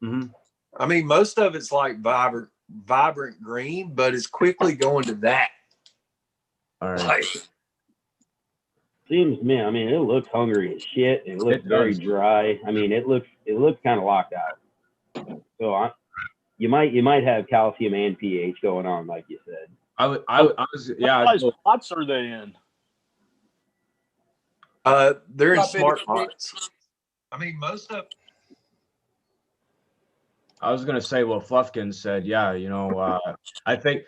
Mm-hmm. I mean, most of it's like vibrant green, but it's quickly going to that. All right. Like, Seems man, I mean, it looks hungry as shit. It looks It very does. dry. I mean, it looks kind of locked out. So you might have calcium and pH going on, like you said. I was, yeah. What size pots are they in? they're in How big smart is it? pots. I mean, most of I was gonna say what Fluffkin said. Yeah, I think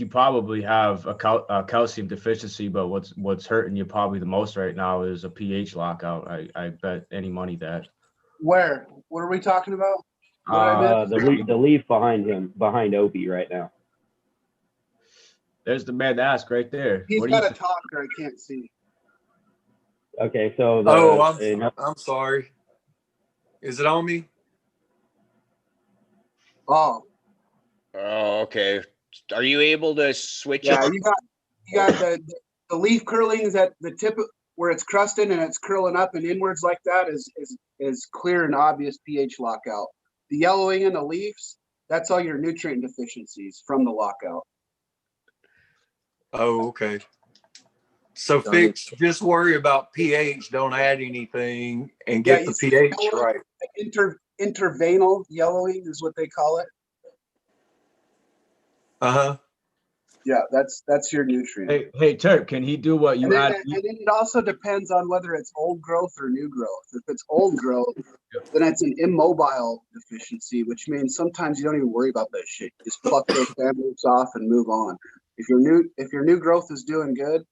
you probably have a calcium deficiency, but what's hurting you probably the most right now is a pH lockout. I bet any money that. Where? What are we talking about? What did I miss? The leaf behind Opie right now. There's the man to ask right there. He's What do you got to think? talk or I can't see. Okay, so I'm sorry. Is it on me? Oh, Oh, okay. Are you able to switch yeah. it? You got the leaf curlings at the tip where it's crusted and it's curling up and inwards like that is clear and obvious pH lockout. The yellowing in the leaves, that's all your nutrient deficiencies from the lockout. Oh, okay. So just worry about pH. Don't add anything and get the pH right. Intervenal yellowing is what they call it. Uh-huh. Yeah, that's your nutrient. Hey, Turk, can he do what you And then, had? and then it also depends on whether it's old growth or new growth. If it's old growth, then it's an immobile deficiency, which means sometimes you don't even worry about that shit. Just pluck those stem roots off and move on. If your new growth is doing good,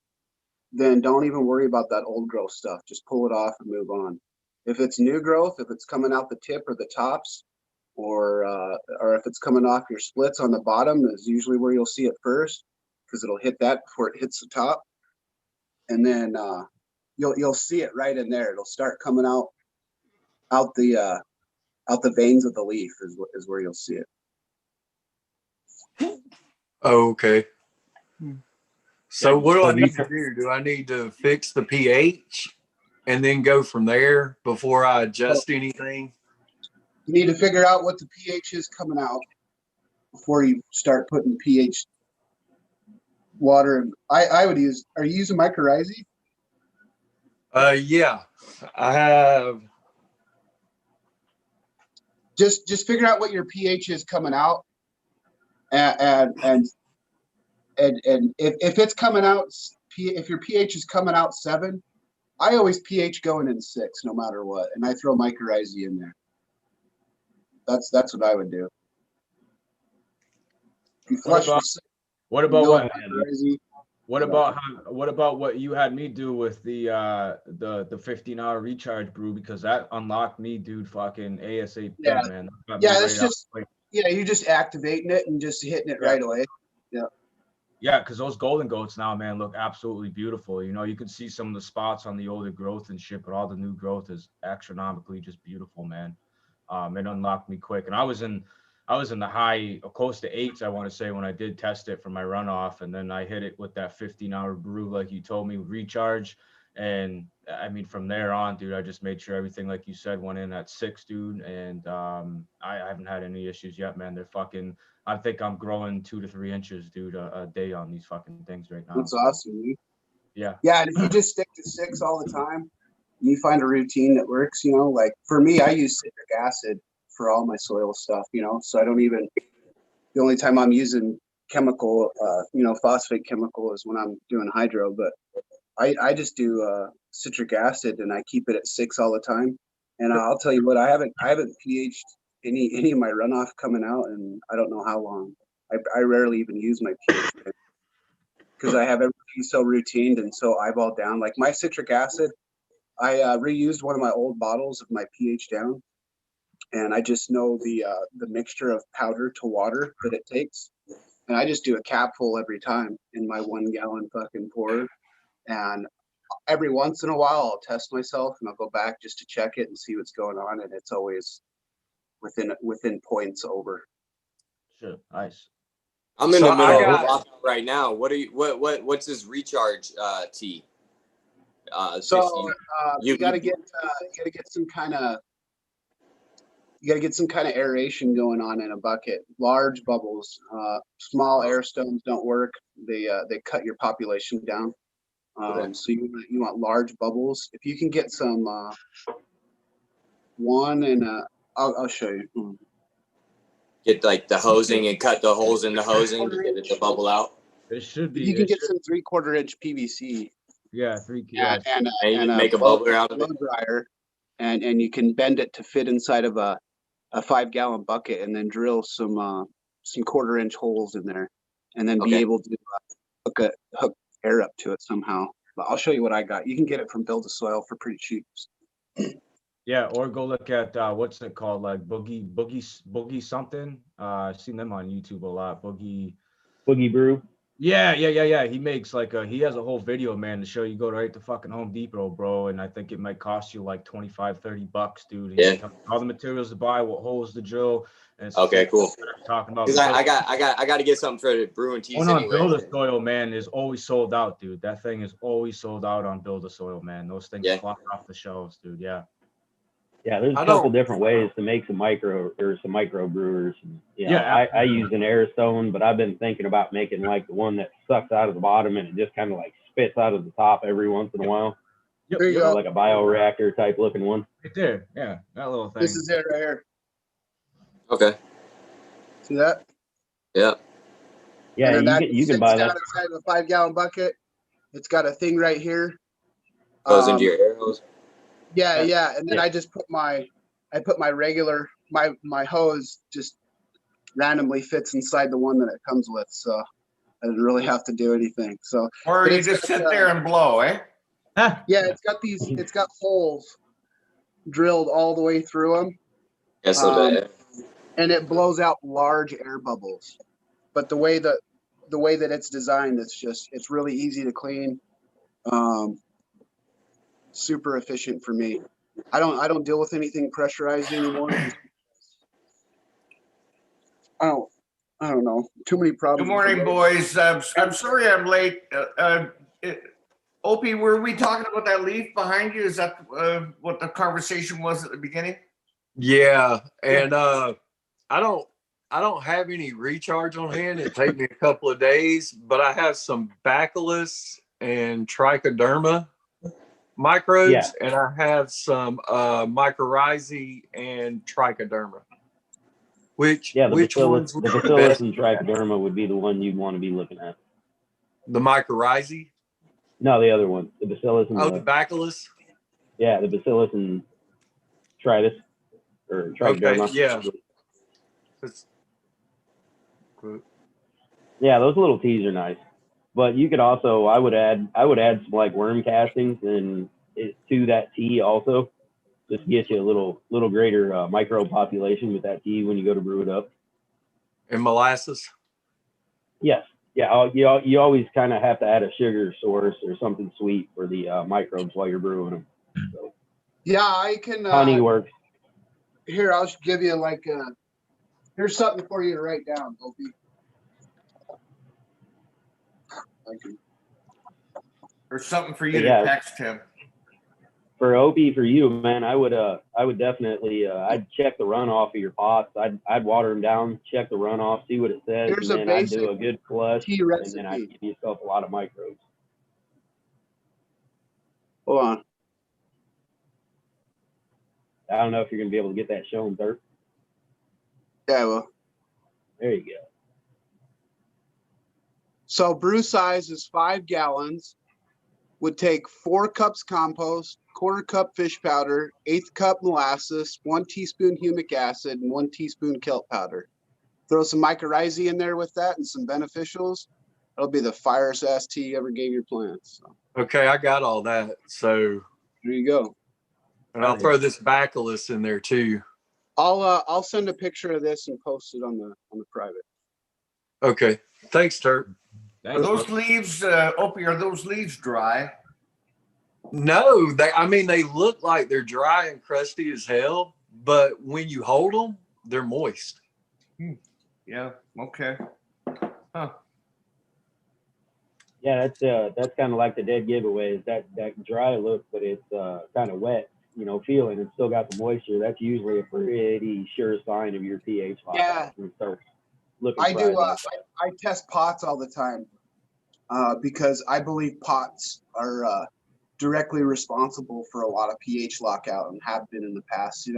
then don't even worry about that old growth stuff. Just pull it off and move on. If it's new growth, if it's coming out the tip or the tops, or if it's coming off your splits on the bottom, is usually where you'll see it first, because it'll hit that before it hits the top, and then you'll see it right in there. It'll start coming out the veins of the leaf is where you'll see it. Oh, okay. So what do I need to do? Do I need to fix the pH and then go from there before I adjust anything? You need to figure out what the pH is coming out before you start putting pH water. And I would use. Are you using mycorrhizae? Yeah, I have. Just figure out what your pH is coming out, and if it's coming out, if your pH is coming out 7, I always pH going in 6 no matter what, and I throw mycorrhizae in there. That's what I would do. You flush what about what you had me do with the 15-hour recharge brew, because that unlocked me, dude, fucking ASAP, man. That's just you're just activating it and just hitting it right away. Yeah, because those golden goats now, man, look absolutely beautiful. You can see some of the spots on the older growth and shit, but all the new growth is astronomically just beautiful, man. It unlocked me quick, and I was in the high, close to 8s, I want to say, when I did test it for my runoff, and then I hit it with that 15-hour brew, like you told me, recharge, and I mean, from there on, dude, I just made sure everything, like you said, went in at 6, dude, and I haven't had any issues yet, man. They're fucking. I think I'm growing 2 to 3 inches, dude, a day on these fucking things right now. That's awesome, dude. Yeah. Yeah, and if you just stick to 6 all the time, and you find a routine that works, like for me, I use citric acid for all my soil stuff, so I don't even. The only time I'm using chemical, phosphate chemical is when I'm doing hydro, but I just do citric acid and I keep it at 6 all the time. And I'll tell you what, I haven't pH'd any of my runoff coming out, and I don't know how long. I rarely even use my pH because I have everything so routined and so eyeballed down. Like my citric acid, I reused one of my old bottles of my pH down, and I just know the mixture of powder to water that it takes, and I just do a capful every time in my 1 gallon fucking pourer. And every once in a while, I'll test myself and I'll go back just to check it and see what's going on, and it's always within points over. Sure, nice. I'm in the middle of a lockout right now. What's this recharge tea? You gotta get some kind of You got to get some kind of aeration going on in a bucket. Large bubbles, small air stones don't work. They cut your population down. So you want large bubbles. If you can get some one and I'll show you. Get like the hosing and cut the holes in the hosing to get it to bubble out. It should be. You can get some 3/4 inch PVC. Yeah, and make a bubbler out of blow it. dryer, and you can bend it to fit inside of a 5-gallon bucket, and then drill some 1/4 inch holes in there, and then be able to hook air up to it somehow. But I'll show you what I got. You can get it from Build a Soil for pretty cheap. Yeah, or go look at what's it called, like Boogie something. I've seen them on YouTube a lot. Boogie Brew. Yeah. He makes like he has a whole video, man, to show you. Go right to fucking Home Depot, bro, and I think it might cost you like $25-$30, dude. Yeah. All the materials to buy, what holes to drill. And it's Okay, cool. Talking about because I got to get something for the brewing teas anyway. Build a Soil, man, is always sold out, dude. That thing is always sold out on Build a Soil, man. Those things fly off the shelves, dude. Yeah. Yeah, there's a couple different ways to make some micro brewers. I use an air stone, but I've been thinking about making like the one that sucks out of the bottom and it just kind of like spits out of the top every once in a while. There you go. Like a bioreactor type looking one. Right there, yeah, that little thing. This is it right here. Okay. See that? Yeah. Yeah, you can buy that inside of a 5-gallon bucket. It's got a thing right here. Goes into your air hose. Yeah, and then I just put my regular my hose just randomly fits inside the one that it comes with, so I didn't really have to do anything. So or you just sit there and blow, eh? Yeah, it's got holes drilled all the way through them. Yeah, so and it blows out large air bubbles. But the way that it's designed, it's really easy to clean. Super efficient for me. I don't deal with anything pressurized anymore. I don't know. Too many problems. Good morning, boys. I'm sorry I'm late. Opie, were we talking about that leaf behind you? Is that what the conversation was at the beginning? Yeah, and I don't have any recharge on hand. It take me a couple of days, but I have some bacillus and trichoderma microbes, and I have some mycorrhizae and trichoderma. Which ones? The bacillus and trichoderma would be the one you'd want to be looking at. The mycorrhizae? No, the other one. The bacillus and the bacillus? Yeah, the bacillus and tritus or trichoderma. Okay, yeah. Yeah, those little teas are nice. But you could also, I would add some like worm castings and to that tea also, just to get you a little greater microbe population with that tea when you go to brew it up. And molasses. Yes, yeah. You always kind of have to add a sugar source or something sweet for the microbes while you're brewing them. So, yeah, I can. Honey works. Here, I'll give you like here's something for you to write down, Opie. Or something for you to text him. For Opie, for you, man, I would definitely I'd check the runoff of your pots. I'd water them down, check the runoff, see what it says, Here's and then I'd do a good flush, and then I'd give yourself a lot of microbes. Hold on. I don't know if you're gonna be able to get that shown, Dirk. Yeah, well. There you go. So brew size is 5 gallons. Would take 4 cups compost, 1/4 cup fish powder, 1/8 cup molasses, 1 teaspoon humic acid, and 1 teaspoon kelp powder. Throw some mycorrhizae in there with that and some beneficials. That'll be the firest ass tea you ever gave your plants. So. Okay, I got all that. So there you go. And I'll throw this bacillus in there too. I'll send a picture of this and post it on the private. Okay. Thanks, Turk. Are those leaves, Opie, are those leaves dry? No, they look like they're dry and crusty as hell, but when you hold them, they're moist. Yeah, okay. Huh. Yeah, that's kind of like the dead giveaway, is that dry look, but it's kind of wet. feeling and still got the moisture, that's usually a pretty sure sign of your pH lockout. Yeah. Looking I do. up. I test pots all the time because I believe pots are directly responsible for a lot of pH lockout and have been in the past.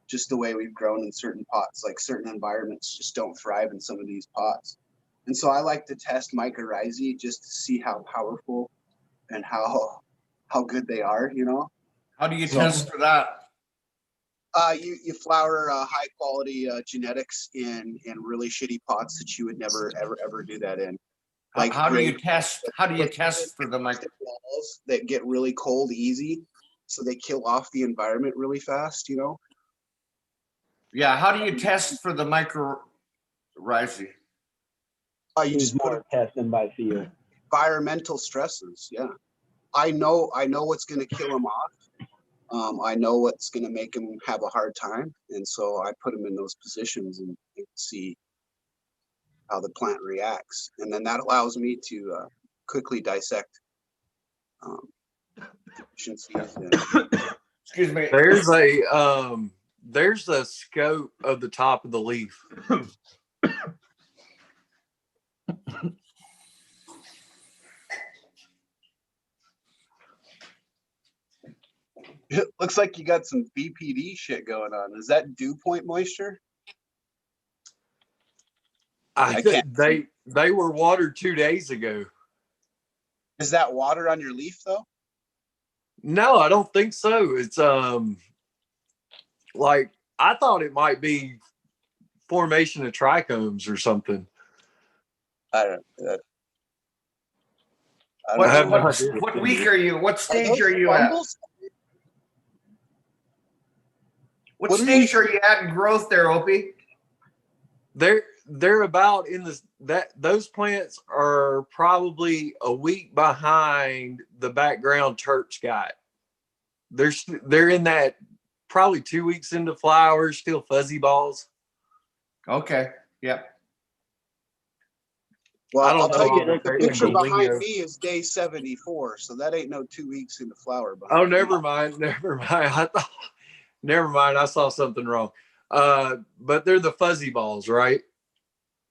Just the way we've grown in certain pots, like certain environments just don't thrive in some of these pots. And so I like to test mycorrhizae just to see how powerful and how good they are. How do you test for that? You flower high quality genetics in really shitty pots that you would never ever do that in. Like how do you test? How do you test for the walls that get really cold easy, so they kill off the environment really fast? Yeah. How do you test for the mycorrhizae? You just more testing by feel. Environmental stresses. Yeah, I know what's going to kill them off. I know what's going to make them have a hard time, and so I put them in those positions and see how the plant reacts, and then that allows me to quickly dissect deficiencies. Excuse me. There's a scope of the top of the leaf. It looks like you got some BPD shit going on. Is that dew point moisture? They were watered 2 days ago. Is that water on your leaf though? No, I don't think so. It's like I thought it might be formation of trichomes or something. I don't know. What week are you? What stage are you at? What stage are you at in growth there, Opie? They're about in those plants are probably a week behind the background Turch got. They're in that probably 2 weeks into flowers, still fuzzy balls. Okay. Yep. Well, I'll tell you, the picture behind me is day 74, so that ain't no 2 weeks into flower. Oh, never mind. Never mind. I saw something wrong. But they're the fuzzy balls, right?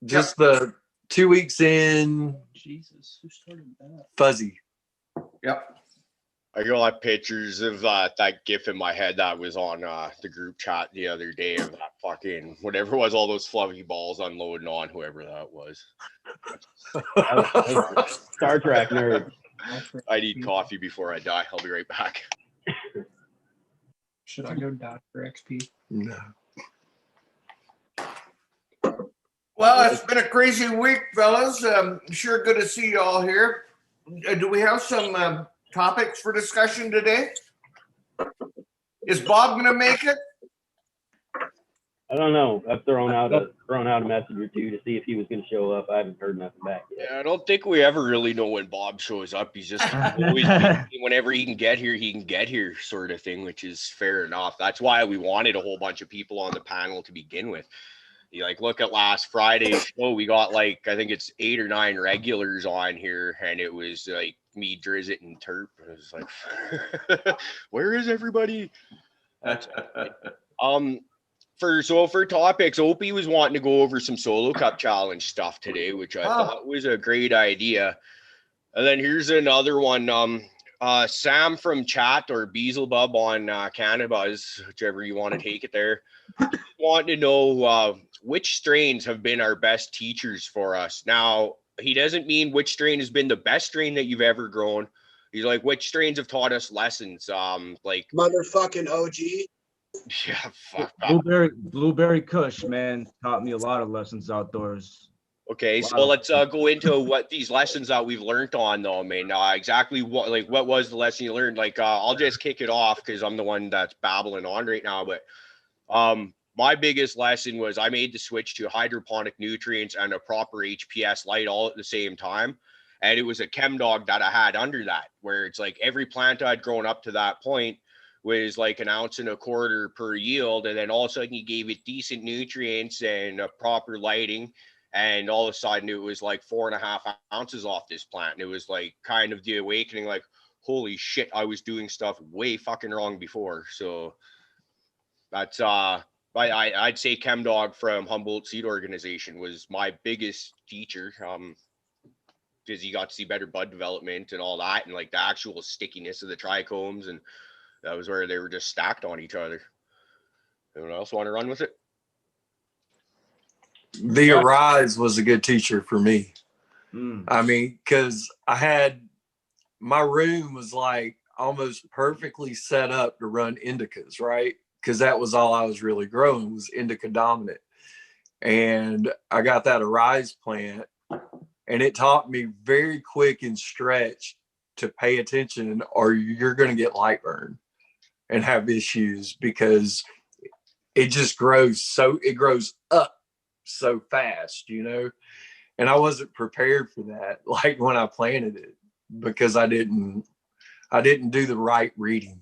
Just the 2 weeks in. Jesus, who started that? Fuzzy. Yep. I got pictures of that GIF in my head that was on the group chat the other day of that fucking whatever it was, all those fluffy balls unloading on whoever that was. Star Trek nerd. I need coffee before I die. I'll be right back. Should I go Dr. XP? No. Well, it's been a crazy week, fellas. Sure good to see you all here. Do we have some topics for discussion today? Is Bob going to make it? I don't know. I've thrown out a message or two to see if he was going to show up. I haven't heard nothing back yet. Yeah, I don't think we ever really know when Bob shows up. He's just always whenever he can get here, sort of thing, which is fair enough. That's why we wanted a whole bunch of people on the panel to begin with. You look at last Friday's show, we got I think it's 8 or 9 regulars on here, and it was me, Drizzit, and Terp. It was like, where is everybody? That's for topics, Opie was wanting to go over some Solo Cup Challenge stuff today, which I thought was a great idea. And then here's another one. Sam from chat or Beelzebub on Cannabis, whichever you want to take it there, wanting to know which strains have been our best teachers for us. Now, he doesn't mean which strain has been the best strain that you've ever grown. He's like, which strains have taught us lessons? Motherfucking OG. Yeah, fuck. Blueberry Kush, man, taught me a lot of lessons outdoors. Okay, so let's go into what these lessons that we've learned on, though. I mean, exactly what was the lesson you learned? I'll just kick it off because I'm the one that's babbling on right now. But my biggest lesson was I made the switch to hydroponic nutrients and a proper HPS light all at the same time. And it was a chem dog that I had under that, where it's every plant I'd grown up to that point was 1.25 ounces per yield. And then all of a sudden you gave it decent nutrients and a proper lighting. And all of a sudden it was 4.5 ounces off this plant. And it was kind of the awakening, holy shit, I was doing stuff way fucking wrong before. So that's I'd say ChemDog from Humboldt Seed Organization was my biggest teacher. Because you got to see better bud development and all that, and like the actual stickiness of the trichomes, and that was where they were just stacked on each other. Anyone else want to run with it? The Arise was a good teacher for me. Mm. I mean, because my room was like almost perfectly set up to run indicas, right? Because that was all I was really growing was indica dominant. And I got that Arise plant, and it taught me very quick and stretched to pay attention, or you're going to get light burn and have issues, because it just it grows up so fast, you know? And I wasn't prepared for that, like when I planted it, because I didn't do the right reading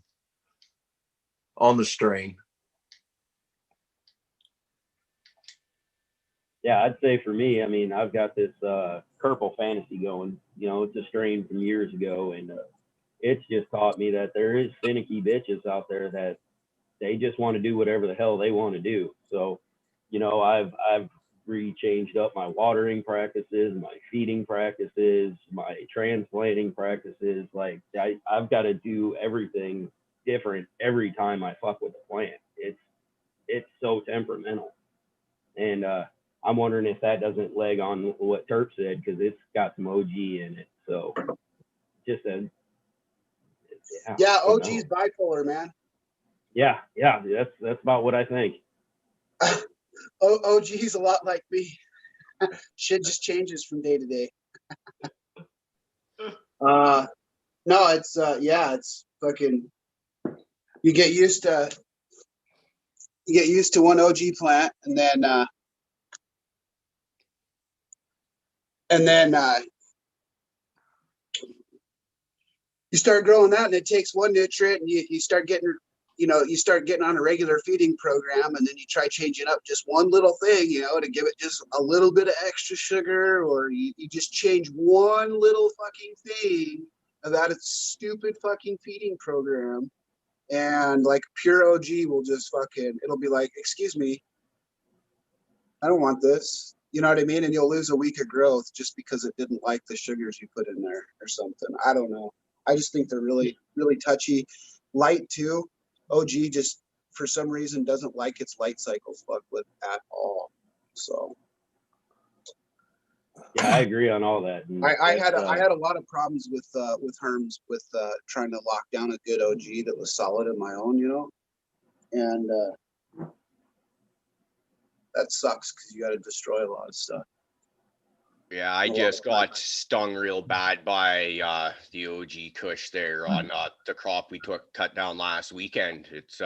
on the strain. Yeah, I'd say for me, I mean, I've got this Purple Fantasy going. You know, it's a strain from years ago, and it's just taught me that there is finicky bitches out there that they just want to do whatever the hell they want to do. So, you know, I've changed up my watering practices, my feeding practices, my transplanting practices. Like I've got to do everything different every time I fuck with a plant. It's so temperamental, and I'm wondering if that doesn't leg on what Terp said, because it's got some OG in it. So just yeah, OG's bipolar, man. Yeah, that's about what I think. OG's a lot like me. Shit just changes from day to day. No, it's it's fucking. You get used to one OG plant, and then you start growing that, and it takes one nutrient, and you start getting on a regular feeding program, and then you try changing up just one little thing, to give it just a little bit of extra sugar, or you just change one little fucking thing about a stupid fucking feeding program, and like pure OG will just it'll be like, excuse me, I don't want this. You know what I mean? And you'll lose a week of growth just because it didn't like the sugars you put in there or something. I don't know. I just think they're really, really touchy. Light too. OG just for some reason doesn't like its light cycles fucked with at all. So yeah, I agree on all that. I had a lot of problems with Herms with trying to lock down a good OG that was solid in my own, and that sucks because you got to destroy a lot of stuff. Yeah, I just got stung real bad by the OG Kush there on the crop we cut down last weekend. It's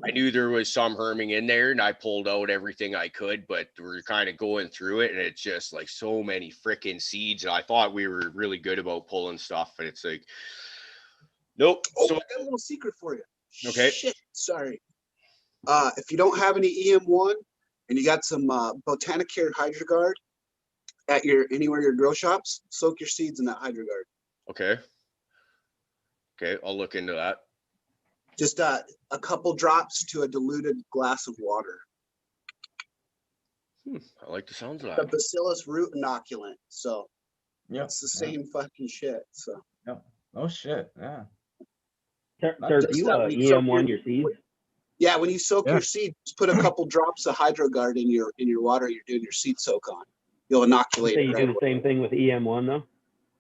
I knew there was some herming in there, and I pulled out everything I could, but we're kind of going through it, and it's just like so many freaking seeds. And I thought we were really good about pulling stuff, but it's like, nope. Oh, so I got a little secret for you. Okay. Shit, sorry. If you don't have any EM1 and you got some Botanicare HydroGuard at anywhere your grow shops, soak your seeds in that HydroGuard. Okay, I'll look into that. Just a couple drops to a diluted glass of water. I like the sounds of that. The bacillus root inoculant. So it's the same fucking shit. So oh shit, yeah. Sir, do you EM1 your seeds? Yeah, when you soak your seeds, just put a couple drops of HydroGuard in your water you're doing your seed soak on. You'll inoculate it. You do the same thing with EM1 though?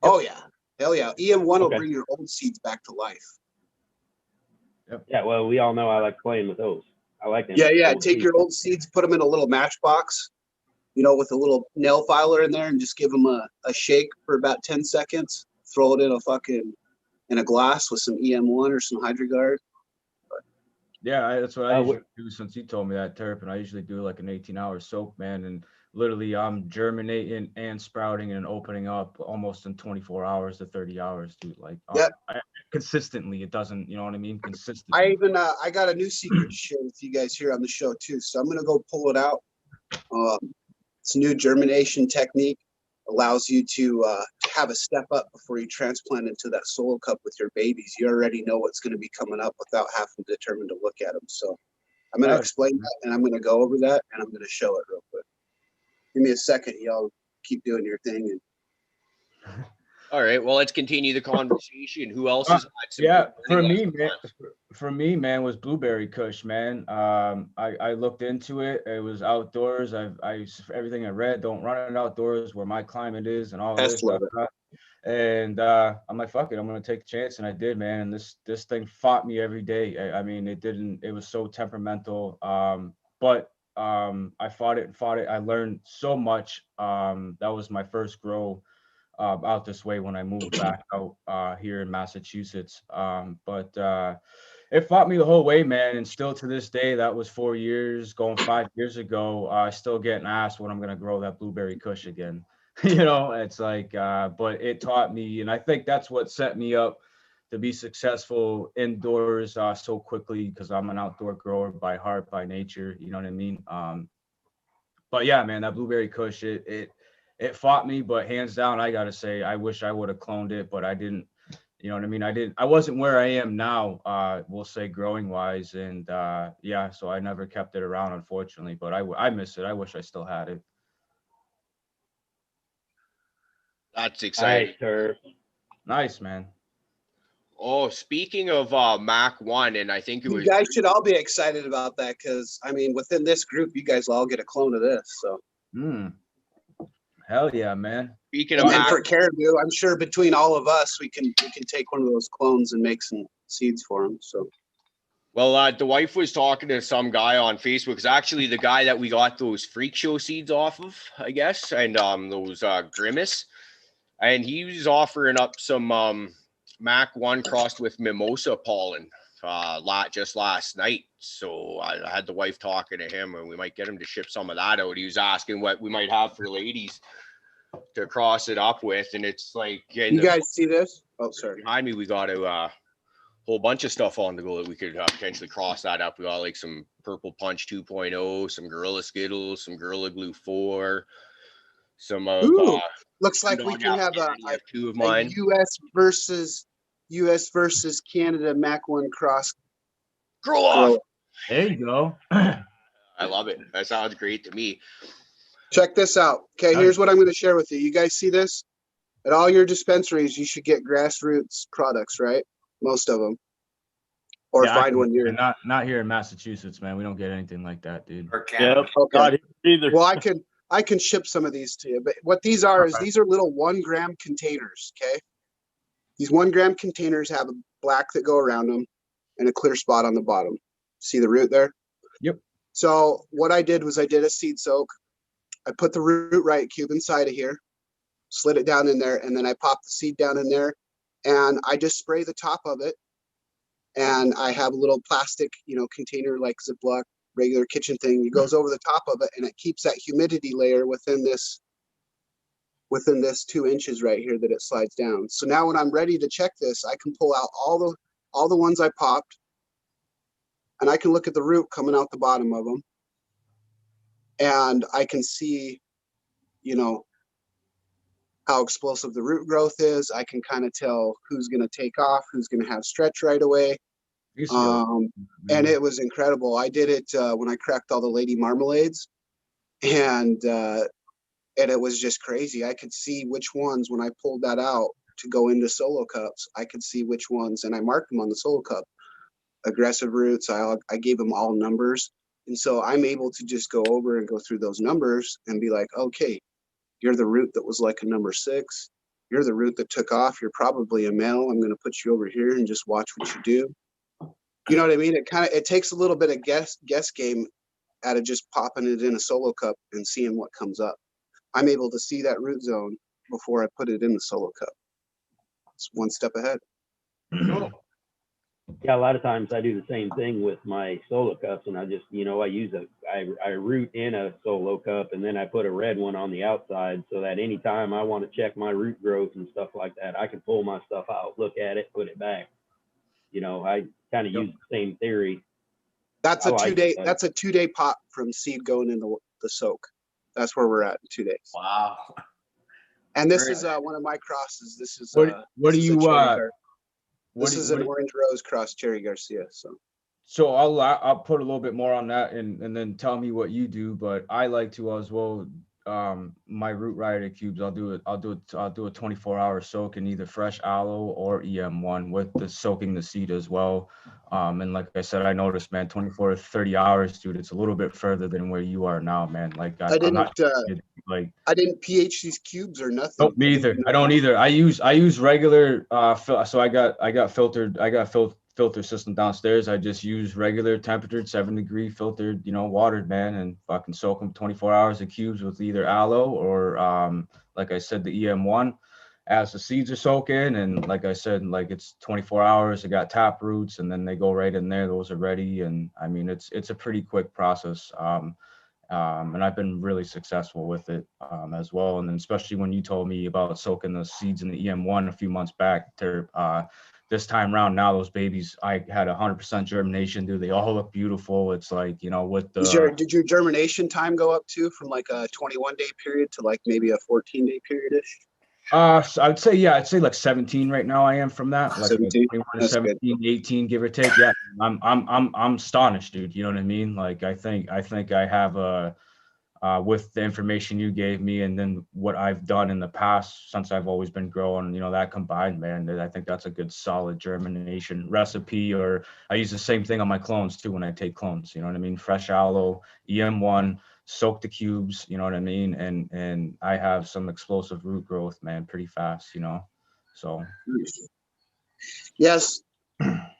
Oh yeah. Hell yeah. EM1 will bring your old seeds back to life. Yeah, well, we all know I like playing with those. I like them. Yeah. Take your old seeds, put them in a little matchbox, with a little nail filer in there, and just give them a shake for about 10 seconds. Throw it in a glass with some EM1 or some HydroGuard. Yeah, that's what I usually do since you told me that, Terp, and I usually do like an 18-hour soak, man, and literally I'm germinating and sprouting and opening up almost in 24 hours to 30 hours, dude. Like consistently, it doesn't, you know what I mean? Consistently. I got a new secret to share with you guys here on the show too, so I'm gonna go pull it out. It's a new germination technique. allows you to have a step up before you transplant into that solo cup with your babies. You already know what's going to be coming up without having to determine to look at them. So I'm going to explain that, and I'm going to go over that, and I'm going to show it real quick. Give me a second. Y'all keep doing your thing. All right. Well, let's continue the conversation. Who else has had some? Yeah, for me, man, was Blueberry Kush, man. I looked into it. It was outdoors. Everything I read, don't run it outdoors where my climate is and all of this stuff. And I'm like, fuck it, I'm gonna take a chance, and I did, man. And this thing fought me every day. I mean, it was so temperamental. But I fought it. I learned so much. That was my first grow out this way when I moved back out here in Massachusetts. But it fought me the whole way, man. And still to this day, that was 4 years, going 5 years ago, I still getting asked when I'm going to grow that Blueberry Kush again. It's like, but it taught me. And I think that's what set me up to be successful indoors so quickly, because I'm an outdoor grower by heart, by nature. You know what I mean? But yeah, man, that Blueberry Kush, it fought me, but hands down, I gotta say, I wish I would have cloned it, but I didn't. You know what I mean? I wasn't where I am now, we'll say, growing wise. And yeah, so I never kept it around, unfortunately, but I miss it. I wish I still had it. That's exciting. Nice, man. Oh, speaking of Mac 1, and I think it was... You guys should all be excited about that, because, I mean, within this group, you guys will all get a clone of this, so. Hell yeah, man. Speaking of for Caribou, I'm sure between all of us, we can take one of those clones and make some seeds for them. So, well, the wife was talking to some guy on Facebook. It's actually the guy that we got those freak show seeds off of, I guess, and those Grimace, and he was offering up some Mac 1 crossed with mimosa pollen just last night. So I had the wife talking to him, and we might get him to ship some of that out. He was asking what we might have for ladies to cross it up with, and it's like, you guys see this? Oh, sorry. Behind me, we got a whole bunch of stuff on the go that we could potentially cross that up. We got like some Purple Punch 2.0, some Gorilla Skittles, some Gorilla Glue 4, some of looks like we can have a US versus Canada Mac 1 cross. Grow off. There you go. I love it. That sounds great to me. Check this out. Okay, here's what I'm going to share with you. You guys see this? At all your dispensaries, you should get grassroots products, right? Most of them. Or find one here. Not here in Massachusetts, man. We don't get anything like that, dude. Or Canada. Okay. Well, I can ship some of these to you. But what these are is these are little 1 gram containers, okay? These 1 gram containers have a black that go around them and a clear spot on the bottom. See the root there? Yep. So what I did was I did a seed soak. I put the root right cube inside of here, slid it down in there, and then I pop the seed down in there, and I just spray the top of it. And I have a little plastic, container like Ziploc, regular kitchen thing. It goes over the top of it, and it keeps that humidity layer within this 2 inches right here that it slides down. So now when I'm ready to check this, I can pull out all the ones I popped, and I can look at the root coming out the bottom of them. And I can see, how explosive the root growth is. I can kind of tell who's going to take off, who's going to have stretch right away. And it was incredible. I did it when I cracked all the lady marmalades, and it was just crazy. I could see which ones, when I pulled that out to go into solo cups, I could see which ones, and I marked them on the solo cup. Aggressive roots, I gave them all numbers. And so I'm able to just go over and go through those numbers and be like, okay, you're the root that was like a number 6. You're the root that took off. You're probably a male. I'm going to put you over here and just watch what you do. You know what I mean? It takes a little bit of guess game out of just popping it in a solo cup and seeing what comes up. I'm able to see that root zone before I put it in the solo cup. It's one step ahead. Yeah, a lot of times I do the same thing with my solo cups, and I just, I root in a solo cup, and then I put a red one on the outside so that anytime I want to check my root growth and stuff like that, I can pull my stuff out, look at it, put it back. I kind of use the same theory. That's a 2-day. That's a 2-day pop from seed going into the soak. That's where we're at in 2 days. Wow. And this is one of my crosses. This is what do you this is an Orange Rose cross Cherry Garcia. So I'll put a little bit more on that and then tell me what you do. But I like to as well. My root rider cubes, I'll do a 24-hour soak in either fresh aloe or EM1 with the soaking the seed as well. And like I said, I noticed, man, 24 to 30 hours, dude, it's a little bit further than where you are now, man. Like I didn't pH these cubes or nothing. Nope, me either. I don't either. I use regular so I got filter system downstairs. I just use regular temperatured 7-degree filtered, watered, man, and fucking soak them 24 hours of cubes with either aloe or like I said, the EM1 as the seeds are soaking. And like I said, like it's 24 hours. I got tap roots and then they go right in there. Those are ready. And I mean, it's a pretty quick process. And I've been really successful with it as well. And then especially when you told me about soaking the seeds in the EM1 a few months back, this time around, now those babies, I had 100% germination, dude. They all look beautiful. It's like, with the... Did your germination time go up too from like a 21-day period to like maybe a 14-day period-ish? So I'd say like 17 right now. I am from that, like 17, 21 to 17, 18, give or take. Yeah, I'm astonished, dude. You know what I mean? Like I think I have with the information you gave me and then what I've done in the past since I've always been growing, that combined, man, I think that's a good solid germination recipe. Or I use the same thing on my clones too when I take clones. You know what I mean? Fresh aloe, EM1. Soak the cubes, you know what I mean? And I have some explosive root growth, man, pretty fast, so. Yes,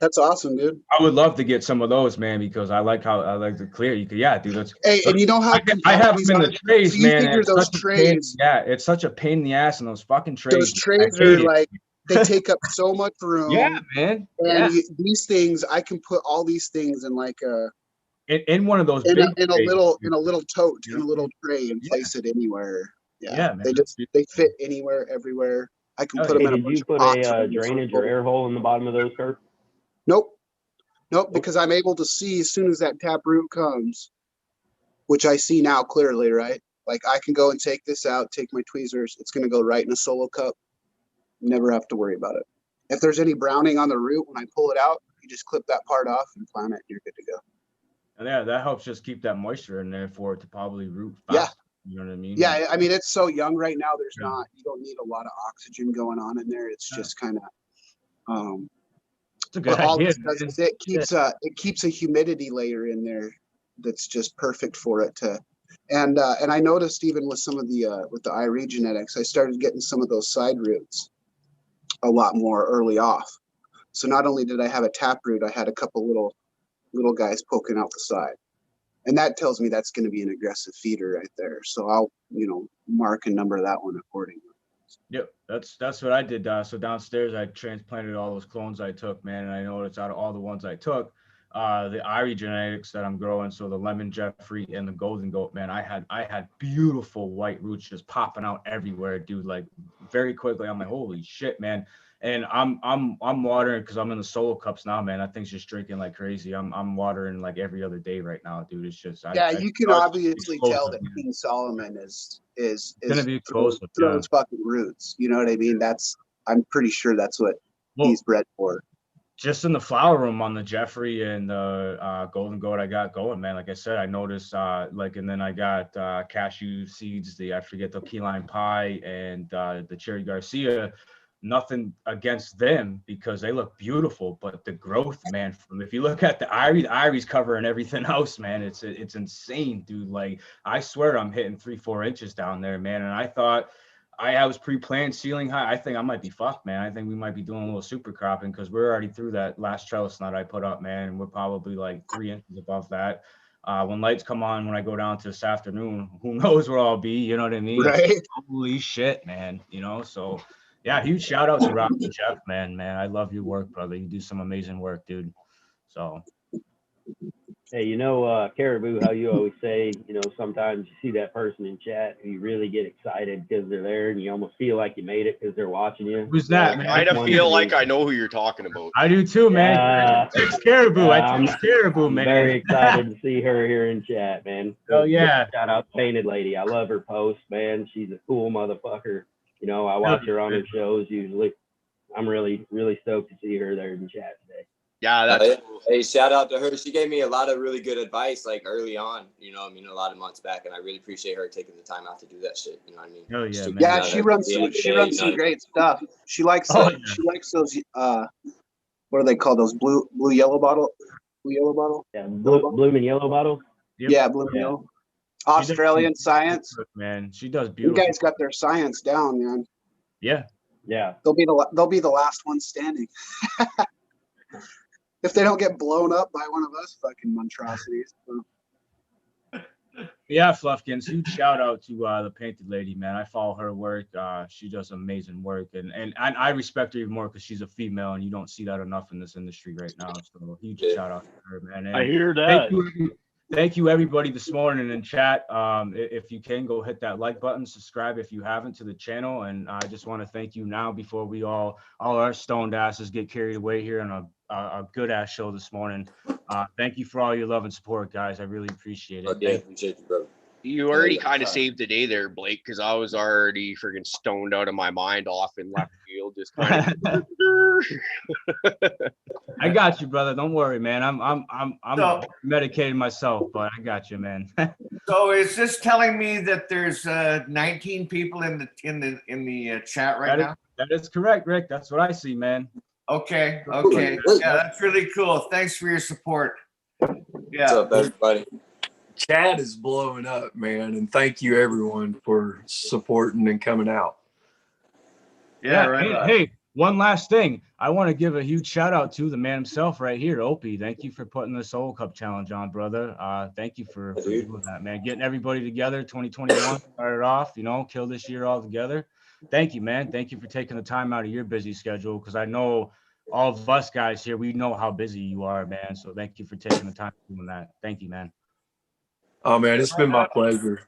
that's awesome, dude. I would love to get some of those, man, because I like the clear. You could, yeah, dude. Hey, and you know how I have them in the trays, so man. Those trays, it's such a pain in the ass in those fucking trays. Those trays are like, they take up so much room. Yeah, man. And these things, I can put all these things in like a... In one of those in a little tote, in a little tray, and place it anywhere. Yeah, man. They fit anywhere, everywhere. I can put them in a bunch of Did you put a drainage or air hole in the bottom of those, Kurt? Nope, because I'm able to see as soon as that tap root comes, which I see now clearly, right? Like I can go and take this out, take my tweezers. It's going to go right in a solo cup. Never have to worry about it. If there's any browning on the root, when I pull it out, you just clip that part off and plant it, and you're good to go. Yeah, that helps just keep that moisture in there for it to probably root fast. Yeah. You know what I mean? Yeah, I mean, it's so young right now. You don't need a lot of oxygen going on in there. It's just kind of, it's a good idea. It keeps a humidity layer in there that's just perfect for it to, and I noticed even with some of the, with the IRE genetics, I started getting some of those side roots a lot more early off. So not only did I have a tap root, I had a couple little guys poking out the side, and that tells me that's going to be an aggressive feeder right there. So I'll mark and number that one accordingly. Yep, that's what I did. So downstairs I transplanted all those clones I took, man, and I noticed out of all the ones I took, the IRE genetics that I'm growing, so the lemon Jeffrey and the golden goat, man, I had beautiful white roots just popping out everywhere, dude, like very quickly. I'm like, holy shit, man. And I'm watering because I'm in the solo cups now, man. That thing's just drinking like crazy. I'm watering like every other day right now, dude. It's just you can obviously tell that King Solomon is gonna be explosive. Those fucking roots. You know what I mean? I'm pretty sure that's what he's bred for. Just in the flower room on the Jeffrey and the golden goat I got going, man. Like I said, I noticed and then I got cashew seeds, I forget the key lime pie and the cherry Garcia. Nothing against them because they look beautiful, but the growth, man, if you look at the Ire's covering everything else, man, it's insane, dude. Like I swear I'm hitting 3-4 inches down there, man. And I thought I was pre-planned ceiling high. I think I might be fucked, man. I think we might be doing a little super cropping because we're already through that last trellis knot I put up, man. And we're probably like 3 inches above that. When lights come on, when I go down to this afternoon, who knows where I'll be, you know what I mean? Right. Holy shit, man. So yeah, huge shout out to Rob and Jeff, man. I love your work, brother. You do some amazing work, dude. So. Hey, Caribou, how you always say, sometimes you see that person in chat and you really get excited because they're there and you almost feel like you made it because they're watching you. Who's that, man? I feel like I know who you're talking about. I do too, man. It's Caribou. It's Caribou, man. I'm very excited to see her here in chat, man. Oh, yeah. Shout out Painted Lady. I love her post, man. She's a cool motherfucker. You know, I watch her on her shows usually. I'm really, really stoked to see her there in chat today. Yeah, that's cool. Hey, shout out to her. She gave me a lot of really good advice, like early on, you know, I mean, a lot of months back, and I really appreciate her taking the time out to do that shit. You know what I mean? Hell yeah, man. Yeah, she runs some great stuff. She likes those what are they called? Those blue yellow bottle? Yeah, blue and yellow bottles. Yep. Yeah, blue and yellow. Australian science. Man, she does You beautiful. guys got their science down, man. Yeah. Yeah. They'll be the last ones standing. If they don't get blown up by one of us fucking monstrosities. Yeah, Fluffkins, huge shout out to the Painted Lady, man. I follow her work. She does amazing work, and I respect her even more because she's a female, and you don't see that enough in this industry right now. So huge shout out to her, man. And I hear that. Thank you, everybody, this morning in chat. If you can, go hit that like button, subscribe if you haven't to the channel, and I just want to thank you now before we all our stoned asses get carried away here on a good ass show this morning. Thank you for all your love and support, guys. I really appreciate it. Yeah, appreciate you, bro. You already kind of saved the day there, Blake, because I was already freaking stoned out of my mind off in left field, just kind of. I got you, brother. Don't worry, man. I'm medicating myself, but I got you, man. So is this telling me that there's 19 people in the chat right now? That is correct, Rick. That's what I see, man. Okay. Yeah, that's really cool. Thanks for your support. Yeah. What's up, everybody? Chat is blowing up, man, and thank you everyone for supporting and coming out. Yeah, right. Hey, one last thing. I want to give a huge shout out to the man himself right here, Opie. Thank you for putting the Solo Cup challenge on, brother. Thank you for doing that, man. Getting everybody together. 2021 started off, you know, kill this year all together. Thank you, man. Thank you for taking the time out of your busy schedule, because I know all of us guys here, we know how busy you are, man. So thank you for taking the time doing that. Thank you, man. Oh, man, it's been my pleasure.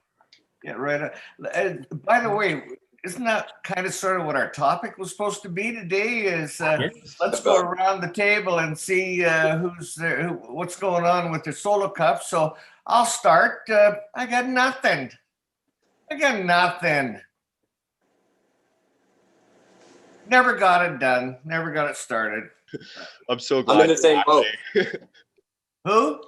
Yeah, right. By the way, isn't that kind of sort of what our topic was supposed to be today? Is let's go around the table and see who's there, what's going on with the Solo Cup. So I'll start. I got nothing. Never got it done. Never got it started. I'm so glad. I'm in the same boat. Who?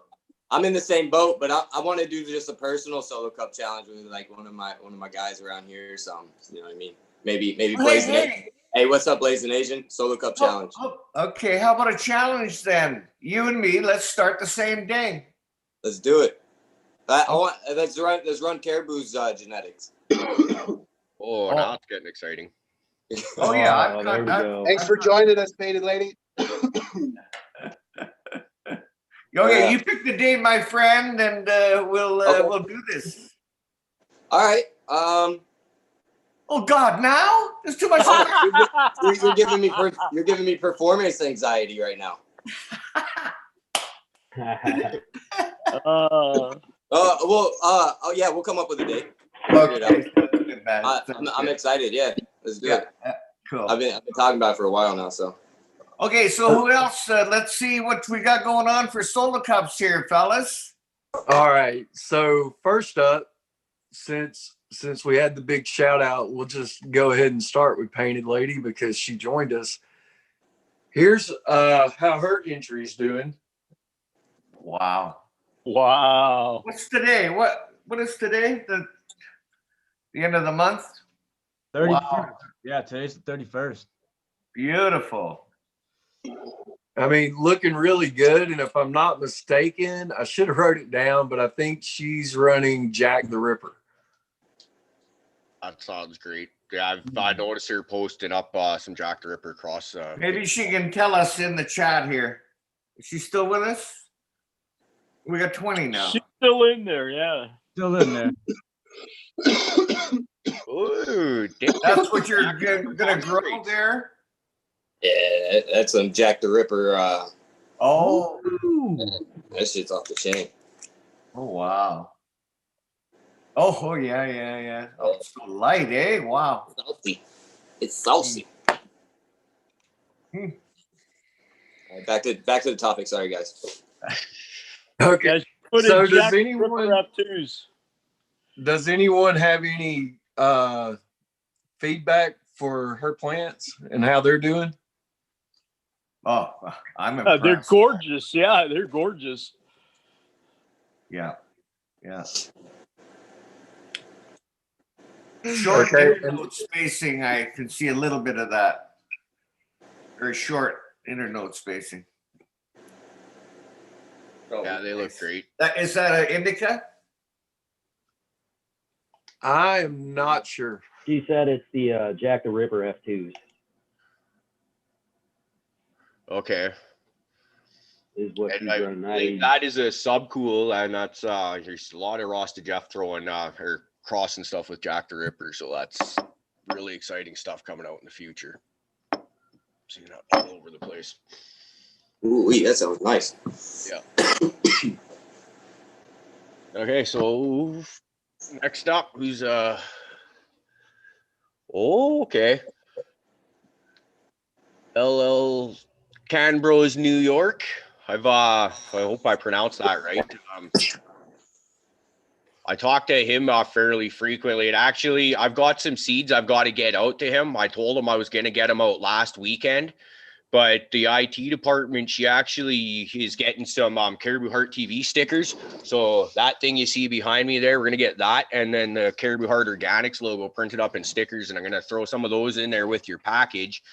I'm in the same boat, but I want to do just a personal Solo Cup challenge with like one of my guys around here or something. You know what I mean? Maybe Blazing Asian. Hey, what's up, Blazing Asian? Solo Cup challenge. Okay, how about a challenge then? You and me, let's start the same day. Let's do it. Let's run Cariboo's genetics. Now it's getting exciting. Oh yeah, there we go. Thanks for joining us, Painted Lady. Okay, you pick the day, my friend, and we'll do this. All right. Oh God, now there's too much. You're giving me performance anxiety right now. We'll come up with a date. Okay. I'm excited. Yeah, let's do it. Cool. I've been talking about it for a while now. So. Okay, so who else? Let's see what we got going on for Solo Cups here, fellas. All right. So first up, since we had the big shout out, we'll just go ahead and start with Painted Lady because she joined us. Here's how her injury's doing. Wow. Wow. What's today? What is today? The end of the month? 31st. Wow. Yeah, today's the 31st. Beautiful. I mean, looking really good. And if I'm not mistaken, I should have wrote it down, but I think she's running Jack the Ripper. That sounds great. Yeah, I noticed her posting up some Jack the Ripper cross. Maybe she can tell us in the chat here. Is she still with us? We got 20 now. She's still in there, yeah. Still in there. Ooh, that's what you're gonna grow there. Yeah, that's some Jack the Ripper. That shit's off the chain. Oh wow. Oh yeah. Oh, it's so light, eh? Wow. It's saucy. Hmm. All right, back to the topic. Sorry, guys. Okay. So does anyone have any feedback for her plants and how they're doing? Oh, I'm impressed. They're gorgeous. Yeah, they're gorgeous. Yeah. Short internode spacing, I can see a little bit of that. Very short internode spacing. Yeah, they look great. Is that an indica? I am not sure. She said it's the Jack the Ripper F2s. Okay. Is what she's And running. that is a subcool, and that's there's a lot of Rosta Jeff throwing or crossing stuff with Jack the Ripper, so that's really exciting stuff coming out in the future. Seeing that all over the place. Ooh, that sounds nice. Yeah. Okay, so next up, who's okay. LL Canbros, New York. I hope I pronounced that right. I talk to him fairly frequently, and actually I've got some seeds I've got to get out to him. I told him I was going to get them out last weekend, but the IT department, she actually is getting some Cariboo Hart TV stickers. So that thing you see behind me there, we're going to get that, and then the Cariboo Hart Organics logo printed up in stickers, and I'm going to throw some of those in there with your package.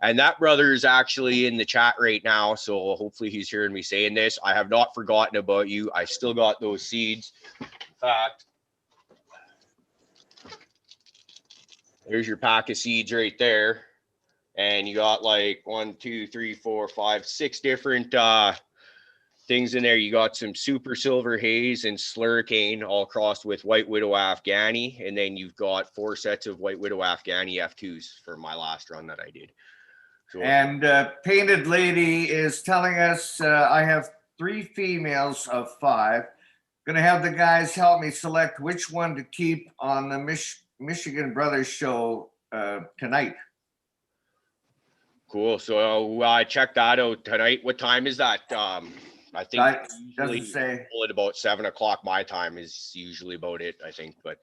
And that brother is actually in the chat right now, so hopefully he's hearing me saying this. I have not forgotten about you. I still got those seeds. In fact, there's your pack of seeds right there. And you got like 1, 2, 3, 4, 5, 6 different things in there. You got some Super Silver Haze and Slurricane all crossed with White Widow Afghani. And then you've got 4 sets of White Widow Afghani F2s for my last run that I did. So, and Painted Lady is telling us I have 3 females of 5. Gonna have the guys help me select which one to keep on the Michigan Brothers show tonight. cool. So check that out tonight. What time is that? I think doesn't say. At about 7 o'clock my time is usually about it, I think, but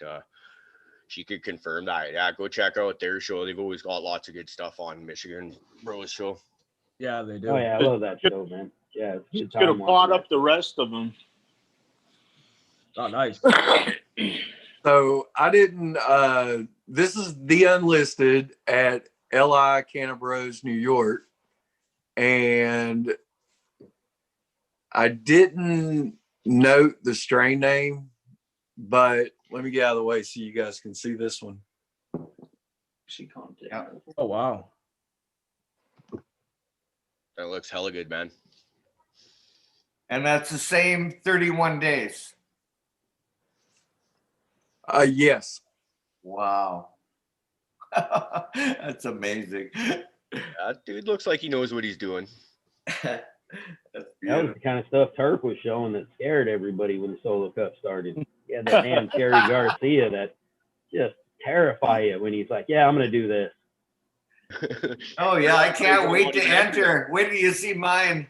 she could confirm that. Yeah, go check out their show. They've always got lots of good stuff on Michigan Bros show. Yeah, they do. Oh yeah, I love that show, man. Yeah, it's gonna pot up the rest of them. Oh, nice. So I didn't. This is the unlisted at LI Canabros, New York, and I didn't note the strain name, but let me get out of the way so you guys can see this one. She calmed it. Yeah. Oh, wow. That looks hella good, man. And that's the same 31 days. Yes. Wow. That's amazing. That dude looks like he knows what he's doing. That was the kind of stuff Turf was showing that scared everybody when the Solo Cup started. Yeah, that damn Cherry Garcia that just terrify you when he's like, yeah, I'm going to do this. Oh, yeah, I can't wait to enter. When do you see mine?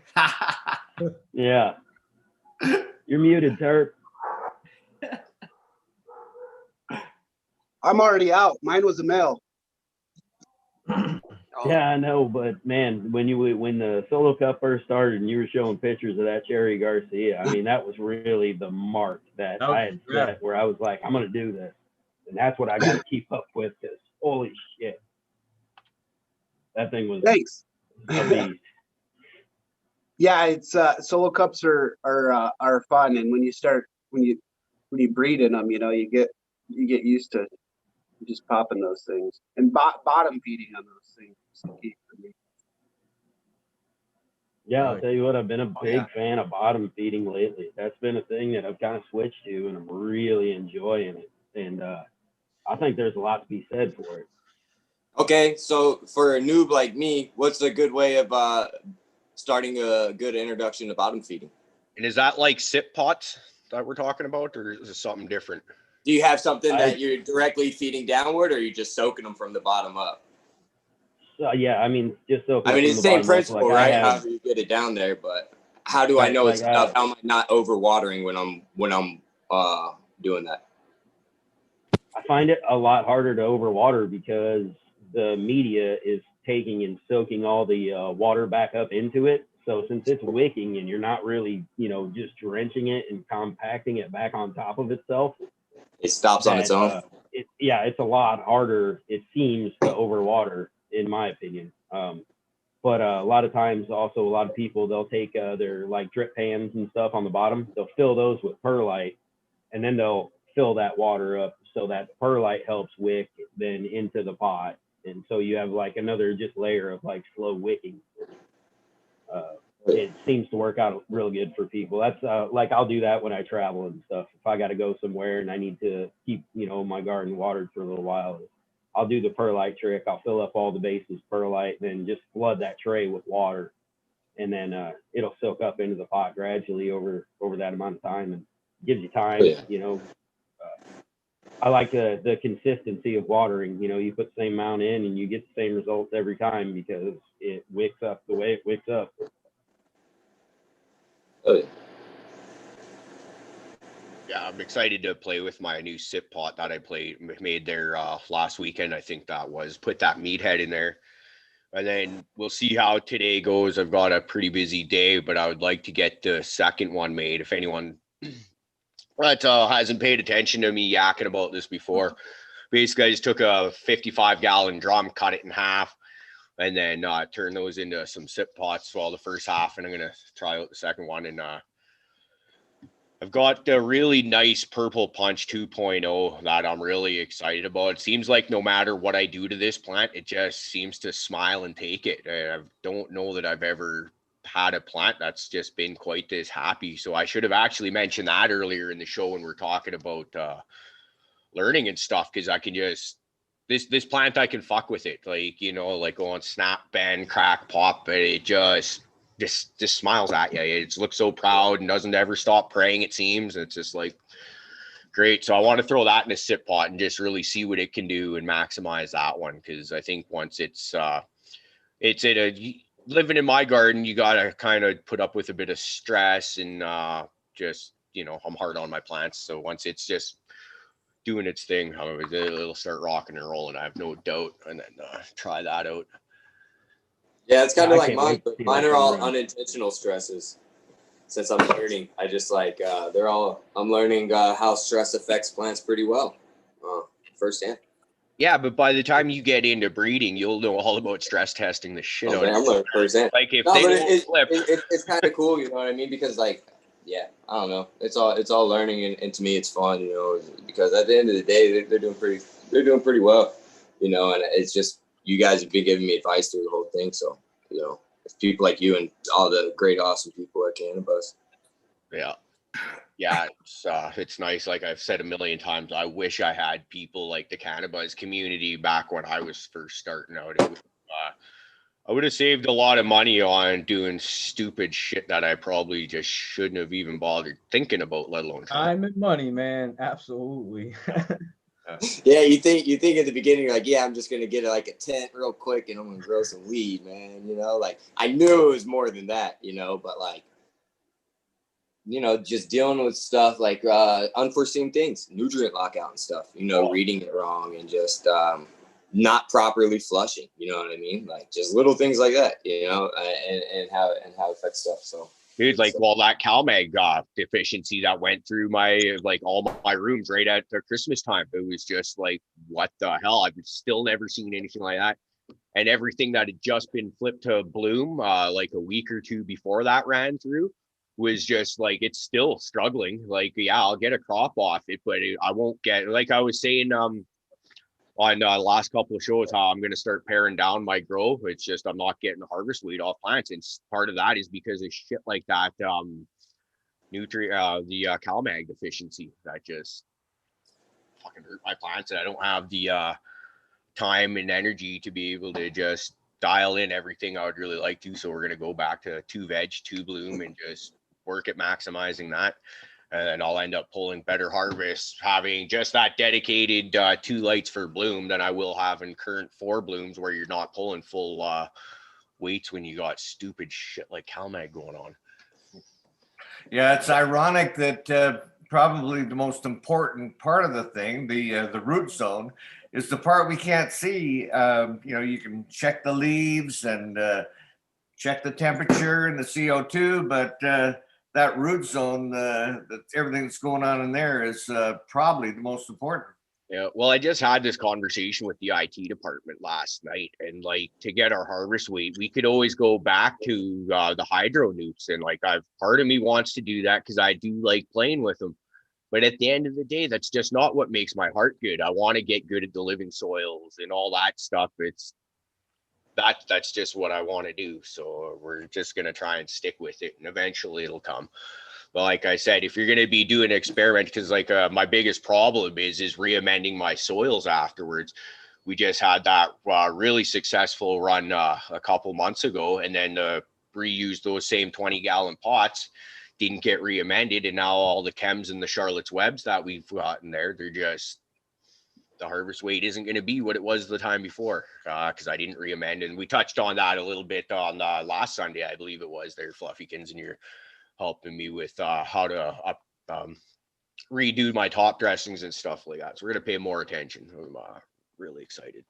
Yeah. You're muted, Turf. I'm already out. Mine was a male. Yeah, I know, but man, when the Solo Cup first started and you were showing pictures of that Cherry Garcia, I mean, that was really the mark that I had set where I was like, I'm going to do this. And that's what I got to keep up with, because holy shit. That thing was thanks. Amazing. Yeah, it's Solo Cups are fun, and when you breed in them, you get used to just popping those things and bottom feeding on those things. Yeah, I'll tell you what, I've been a big fan of bottom feeding lately. That's been a thing that I've kind of switched to, and I'm really enjoying it. And I think there's a lot to be said for it. Okay, so for a noob like me, what's a good way of starting a good introduction to bottom feeding? And is that like sip pots that we're talking about, or is it something different? Do you have something that you're directly feeding downward, or are you just soaking them from the bottom up? Yeah, I mean, just soaking. I mean, it's the same principle, right? However you get it down there, but how do I know it's enough? How am I not overwatering when I'm doing that? I find it a lot harder to overwater because the media is taking and soaking all the water back up into it. So since it's wicking and you're not really, just drenching it and compacting it back on top of itself, it stops on its own. It's a lot harder, it seems, to overwater, in my opinion. But a lot of times, also, a lot of people, they'll take their like drip pans and stuff on the bottom, they'll fill those with perlite, and then they'll fill that water up so that perlite helps wick then into the pot. And so you have like another just layer of like slow wicking. It seems to work out real good for people. That's like, I'll do that when I travel and stuff. If I got to go somewhere and I need to keep, my garden watered for a little while, I'll do the perlite trick. I'll fill up all the bases perlite, then just flood that tray with water, and then it'll soak up into the pot gradually over that amount of time, and gives you time. I like the consistency of watering. You put the same amount in and you get the same results every time because it wicks up the way it wicks up. Yeah, I'm excited to play with my new sip pot that I made there last weekend. I think that was put that meathead in there, and then we'll see how today goes. I've got a pretty busy day, but I would like to get the second one made. If anyone that hasn't paid attention to me yakking about this before, basically I just took a 55-gallon drum, cut it in half, and then turn those into some sip pots. Well, the first half, and I'm gonna try out the second one. And I've got the really nice Purple Punch 2.0 that I'm really excited about. It seems like no matter what I do to this plant, it just seems to smile and take it. I don't know that I've ever had a plant that's just been quite this happy. So I should have actually mentioned that earlier in the show when we're talking about learning and stuff, because I can just this plant, I can fuck with it, like go on snap, bend, crack, pop, but it just smiles at you. It looks so proud and doesn't ever stop praying, it seems. It's just like great. So I want to throw that in a sip pot and just really see what it can do and maximize that one, because I think once it's living in my garden, you gotta kind of put up with a bit of stress and just I'm hard on my plants. So once it's just doing its thing, it'll start rocking and rolling, I have no doubt, and then try that out. Yeah, it's kind of like mine, but mine are all unintentional stresses. Since I'm learning, I just like I'm learning how stress affects plants pretty well firsthand. Yeah, but by the time you get into breeding, you'll know all about stress testing the shit out of it. I'm learning firsthand. Like if it's kind of cool, you know what I mean? Because I don't know, it's all learning, and to me it's fun, because at the end of the day, they're doing pretty well, and it's just, you guys have been giving me advice through the whole thing. So, it's people like you and all the great, awesome people at Cannabis. Yeah, it's nice. Like I've said a million times, I wish I had people like the Cannabis community back when I was first starting out. I would have saved a lot of money on doing stupid shit that I probably just shouldn't have even bothered thinking about, let alone time and money, man. Absolutely. Yeah, you think at the beginning, you're like, yeah, I'm just gonna get like a tent real quick and I'm gonna grow some weed, man. Like I knew it was more than that, but like, just dealing with stuff like unforeseen things, nutrient lockout and stuff, reading it wrong and just not properly flushing, you know what I mean? Like just little things like that, and how it affects stuff. So dude, like, well, that CalMag deficiency that went through all my rooms right at the Christmas time, it was just like, what the hell? I've still never seen anything like that. And everything that had just been flipped to bloom like a week or two before that ran through was just like, it's still struggling. Like, yeah, I'll get a crop off it, but I won't get, like I was saying on the last couple of shows, how I'm going to start paring down my grow. It's just I'm not getting harvest weight off plants, and part of that is because of shit like that the CalMag deficiency that just fucking hurt my plants, and I don't have the time and energy to be able to just dial in everything I would really like to. So we're going to go back to 2 veg, 2 bloom, and just work at maximizing that. And I'll end up pulling better harvests having just that dedicated 2 lights for bloom than I will have in current 4 blooms, where you're not pulling full weights when you got stupid shit like CalMag going on. Yeah, it's ironic that probably the most important part of the thing, the root zone, is the part we can't see. You can check the leaves and check the temperature and the CO2, but that root zone, everything that's going on in there is probably the most important. Yeah, well, I just had this conversation with the IT department last night, and like to get our harvest weight, we could always go back to the hydro newts, and like part of me wants to do that because I do like playing with them. But at the end of the day, that's just not what makes my heart good. I want to get good at the living soils and all that stuff. That's just what I want to do. So we're just gonna try and stick with it, and eventually it'll come. But like I said, if you're going to be doing an experiment, because like my biggest problem is re-amending my soils afterwards. We just had that really successful run a couple months ago, and then reused those same 20-gallon pots. Didn't get re-amended, and now all the chems and the Charlotte's Webs that we've got in there, the harvest weight isn't going to be what it was the time before because I didn't re-amend. And we touched on that a little bit on last Sunday, I believe it was, there, Fluffykins, and you're helping me with how to redo my top dressings and stuff like that. So we're gonna pay more attention. I'm really excited.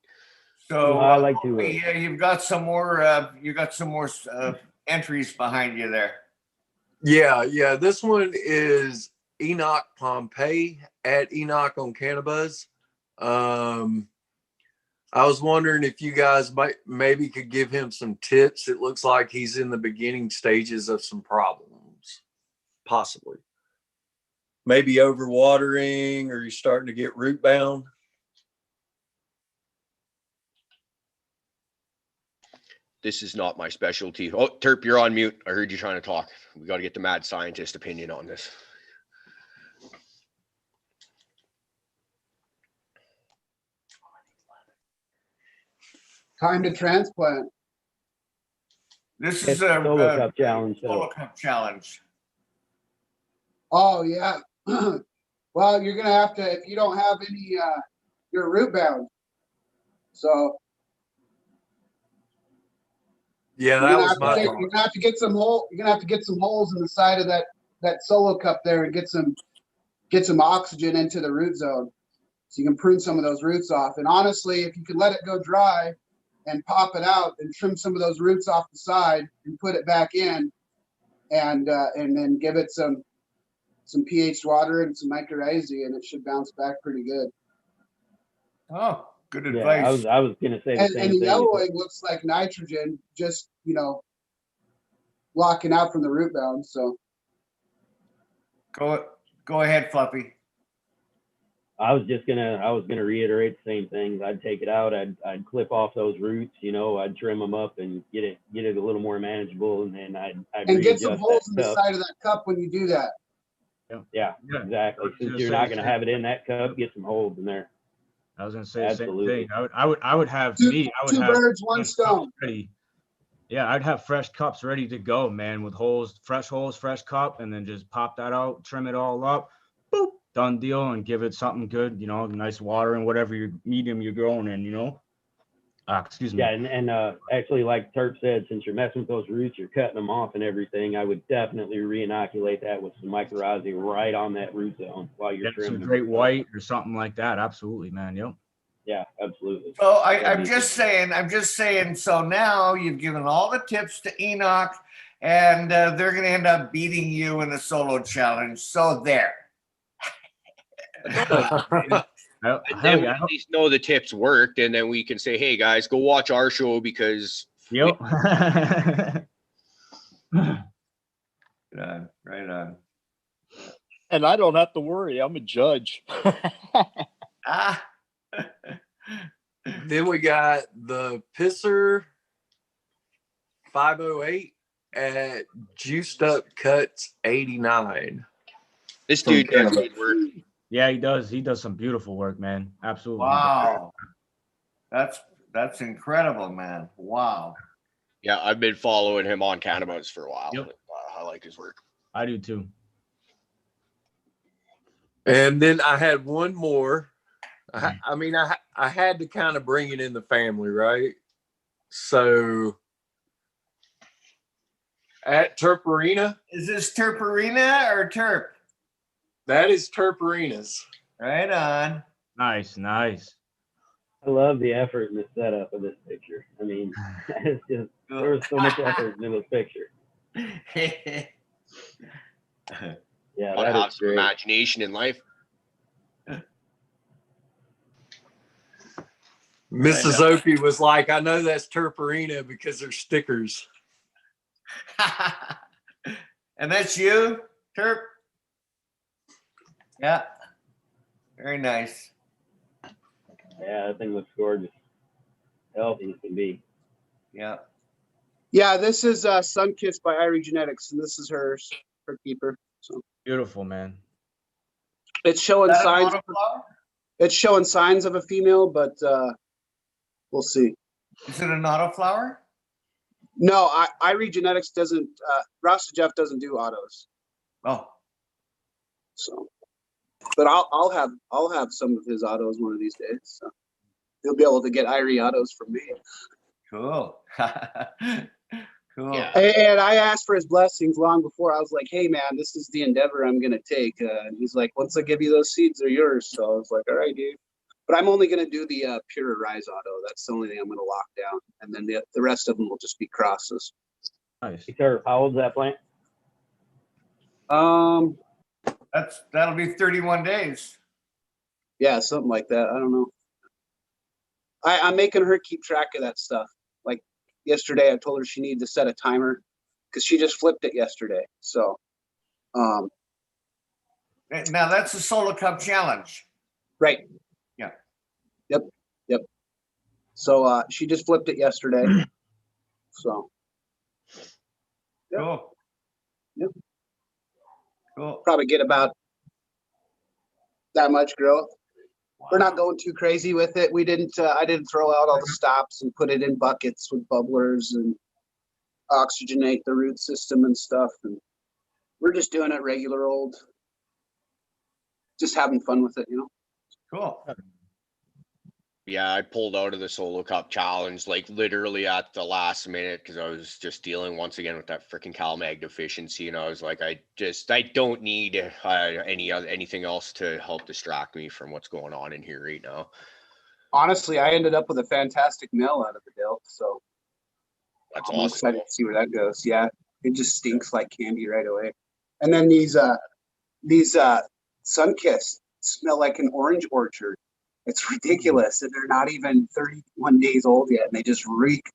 So I like to. Yeah, you've got some more. You got some more entries behind you there. Yeah. This one is Enoch Pompey at Enoch on Cannabis. I was wondering if you guys maybe could give him some tips. It looks like he's in the beginning stages of some problems. Possibly. Maybe overwatering, or you're starting to get root bound. This is not my specialty. Oh, Terp, you're on mute. I heard you trying to talk. We got to get the mad scientist opinion on this. Time to transplant. This is a solo cup challenge. Solo cup challenge. Oh yeah. Well, you're gonna have to, if you don't have any, you're root bound. So yeah, that was my you're gonna have to get some hole. You're gonna have to get some holes in the side of that solo cup there and get some oxygen into the root zone, so you can prune some of those roots off. And honestly, if you could let it go dry and pop it out and trim some of those roots off the side and put it back in, and then give it some pH water and some mycorrhizae, and it should bounce back pretty good. Oh, good advice. I was gonna say the same and thing. the yellowing looks like nitrogen, just blocking out from the root bound. So go ahead, Fluffy. I was gonna reiterate the same things. I'd take it out. I'd clip off those roots. I'd trim them up and get it a little more manageable, and then I'd get some holes in the side of that cup when you do that. Yeah, exactly. Since you're not gonna have it in that cup, get some holes in there. I was gonna say Absolutely. the same thing. I would have two birds, one stone. Ready. Yeah, I'd have fresh cups ready to go, man, with fresh holes, fresh cup, and then just pop that out, trim it all up, boop, done deal, and give it something good, nice water and whatever medium you're growing in, excuse me. Yeah, and actually, like Terp said, since you're messing with those roots, you're cutting them off and everything, I would definitely re-inoculate that with some mycorrhizae right on that root zone while you're trimming. Some great white or something like that. Absolutely, man. Yep. Yeah, absolutely. So I'm just saying. So now you've given all the tips to Enoch, and they're going to end up beating you in the solo challenge. So there. And then we at least know the tips worked, and then we can say, "Hey guys, go watch our show because." Yep. Right on. And I don't have to worry. I'm a judge. Then we got the Pisser 508 at Juiced Up Cuts 89. This dude does good work. Yeah, he does. He does some beautiful work, man. Absolutely. Wow. That's incredible, man. Wow. Yeah, I've been following him on Cannabis for a while. Yep. I like his work. I do too. And then I had one more. I had to kind of bring it in the family, right? So at Terperina. Is this Terperina or Terp? That is Terperina's. Right on. Nice. I love the effort in the setup of this picture. I mean, it's just there was so much effort into this picture. Yeah, Gotta that have is some great. imagination in life. Mrs. Opie was like, I know that's Turparina because they're stickers. And that's you, Turp? Yeah. Very nice. Yeah, that thing looks gorgeous. Healthy as can be. Yeah. Yeah, this is Sunkissed by Irie Genetics, and this is her keeper. So Beautiful, man. it's showing Is that an signs. autoflower? It's showing signs of a female, but we'll see. Is it an autoflower? No, Irie Genetics doesn't. Rasta Jeff doesn't do autos. Oh. So, but I'll have some of his autos one of these days. So he'll be able to get Irie autos from me. Cool. Cool. Yeah. And I asked for his blessings long before. I was like, "Hey, man, this is the endeavor I'm gonna take." And he's like, "Once I give you those seeds, they're yours." So I was like, "All right, dude." But I'm only gonna do the pure Rise auto. That's the only thing I'm gonna lock down, and then the rest of them will just be crosses. Nice. Sir, how old's that plant? That'll be 31 days. Yeah, something like that. I don't know. I'm making her keep track of that stuff. Like yesterday, I told her she needed to set a timer because she just flipped it yesterday. So, Now that's the Solo Cup Challenge. right. Yeah. Yep. So she just flipped it yesterday. So. Yep. Cool. Yep. Cool. Probably get about that much growth. Wow. We're not going too crazy with it. We didn't. I didn't throw out all the stops and put it in buckets with bubblers and oxygenate the root system and stuff. And we're just doing it regular old. Just having fun with it, you know. Cool. Yeah, I pulled out of the Solo Cup Challenge like literally at the last minute because I was just dealing once again with that freaking CalMag deficiency, and I was like, I don't need anything else to help distract me from what's going on in here right now. Honestly, I ended up with a fantastic mill out of the deal, so that's I'm awesome. excited to see where that goes. Yeah, it just stinks like candy right away. And then these Sunkissed smell like an orange orchard. It's ridiculous, and they're not even 31 days old yet, and they just reek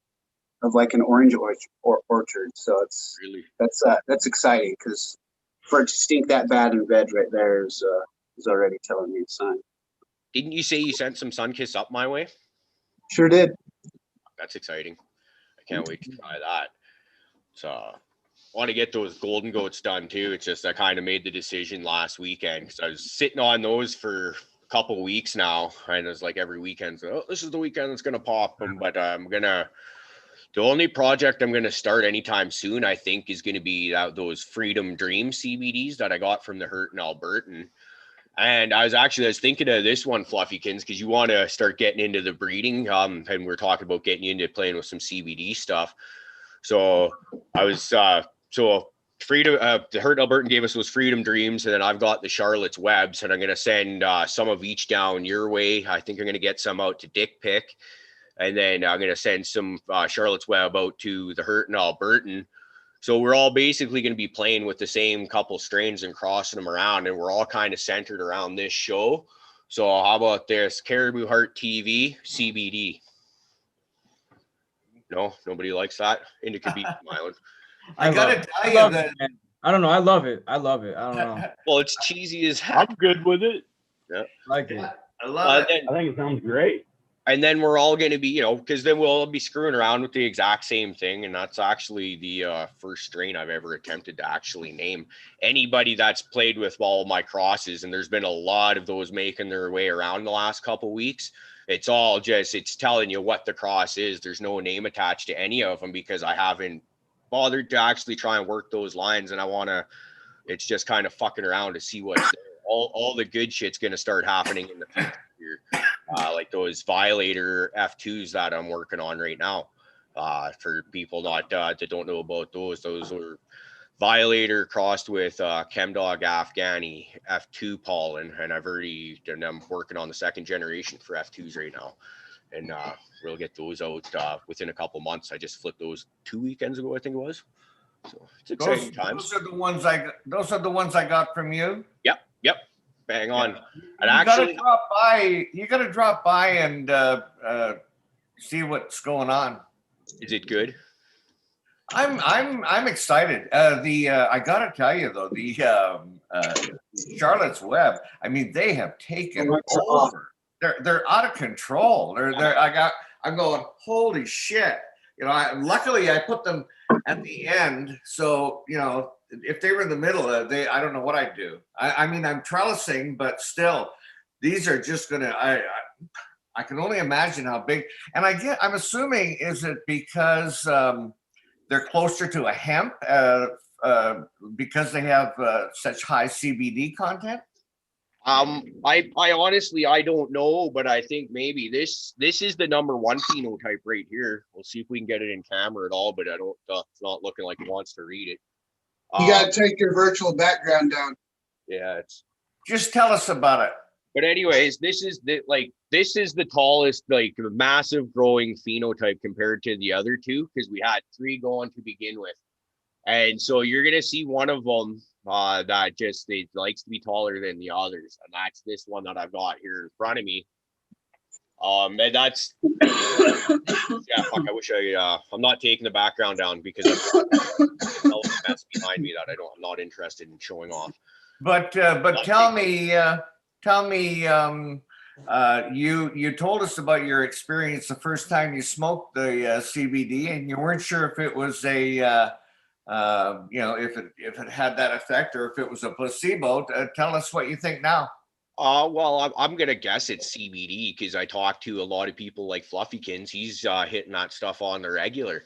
of like an orange orchard. So it's really that's exciting because for it to stink that bad in veg right there is already telling me a sign. Didn't you say you sent some Sunkissed up my way? Sure did. That's exciting. I can't wait to try that. So I want to get those golden goats done too. It's just I kind of made the decision last weekend because I was sitting on those for couple of weeks now, and it's like every weekend, so this is the weekend that's gonna pop them. But the only project I'm gonna start anytime soon, I think, is gonna be those Freedom Dream CBDs that I got from the Hurt in Albertan. And I was thinking of this one, Fluffykins, because you want to start getting into the breeding, and we're talking about getting into playing with some CBD stuff. So I was Freedom, the Hurt Albertan gave us those Freedom Dreams, and then I've got the Charlotte's Webs, and I'm going to send some of each down your way. I think I'm going to get some out to Dick Pick, and then I'm going to send some Charlotte's Web out to the Hurt and Albertan. So we're all basically going to be playing with the same couple strains and crossing them around, and we're all kind of centered around this show. So how about this? Cariboo Hart TV CBD. No, nobody likes that. Indica Beach Island. I gotta tell you that. I don't know. I love it. I don't know. Well, it's cheesy as heck. I'm good with it. Yeah, I like it. I love it. I think it sounds great. And then we're all going to be, because then we'll be screwing around with the exact same thing. And that's actually the first strain I've ever attempted to actually name. Anybody that's played with all my crosses, and there's been a lot of those making their way around the last couple of weeks. It's all just, it's telling you what the cross is. There's no name attached to any of them because I haven't bothered to actually try and work those lines. And it's just kind of fucking around to see what's there. All the good shit's going to start happening in the future. Like those Violator F2s that I'm working on right now. For people that don't know about those are Violator crossed with Chemdog Afghani F2 pollen, and I'm working on the second generation for F2s right now. and we'll get those out within a couple months. I just flipped those 2 weekends ago, I think it was. So it's exciting times. Those are the ones I got from you. Yep. Bang on. Yeah. And you actually, gotta drop by and see what's going on. is it good? I'm excited. I gotta tell you though, the Charlotte's Web. I mean, they have taken over. They're out of control. I'm going, holy shit. You know, luckily I put them at the end, so you know, if they were in the middle, I don't know what I'd do. I mean, I'm trellising, but still, these are just gonna. I can only imagine how big. And I'm assuming, is it because they're closer to a hemp because they have such high CBD content? I honestly, I don't know, but I think maybe this is the number one phenotype right here. We'll see if we can get it in camera at all, but I don't. It's not looking like it wants to read it. You got to take your virtual background down. Yeah, just tell us about it. But anyways, this is the tallest, like massive growing phenotype compared to the other two, because we had 3 going to begin with. And so you're gonna see one of them that just it likes to be taller than the others, and that's this one that I've got here in front of me. And that's yeah. Fuck, I wish I'm not taking the background down because I've got a mess behind me that I'm not interested in showing off. But tell me, you told us about your experience the first time you smoked the CBD, and you weren't sure if it was a if it had that effect or if it was a placebo. Tell us what you think now. Well, I'm gonna guess it's CBD because I talked to a lot of people like Fluffykins. He's hitting that stuff on the regular.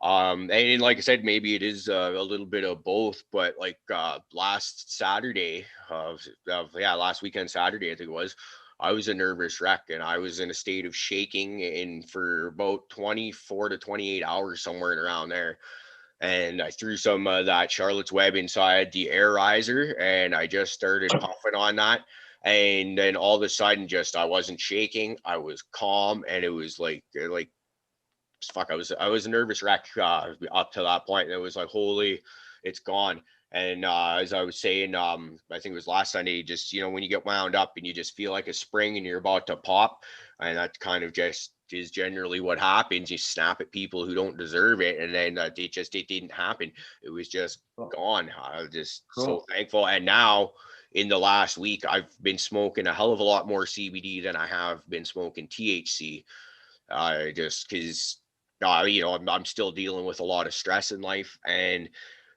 And like I said, maybe it is a little bit of both, but like last Saturday last weekend Saturday, I think it was, I was a nervous wreck and I was in a state of shaking for about 24 to 28 hours, somewhere around there. And I threw some of that Charlotte's Web inside the air riser and I just started puffing on that. And then all of a sudden, I wasn't shaking. I was calm, and it was like fuck. I was a nervous wreck up to that point. And it was like, holy, it's gone. And as I was saying, I think it was last Sunday, just when you get wound up and you just feel like a spring and you're about to pop, and that kind of just is generally what happens. You snap at people who don't deserve it, and then it didn't happen. It was just gone. I was just so thankful. And now, in the last week, I've been smoking a hell of a lot more CBD than I have been smoking THC. Just because, I'm still dealing with a lot of stress in life, and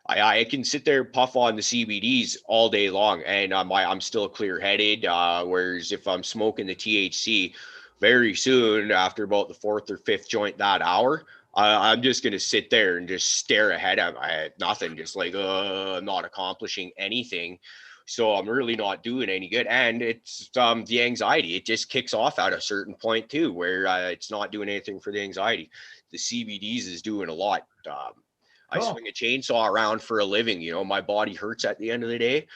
I can sit there and puff on the CBDs all day long, and I'm still clear-headed. Whereas if I'm smoking the THC, very soon after about the 4th or 5th joint that hour, I'm just gonna sit there and just stare ahead at nothing, just like I'm not accomplishing anything. So I'm really not doing any good. And it's the anxiety. It just kicks off at a certain point too, where it's not doing anything for the anxiety. The CBDs is doing a lot. I swing a chainsaw around for a living. My body hurts at the end of the day.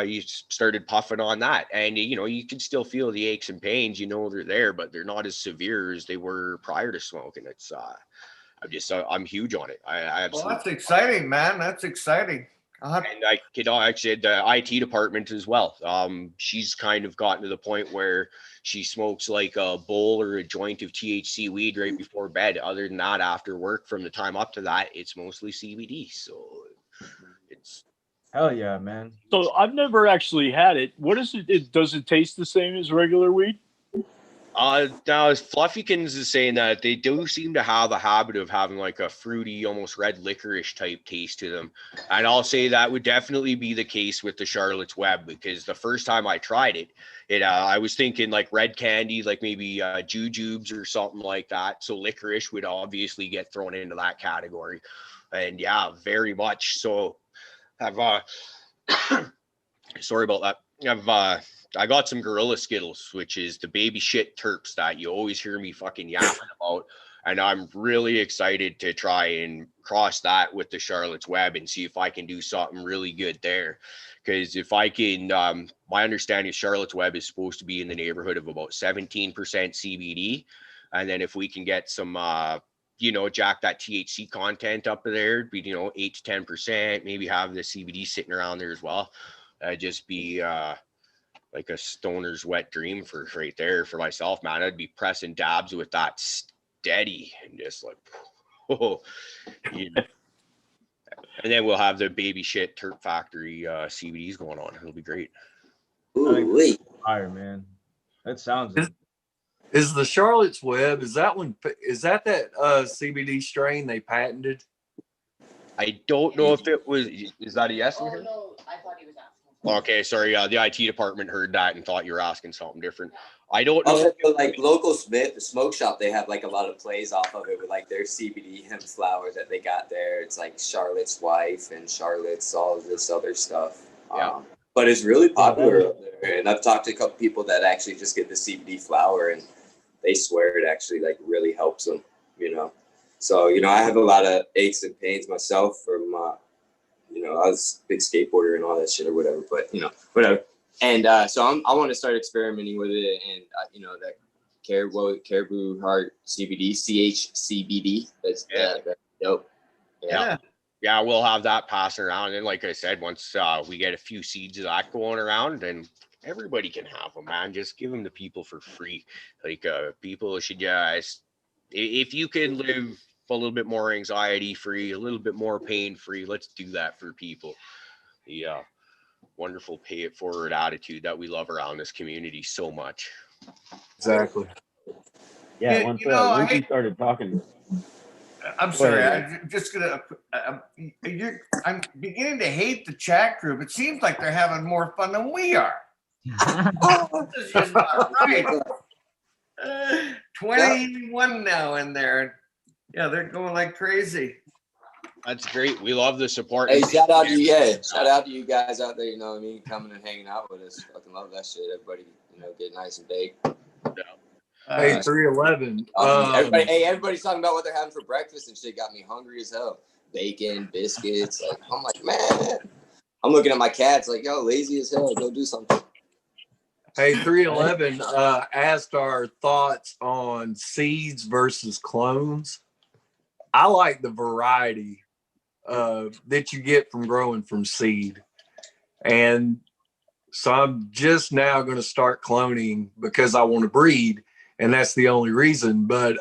You started puffing on that, and you can still feel the aches and pains. They're there, but they're not as severe as they were prior to smoking. It's I'm huge on it. I absolutely. Well, that's exciting, man. That's exciting. And I could actually the IT department as well. She's kind of gotten to the point where she smokes like a bowl or a joint of THC weed right before bed. Other than that, after work, from the time up to that, it's mostly CBD. So it's hell yeah, man. So I've never actually had it. What is it? Does it taste the same as regular weed? Now Fluffykins is saying that they do seem to have a habit of having like a fruity, almost red licorice type taste to them. And I'll say that would definitely be the case with the Charlotte's Web, because the first time I tried it, I was thinking like red candy, like maybe jujubes or something like that. So licorice would obviously get thrown into that category. And yeah, very much so. Sorry about that. I got some Gorilla Skittles, which is the baby shit terps that you always hear me fucking yapping about. And I'm really excited to try and cross that with the Charlotte's Web and see if I can do something really good there. Because if I can, my understanding is Charlotte's Web is supposed to be in the neighborhood of about 17% CBD. And then if we can get some, jack that THC content up there, be, 8 to 10%, maybe have the CBD sitting around there as well. Just be like a stoner's wet dream for right there for myself, man. I'd be pressing dabs with that steady and just like, oh, yeah. And then we'll have the baby shit Turp Factory CBDs going on. It'll be great. Ooh, fire, man. That sounds. Is the Charlotte's Web, is that CBD strain they patented? I don't know if it was. Is that a yes? Oh, no, I thought he was asking. Okay, sorry. The IT department heard that and thought you were asking something different. I don't know. Also, like local Smith, the smoke shop, they have like a lot of plays off of it with like their CBD hemp flower that they got there. It's like Charlotte's Wife and Charlotte's all of this other stuff. Yeah. But it's really popular up there. And I've talked to a couple people that actually just get the CBD flower and they swear it actually like really helps them, So, I have a lot of aches and pains myself from, I was a big skateboarder and all that shit or whatever, but, whatever. And so I want to start experimenting with it. And, that Cariboo Hart CBD, CHCBD, that's dope. Yeah, we'll have that passing around. And like I said, once we get a few seeds of that going around, then everybody can have them, man. Just give them to people for free. Like people should just, if you can live a little bit more anxiety free, a little bit more pain free, let's do that for people. The wonderful pay it forward attitude that we love around this community so much. Exactly. Yeah, once you started talking. I'm sorry. I'm just gonna. I'm beginning to hate the chat group. It seems like they're having more fun than we are. This is just not right. 21 now in there. Yeah, they're going like crazy. That's great. We love the support. Hey, shout out to you guys out there. Coming and hanging out with us. Fucking love that shit. Everybody, get nice and baked. Hey, 311. Everybody's talking about what they're having for breakfast and shit. Got me hungry as hell. Bacon, biscuits. Like, I'm like, man. I'm looking at my cats like, yo, lazy as hell. Go do something. Hey, 311 asked our thoughts on seeds versus clones. I like the variety that you get from growing from seed. And so I'm just now going to start cloning because I want to breed. And that's the only reason. But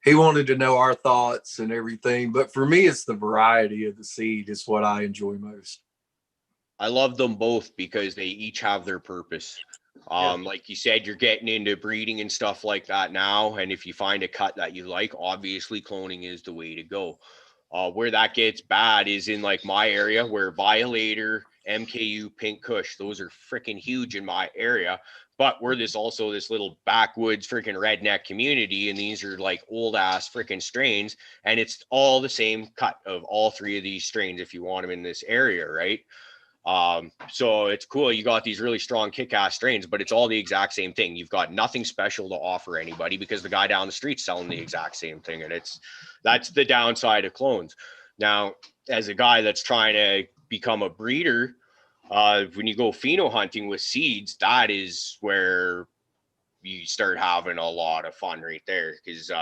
he wanted to know our thoughts and everything. But for me, it's the variety of the seed is what I enjoy most. I love them both because they each have their purpose. Like you said, you're getting into breeding and stuff like that now. And if you find a cut that you like, obviously cloning is the way to go. Where that gets bad is in like my area where Violator, MKU, Pink Kush, those are freaking huge in my area. But we're this little backwoods freaking redneck community. And these are like old ass freaking strains. And it's all the same cut of all three of these strains if you want them in this area, right? So it's cool. You got these really strong kick-ass strains, but it's all the exact same thing. You've got nothing special to offer anybody because the guy down the street's selling the exact same thing. And that's the downside of clones. Now, as a guy that's trying to become a breeder, when you go pheno hunting with seeds, that is where you start having a lot of fun right there. Cause,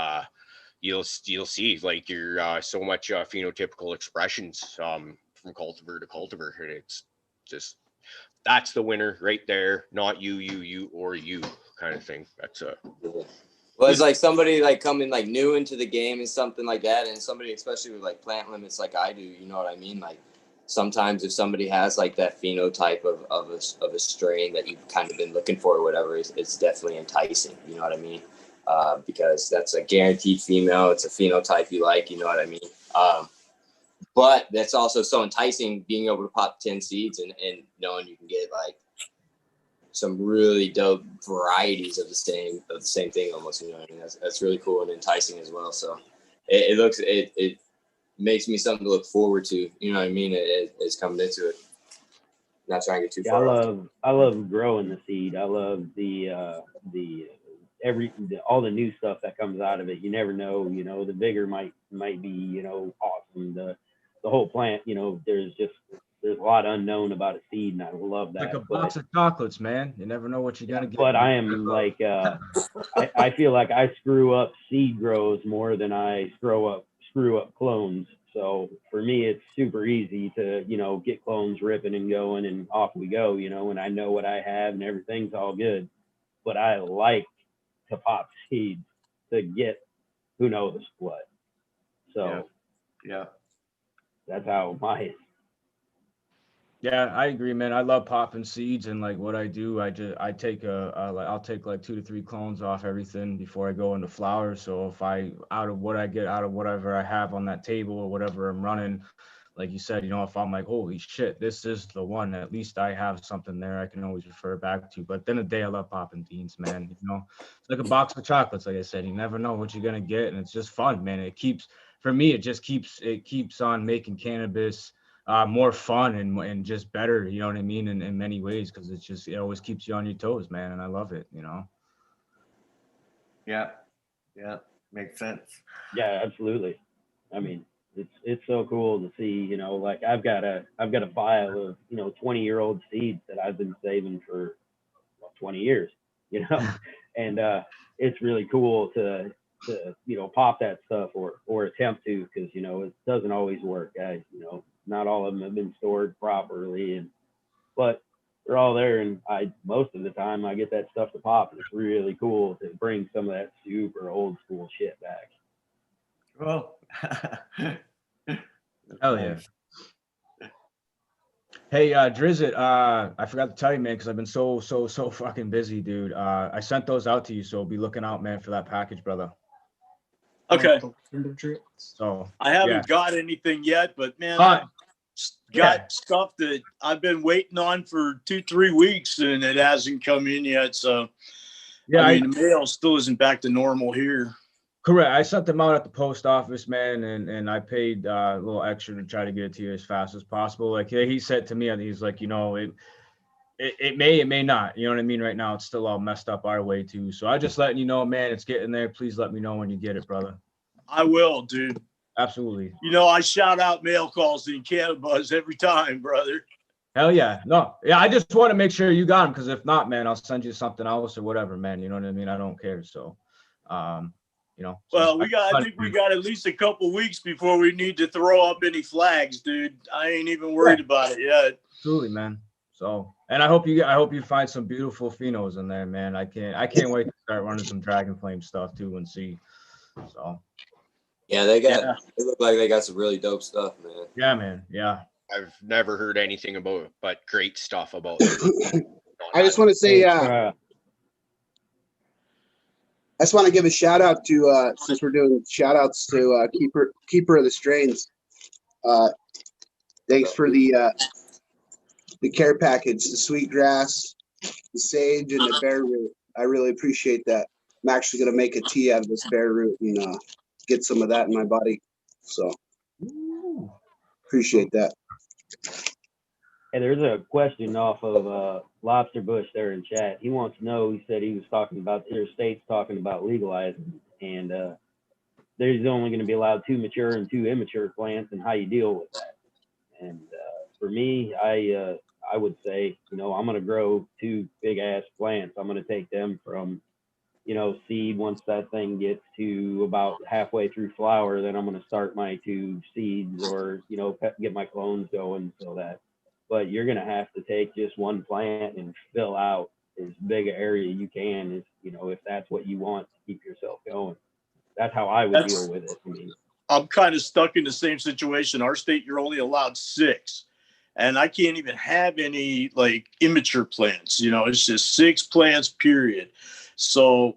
you'll see like your, so much, phenotypical expressions, from cultivar to cultivar. And it's just, that's the winner right there. Not you or you kind of thing. That's well, it's like somebody like coming like new into the game and something like that. And somebody, especially with like plant limits, like I do, you know what I mean? Like sometimes if somebody has like that phenotype of a strain that you've kind of been looking for or whatever, it's definitely enticing. You know what I mean? Because that's a guaranteed female. It's a phenotype you like, you know what I mean? But that's also so enticing being able to pop 10 seeds and knowing you can get like some really dope varieties of the same thing almost, you know what I mean? That's really cool and enticing as well. So it makes me something to look forward to, you know what I mean? It's coming into it. Not trying to get too far. I love growing the seed. I love all the new stuff that comes out of it. You never know, the vigor might be, awesome. The whole plant, there's just there's a lot unknown about a seed, and I love that. Like a box of chocolates, man. You never know what you're gonna get. But I am like, I feel like I screw up seed grows more than I screw up clones. So for me, it's super easy to, get clones ripping and going, and off we go, and I know what I have and everything's all good. But I like to pop seeds to get who knows what. So yeah. That's how my. Yeah, I agree, man. I love popping seeds, and like what I do, I take I'll take like 2 to 3 clones off everything before I go into flower. So if out of what I get out of whatever I have on that table or whatever I'm running, like you said, if I'm like, holy shit, this is the one, at least I have something there I can always refer back to. But then a day I love popping beans, man. It's like a box of chocolates, like I said. You never know what you're gonna get, and it's just fun, man. For me, it keeps on making cannabis more fun and just better, you know what I mean, in many ways, because it always keeps you on your toes, man, and I love it. Yeah, makes sense. Yeah, absolutely. I mean, it's so cool to see, like I've got a file of 20-year-old seeds that I've been saving for 20 years, and it's really cool to pop that stuff or attempt to, because it doesn't always work, guys. Not all of them have been stored properly, but they're all there, and most of the time I get that stuff to pop, and it's really cool to bring some of that super old school shit back. Well, hell yeah. Hey, Drizzt, I forgot to tell you, man, because I've been so fucking busy, dude. I sent those out to you, so be looking out, man, for that package, brother. Okay. So I haven't got anything yet, but man, I've got stuff that I've been waiting on for 2-3 weeks, and it hasn't come in yet. So the mail still isn't back to normal here. Correct. I sent them out at the post office, man, and I paid a little extra to try to get it to you as fast as possible. Like he said to me, he's like, it may not. You know what I mean? Right now, it's still all messed up our way too. So I just letting you know, man, it's getting there. Please let me know when you get it, brother. I will, dude. Absolutely. I shout out mail calls in Cannabis every time, brother. Hell yeah. No. Yeah, I just want to make sure you got them, because if not, man, I'll send you something else or whatever, man. You know what I mean? I don't care. So, Well, I think we got at least a couple weeks before we need to throw up any flags, dude. I ain't even worried about it yet. Absolutely, man. So, and I hope you find some beautiful phenos in there, man. I can't wait to start running some Dragon Flame stuff too and see. So. Yeah, they look like they got some really dope stuff, man. Yeah, man. Yeah. I've never heard anything about but great stuff about I just want to say I just want to give a shout out to since we're doing shout outs to Keeper of the Strains. Thanks for the care package, the sweetgrass, the sage, and the bear root. I really appreciate that. I'm actually gonna make a tea out of this bear root and get some of that in my body. So appreciate that. Hey, there's a question off of Lobster Bush there in chat. He wants to know, he said he was talking about their states talking about legalizing, and there's only going to be allowed 2 mature and 2 immature plants, and how you deal with that. And for me, I would say, I'm going to grow 2 big ass plants. I'm going to take them from, seed. Once that thing gets to about halfway through flower, then I'm going to start my 2 seeds or, get my clones going so that. But you're going to have to take just 1 plant and fill out as big an area you can, if that's what you want to keep yourself going. That's how I would deal with it. I mean, I'm kind of stuck in the same situation. Our state, you're only allowed 6, and I can't even have any like immature plants. It's just 6 plants, period. So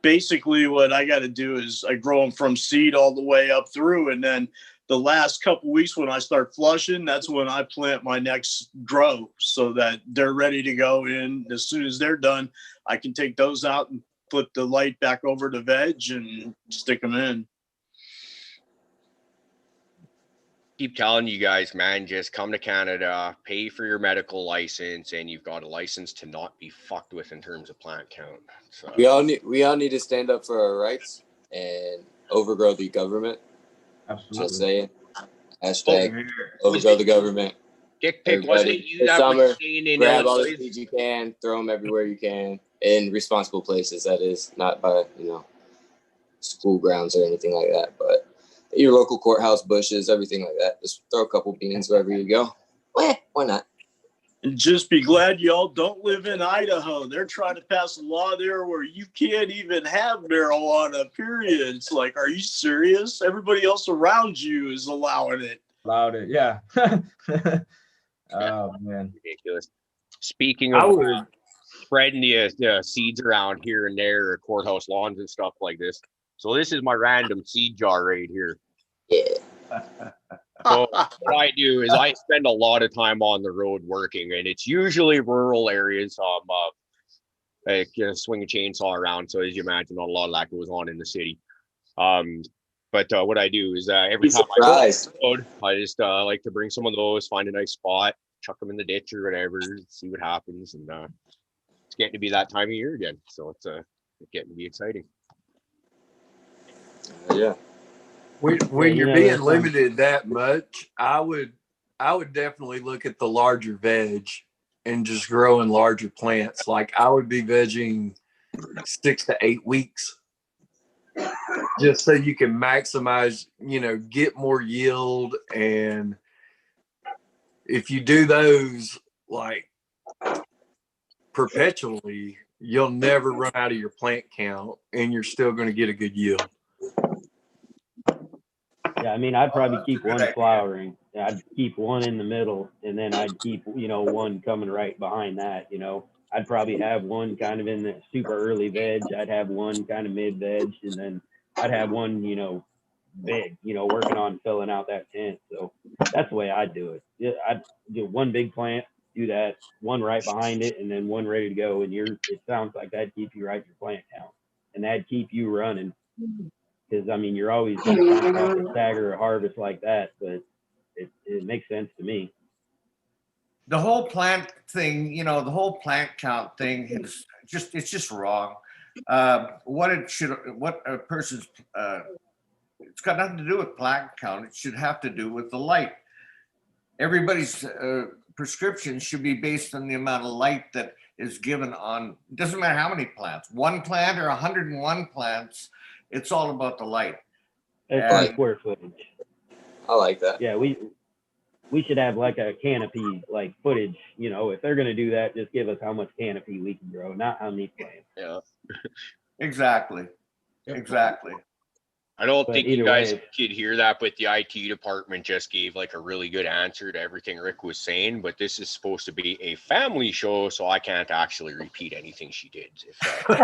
basically what I got to do is I grow them from seed all the way up through, and then the last couple weeks when I start flushing, that's when I plant my next grow so that they're ready to go in. As soon as they're done, I can take those out and put the light back over to veg and stick them in. Keep telling you guys, man, just come to Canada, pay for your medical license, and you've got a license to not be fucked with in terms of plant count. So we all need to stand up for our rights and overgrow the government. Absolutely. Just saying. Hashtag overgrow the government. Pick wasn't it you this that summer, was staying in grab all the Illinois? seeds you can, throw them everywhere you can, in responsible places. That is not by school grounds or anything like that, but your local courthouse bushes, everything like that. Just throw a couple beans wherever you go. Why not? And just be glad y'all don't live in Idaho. They're trying to pass a law there where you can't even have marijuana, period. It's like, are you serious? Everybody else around you is allowing it. Allowed it, yeah. Oh, man. Ridiculous. Speaking of spreading the seeds around here and there, courthouse lawns and stuff like this. So this is my random seed jar right here. Yeah. So what I do is I spend a lot of time on the road working, and it's usually rural areas. Like swing a chainsaw around. So as you imagine, not a lot of that goes on in the city. But what I do is every time I go on the road, I just like to bring some of those, find a nice spot, chuck them in the ditch or whatever, see what happens, and it's getting to be that time of year again, so it's getting to be exciting. Yeah. When you're being limited that much, I would definitely look at the larger veg and just growing larger plants. Like I would be vegging 6 to 8 weeks, just so you can maximize, get more yield. And if you do those like perpetually, you'll never run out of your plant count, and you're still going to get a good yield. Yeah, I mean, I'd probably keep one flowering. I'd keep one in the middle, and then I'd keep, one coming right behind that. I'd probably have one kind of in the super early veg. I'd have one kind of mid veg, and then I'd have one, big, working on filling out that tent. So that's the way I'd do it. Yeah, I'd do one big plant, do that, one right behind it, and then one ready to go. And it sounds like that'd keep you right at your plant count, and that'd keep you running. Because I mean, you're always going to kind of have to stagger a harvest like that, but it makes sense to me. The whole plant thing, the whole plant count thing is it's just wrong. What a person's it's got nothing to do with plant count. It should have to do with the light. Everybody's prescription should be based on the amount of light that is given on. It doesn't matter how many plants, one plant or 101 plants. It's all about the light. It's square footage. I like that. Yeah, we should have like a canopy like footage. If they're gonna do that, just give us how much canopy we can grow, not how many plants. Yeah. Exactly. Exactly. I don't think you guys could hear that, but the IT department just gave like a really good answer to everything Rick was saying. But this is supposed to be a family show, so I can't actually repeat anything she did. But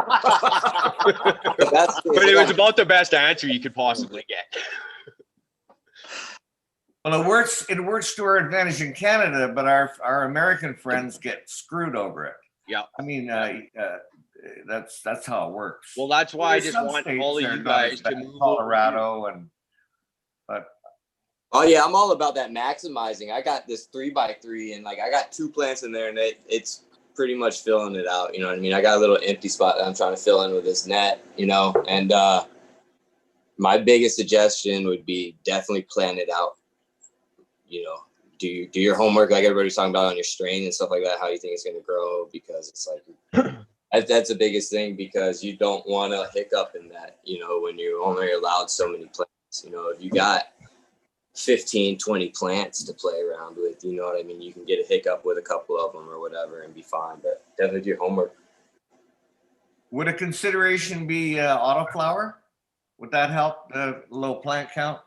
it was about the best answer you could possibly get. Well, it works to our advantage in Canada, but our American friends get screwed over it. Yeah. I mean, that's how it works. Well, that's why I just want all of you guys to move Colorado Oh yeah, I'm all about that maximizing. I got this 3x3 and like I got 2 plants in there and it's pretty much filling it out. You know what I mean? I got a little empty spot that I'm trying to fill in with this net, and my biggest suggestion would be definitely plan it out. Do your homework like everybody's talking about on your strain and stuff like that, how you think it's going to grow, because it's like that's the biggest thing, because you don't want to hiccup in that, when you're only allowed so many plants. If you got 15, 20 plants to play around with, you know what I mean? You can get a hiccup with a couple of them or whatever and be fine, but definitely do your homework. Would a consideration be autoflower? Would that help the low plant count?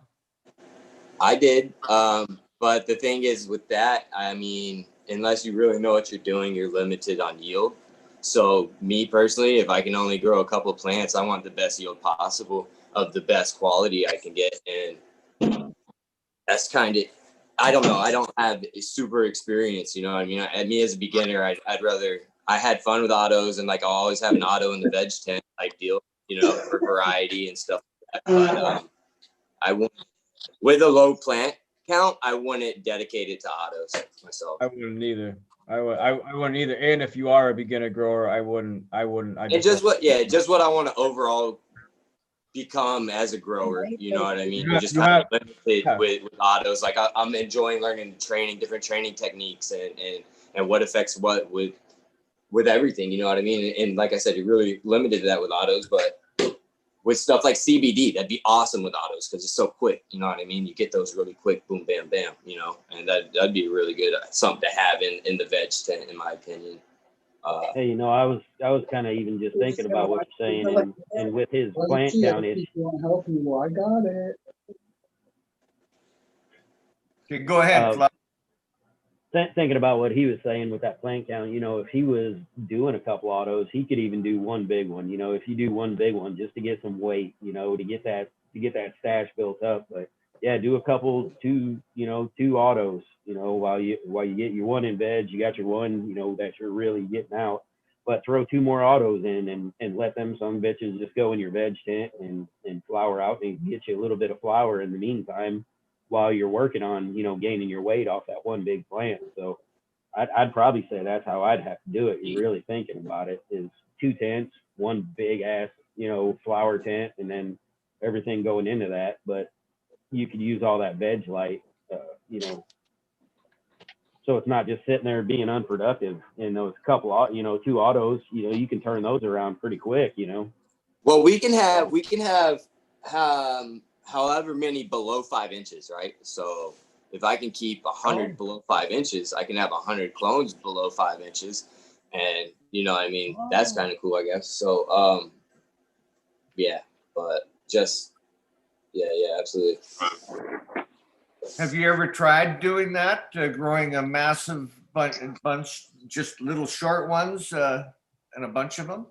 I did. But the thing is with that, I mean, unless you really know what you're doing, you're limited on yield. So me personally, if I can only grow a couple plants, I want the best yield possible of the best quality I can get. And that's kind of, I don't know. I don't have a super experience, you know what I mean? Me as a beginner, I'd rather, I had fun with autos, and like I'll always have an auto in the veg tent type deal, for variety and stuff like that. But I won't, with a low plant count, I wouldn't dedicate it to autos myself. I wouldn't either. I wouldn't either. And if you are a beginner grower, I wouldn't. Just what I want to overall become as a grower. You know what I mean? You You're just you kind have of limited with autos. Like I'm enjoying learning different training techniques and what affects what with everything. You know what I mean? And like I said, you're really limited to that with autos, but with stuff like CBD, that'd be awesome with autos because it's so quick. You know what I mean? You get those really quick, boom, bam, bam. You know, and that'd be really good something to have in the veg tent, in my opinion. Hey, you know, I was kind of even just thinking about what you're saying, and with his plant countage. I got it. Okay, go ahead, Fluff. Thinking about what he was saying with that plant count, you know, if he was doing a couple autos, he could even do one big one. You know, if you do one big one just to get some weight, you know, to get that stash built up. But yeah, do a couple, two autos, you know, while you get your one in veg, you got your one, you know, that you're really getting out. But throw two more autos in and let them some bitches just go in your veg tent and flower out and get you a little bit of flower in the meantime while you're working on, you know, gaining your weight off that one big plant. So I'd probably say that's how I'd have to do it. You're really thinking about it is 2 tents, one big ass, you know, flower tent, and then everything going into that. But you could use all that veg light, you know, so it's not just sitting there being unproductive. In those couple, you know, 2 autos, you know, you can turn those around pretty quick, you know. Well, we can have however many below 5 inches, right? So if I can keep 100 below 5 inches, I can have 100 clones below 5 inches, and you know what I mean. That's kind of cool, I guess. So yeah, but just yeah, absolutely. Have you ever tried doing that, growing a massive bunch, just little short ones, and a bunch of them?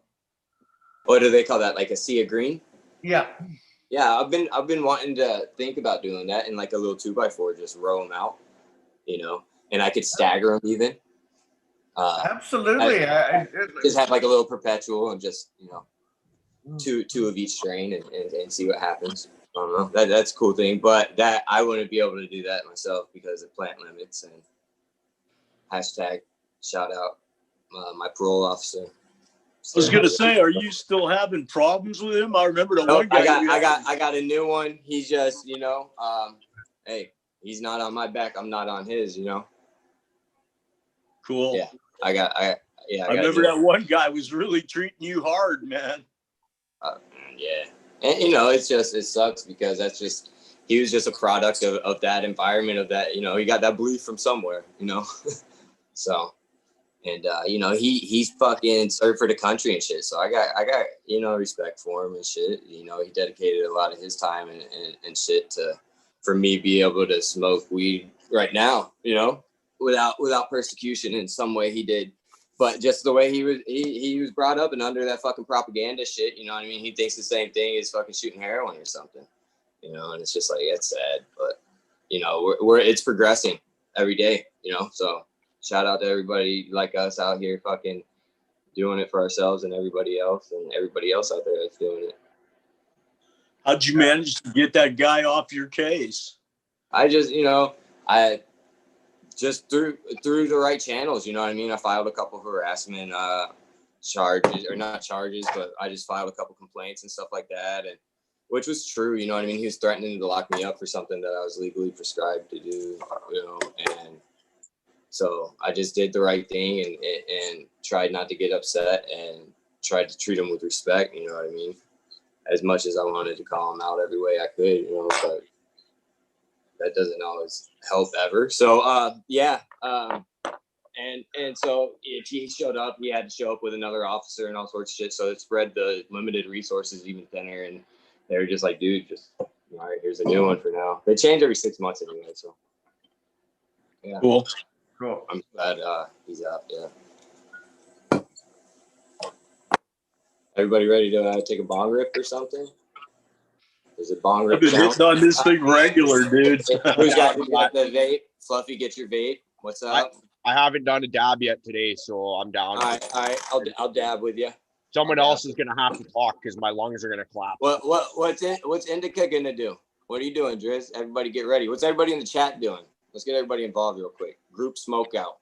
What do they call that? Like a sea of green? Yeah. Yeah, I've been wanting to think about doing that in like a little 2x4, just row them out, you know, and I could stagger them even. Absolutely. Just have like a little perpetual and just, you know, two of each strain and see what happens. I don't know. That's a cool thing, but that I wouldn't be able to do that myself because of plant limits and hashtag shout out my parole officer. I was gonna say, are you still having problems with him? I remember the one guy. I got a new one. He's just, you know, hey, he's not on my back. I'm not on his, you know. Cool. Yeah, I remember that one guy was really treating you hard, man. Yeah, and you know, it sucks because he was just a product of that environment, of that, you know, he got that belief from somewhere, you know. So. And you know, he's fucking served for the country and shit. So I got you know, respect for him and shit. You know, he dedicated a lot of his time and shit for me be able to smoke weed right now, you know, without persecution. In some way he did, but just the way he was brought up and under that fucking propaganda shit, you know what I mean? He thinks the same thing as fucking shooting heroin or something, you know. And it's just like, it's sad, but you know, it's progressing every day, you know. So shout out to everybody like us out here fucking doing it for ourselves and everybody else out there that's doing it. How'd you manage to get that guy off your case? I just, you know, just through the right channels, you know what I mean? I filed a couple of harassment charges, or not charges, but I just filed a couple complaints and stuff like that, and which was true, you know what I mean? He was threatening to lock me up for something that I was legally prescribed to do, you know, and so I just did the right thing and tried not to get upset and tried to treat him with respect, you know what I mean? As much as I wanted to call him out every way I could, you know, but that doesn't always help ever. So, and so if he showed up, he had to show up with another officer and all sorts of shit. So it spread the limited resources even thinner. And they were just like, dude, just, all right, here's a new one for now. They change every 6 months anyway. So, yeah. Cool. I'm glad he's out. Yeah. Everybody ready to take a bong rip or something? Is it bong rip? I've been hitting on this thing regular, dude. Who's got the vape? Fluffy, get your vape. What's up? I haven't done a dab yet today, so I'm down. All right. I'll dab with you. Someone else is gonna have to talk because my lungs are gonna clap. What's Indica gonna do? What are you doing, Driz? Everybody get ready. What's everybody in the chat doing? Let's get everybody involved real quick. Group smoke out.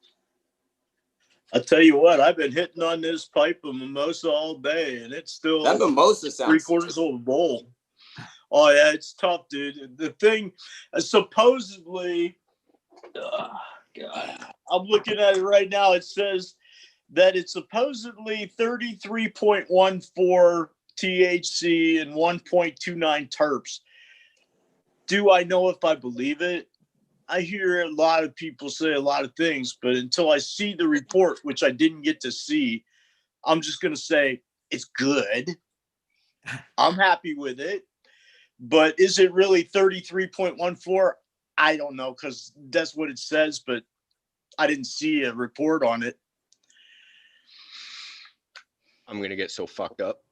I'll tell you what, I've been hitting on this pipe of mimosa all day, and it's still that mimosa sounds 3/4 of a bowl. Oh yeah, it's tough, dude. The thing, supposedly, God, I'm looking at it right now. It says that it's supposedly 33.14 THC and 1.29 terps. Do I know if I believe it? I hear a lot of people say a lot of things, but until I see the report, which I didn't get to see, I'm just going to say it's good. I'm happy with it. But is it really 33.14? I don't know, because that's what it says, but I didn't see a report on it. I'm going to get so fucked up.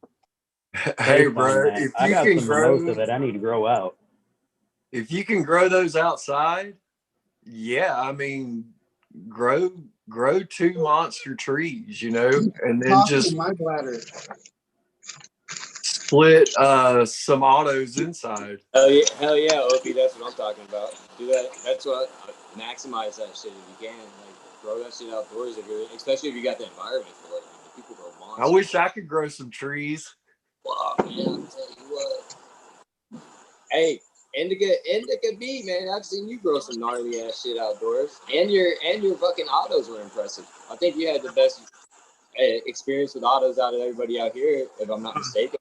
Hey, bro, if I you got can some grow mimosa that I need to grow out. If you can grow those outside, yeah, I mean, grow 2 monster trees, you know, and then Coffee just in my bladder. split some autos inside. Hell yeah, Opie, that's what I'm talking about. Do that. That's what maximize that shit if you can. Like grow that shit outdoors if you're, especially if you got the environment for it. I mean, people grow monsters. I wish I could grow some trees. Wow, man, I'm telling you what. Hey, Indica B, man, I've seen you grow some gnarly ass shit outdoors, and your fucking autos were impressive. I think you had the best experience with autos out of everybody out here, if I'm not mistaken.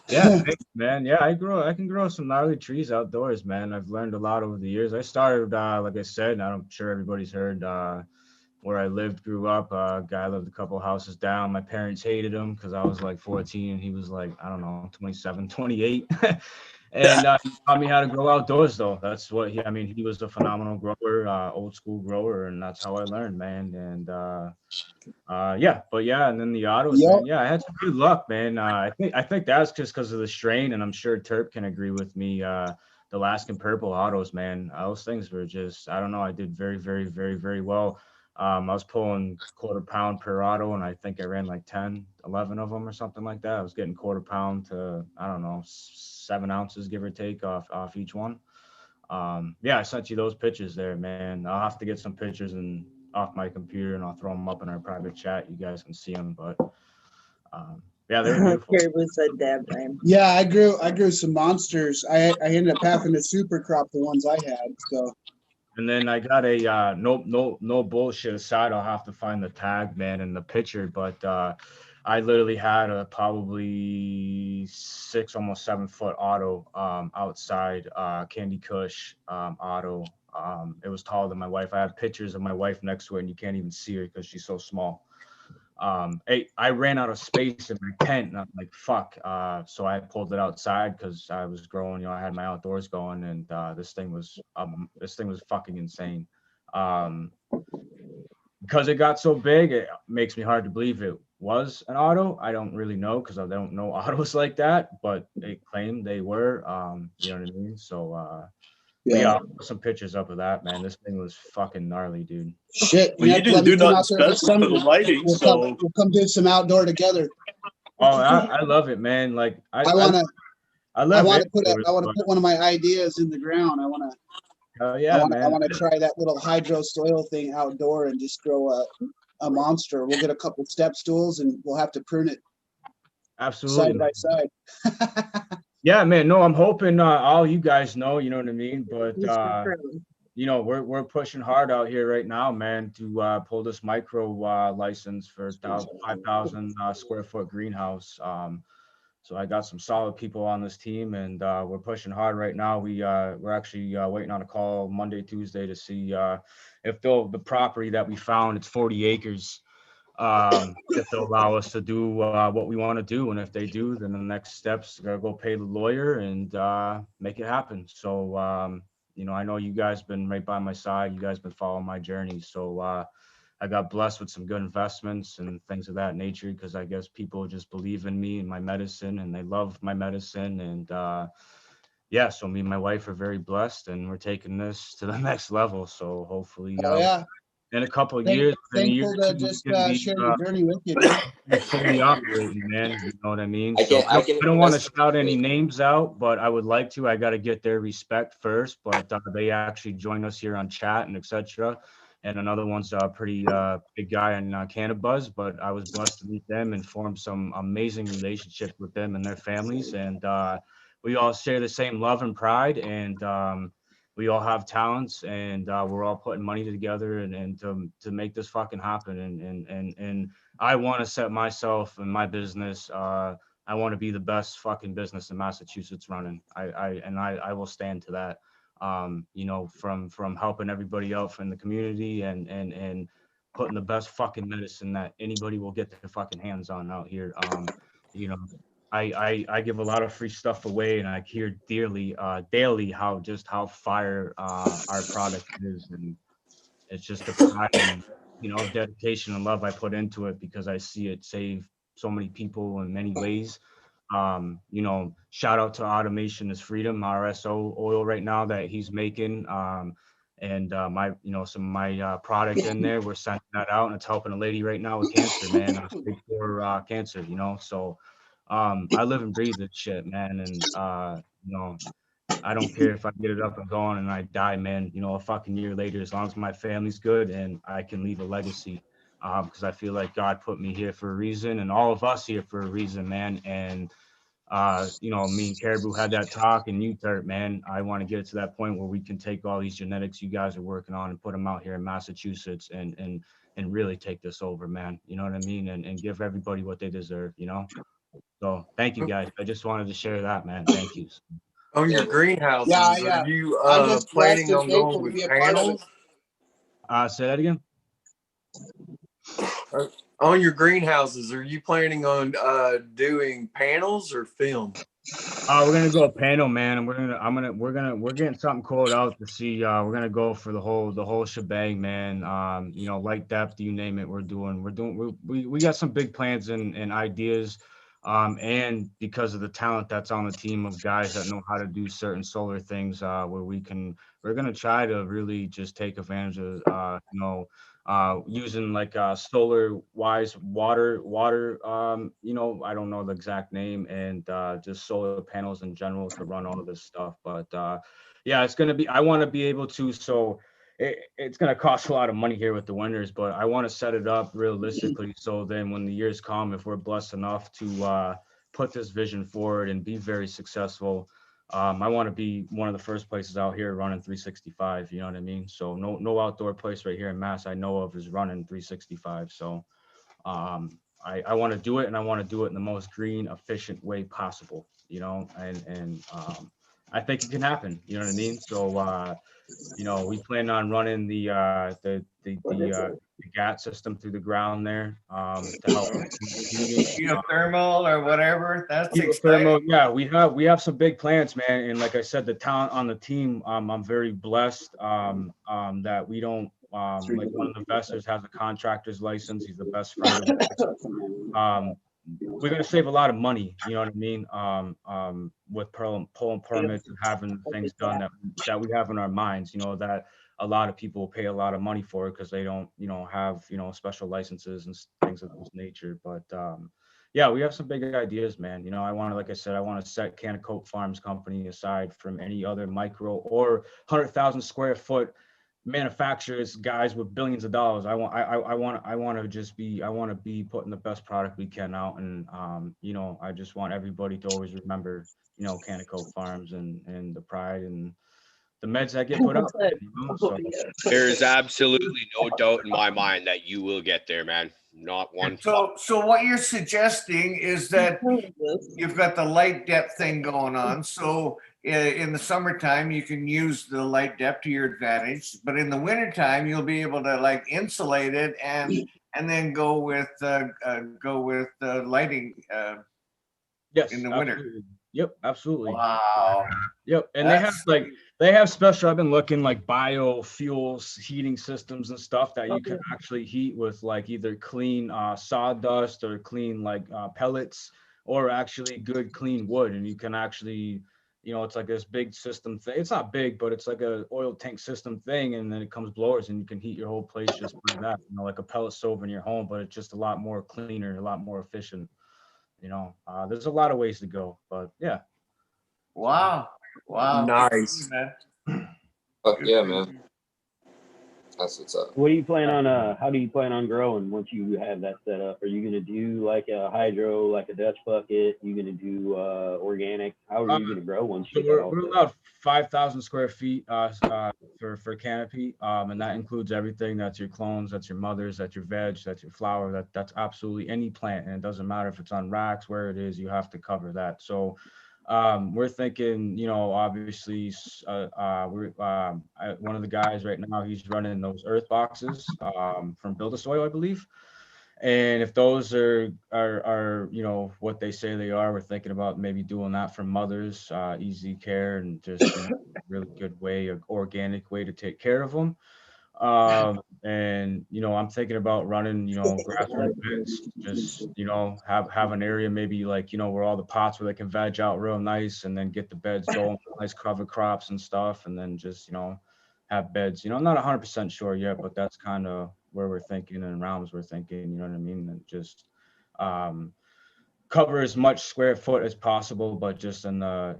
Yeah, thanks, man. Yeah, I can grow some gnarly trees outdoors, man. I've learned a lot over the years. I started, like I said, I'm sure everybody's heard, where I lived, grew up. Guy lived a couple houses down. My parents hated him because I was like 14 and he was like, I don't know, 27, 28. And he taught me how to grow outdoors, though. That's what he was a phenomenal grower, old school grower, and that's how I learned, man. And and then the autos, Yep. man. Yeah, I had some good luck, man. I think that's just because of the strain, and I'm sure Terp can agree with me. The Alaskan Purple autos, man. Those things were just, I don't know. I did very, very, very, very well. I was pulling quarter pound per auto, and I think I ran like 10, 11 of them or something like that. I was getting quarter pound to, I don't know, 7 ounces, give or take, off each one. I sent you those pictures there, man. I'll have to get some pictures and off my computer and I'll throw them up in our private chat. You guys can see them, but they're beautiful. Caribou said dab time. Yeah, I grew some monsters. I ended up having to super crop the ones I had. So. And then I got a no bullshit aside. I'll have to find the tag, man, and the picture. But I literally had a probably 6, almost 7 foot auto outside, Candy Kush auto. It was taller than my wife. I have pictures of my wife next to it, and you can't even see her because she's so small. I ran out of space in my tent, and I'm like, fuck. So I pulled it outside because I was growing, I had my outdoors going, and this thing was fucking insane. Because it got so big, it makes me hard to believe it was an auto. I don't really know because I don't know autos like that, but they claimed they were. You know what I mean? So I'll put some pictures up of that, man. This thing was fucking gnarly, dude. Shit, well, you didn't do nothing special for the lighting, we'll come do some outdoor together. Oh, I love it, man. Like I want to put one of my ideas in the ground. I want to try that little hydro soil thing outdoor and just grow a monster. We'll get a couple step stools and we'll have to prune it absolutely side by side. Yeah, man. No, I'm hoping all you guys know, you know what I mean? But we're pushing hard out here right now, man, to pull this micro license for 5,000 square foot greenhouse. So I got some solid people on this team, and we're pushing hard right now. We're actually waiting on a call Monday, Tuesday to see if the property that we found, it's 40 acres. If they'll allow us to do what we want to do, and if they do, then the next steps are go pay the lawyer and make it happen. So I know you guys been right by my side. You guys been following my journey. So I got blessed with some good investments and things of that nature because I guess people just believe in me and my medicine, and they love my medicine. And so me and my wife are very blessed, and we're taking this to the next level. So hopefully in a couple of years, thankful to just share your journey with you. Fully operating, man. You know what I mean? I don't want to shout any names out, but I would like to. I got to get their respect first. But they actually joined us here on chat and etc. And another one's a pretty big guy in Cannabis, but I was blessed to meet them and form some amazing relationships with them and their families. And we all share the same love and pride, and we all have talents, and we're all putting money together and to make this fucking happen. And I want to set myself and my business. I want to be the best fucking business in Massachusetts running. I will stand to that. You know, from helping everybody out from the community and putting the best fucking medicine that anybody will get their fucking hands on out here. You know, I give a lot of free stuff away, and I hear daily how fire our product is, and it's just the pride and, you know, dedication and love I put into it, because I see it save so many people in many ways. You know, shout out to Automation is Freedom, RSO oil right now that he's making. And my, you know, some of my product in there, we're sending that out, and it's helping a lady right now with cancer, man, stage 4 cancer, you know. So I live and breathe this shit, man. And you know, I don't care if I get it up and going and I die, man, you know, a fucking year later, as long as my family's good and I can leave a legacy. Because I feel like God put me here for a reason, and all of us here for a reason, man. And you know, me and Caribou had that talk, and you, Turt, man, I want to get it to that point where we can take all these genetics you guys are working on and put them out here in Massachusetts and really take this over, man. You know what I mean? And give everybody what they deserve, you know? So thank you guys. I just wanted to share that, man. Thank you. On your greenhouses, Yeah. are you I'm just planning blessed on and going thankful to with be a part of it. panels? Say that again. On your greenhouses, are you planning on doing panels or film? We're gonna go panel, man, and we're getting something called out to see. We're gonna go for the whole shebang, man. You know, light depth, you name it. We got some big plans and ideas. And because of the talent that's on the team of guys that know how to do certain solar things, where we're gonna try to really just take advantage of, you know, using like solar wise water, you know, I don't know the exact name, and just solar panels in general to run all of this stuff. But yeah, it's gonna be, I want to be able to, so it's gonna cost a lot of money here with the winters, but I want to set it up realistically, so then when the years come, if we're blessed enough to put this vision forward and be very successful, I want to be one of the first places out here running 365. You know what I mean? So no outdoor place right here in Mass I know of is running 365. So I want to do it, and I want to do it in the most green, efficient way possible. You know, and I think it can happen. You know what I mean? So you know, we plan on running the GAT system through the ground there to help heating. Geothermal or whatever. That's Geothermal, exciting. yeah, we have some big plans, man. And like I said, the talent on the team, I'm very blessed that we don't like, one of the investors has a contractor's license. He's the best friend of mine. We're gonna save a lot of money, you know what I mean? With pulling permits and having things done that we have in our minds, you know, that a lot of people pay a lot of money for because they don't, you know, have, you know, special licenses and things of this nature. But yeah, we have some big ideas, man. You know, I want to, like I said, I want to set Canacope Farms Company aside from any other micro or 100,000 square foot manufacturers, guys with billions of dollars. I want to just be, I want to be putting the best product we can out. And you know, I just want everybody to always remember, you know, Canacope Farms and the pride and the meds that get put out. You know? So There's absolutely no doubt in my mind that you will get there, man. Not one. So what you're suggesting is that you've got the light depth thing going on. So in the summertime, you can use the light depth to your advantage, but in the wintertime, you'll be able to like insulate it and then go with lighting yes, in the absolutely. winter. Yep, absolutely. Wow. Yep, and they have special. I've been looking like biofuels heating systems and stuff that you can actually heat with like either clean sawdust or clean like pellets, or actually good clean wood, and you can actually, you know, it's like this big system thing. It's not big, but it's like a oil tank system thing, and then it comes blowers, and you can heat your whole place just by that. You know, like a pellet stove in your home, but it's just a lot more cleaner, a lot more efficient. You know, there's a lot of ways to go, but yeah. Wow. Nice. Fuck yeah, man. That's what's up. What do you plan on? How do you plan on growing once you have that set up? Are you gonna do like a hydro, like a Dutch bucket? You gonna do organic? How are you gonna grow once you So get that all we're set up? allowed 5,000 square feet for canopy, and that includes everything. That's your clones, that's your mothers, that's your veg, that's your flower. That's absolutely any plant, and it doesn't matter if it's on racks, where it is. You have to cover that. So we're thinking, obviously, one of the guys right now, he's running those earth boxes from Build a Soil, I believe. And if those are what they say they are, we're thinking about maybe doing that for mothers, easy care, and just really good way, an organic way to take care of them. And I'm thinking about running grassroots beds, just have an area maybe like where all the pots where they can veg out real nice, and then get the beds going, nice cover crops and stuff, and then just have beds. I'm not 100% sure yet, but that's kind of where we're thinking and realms we're thinking, you know what I mean? And just cover as much square foot as possible, but just in the,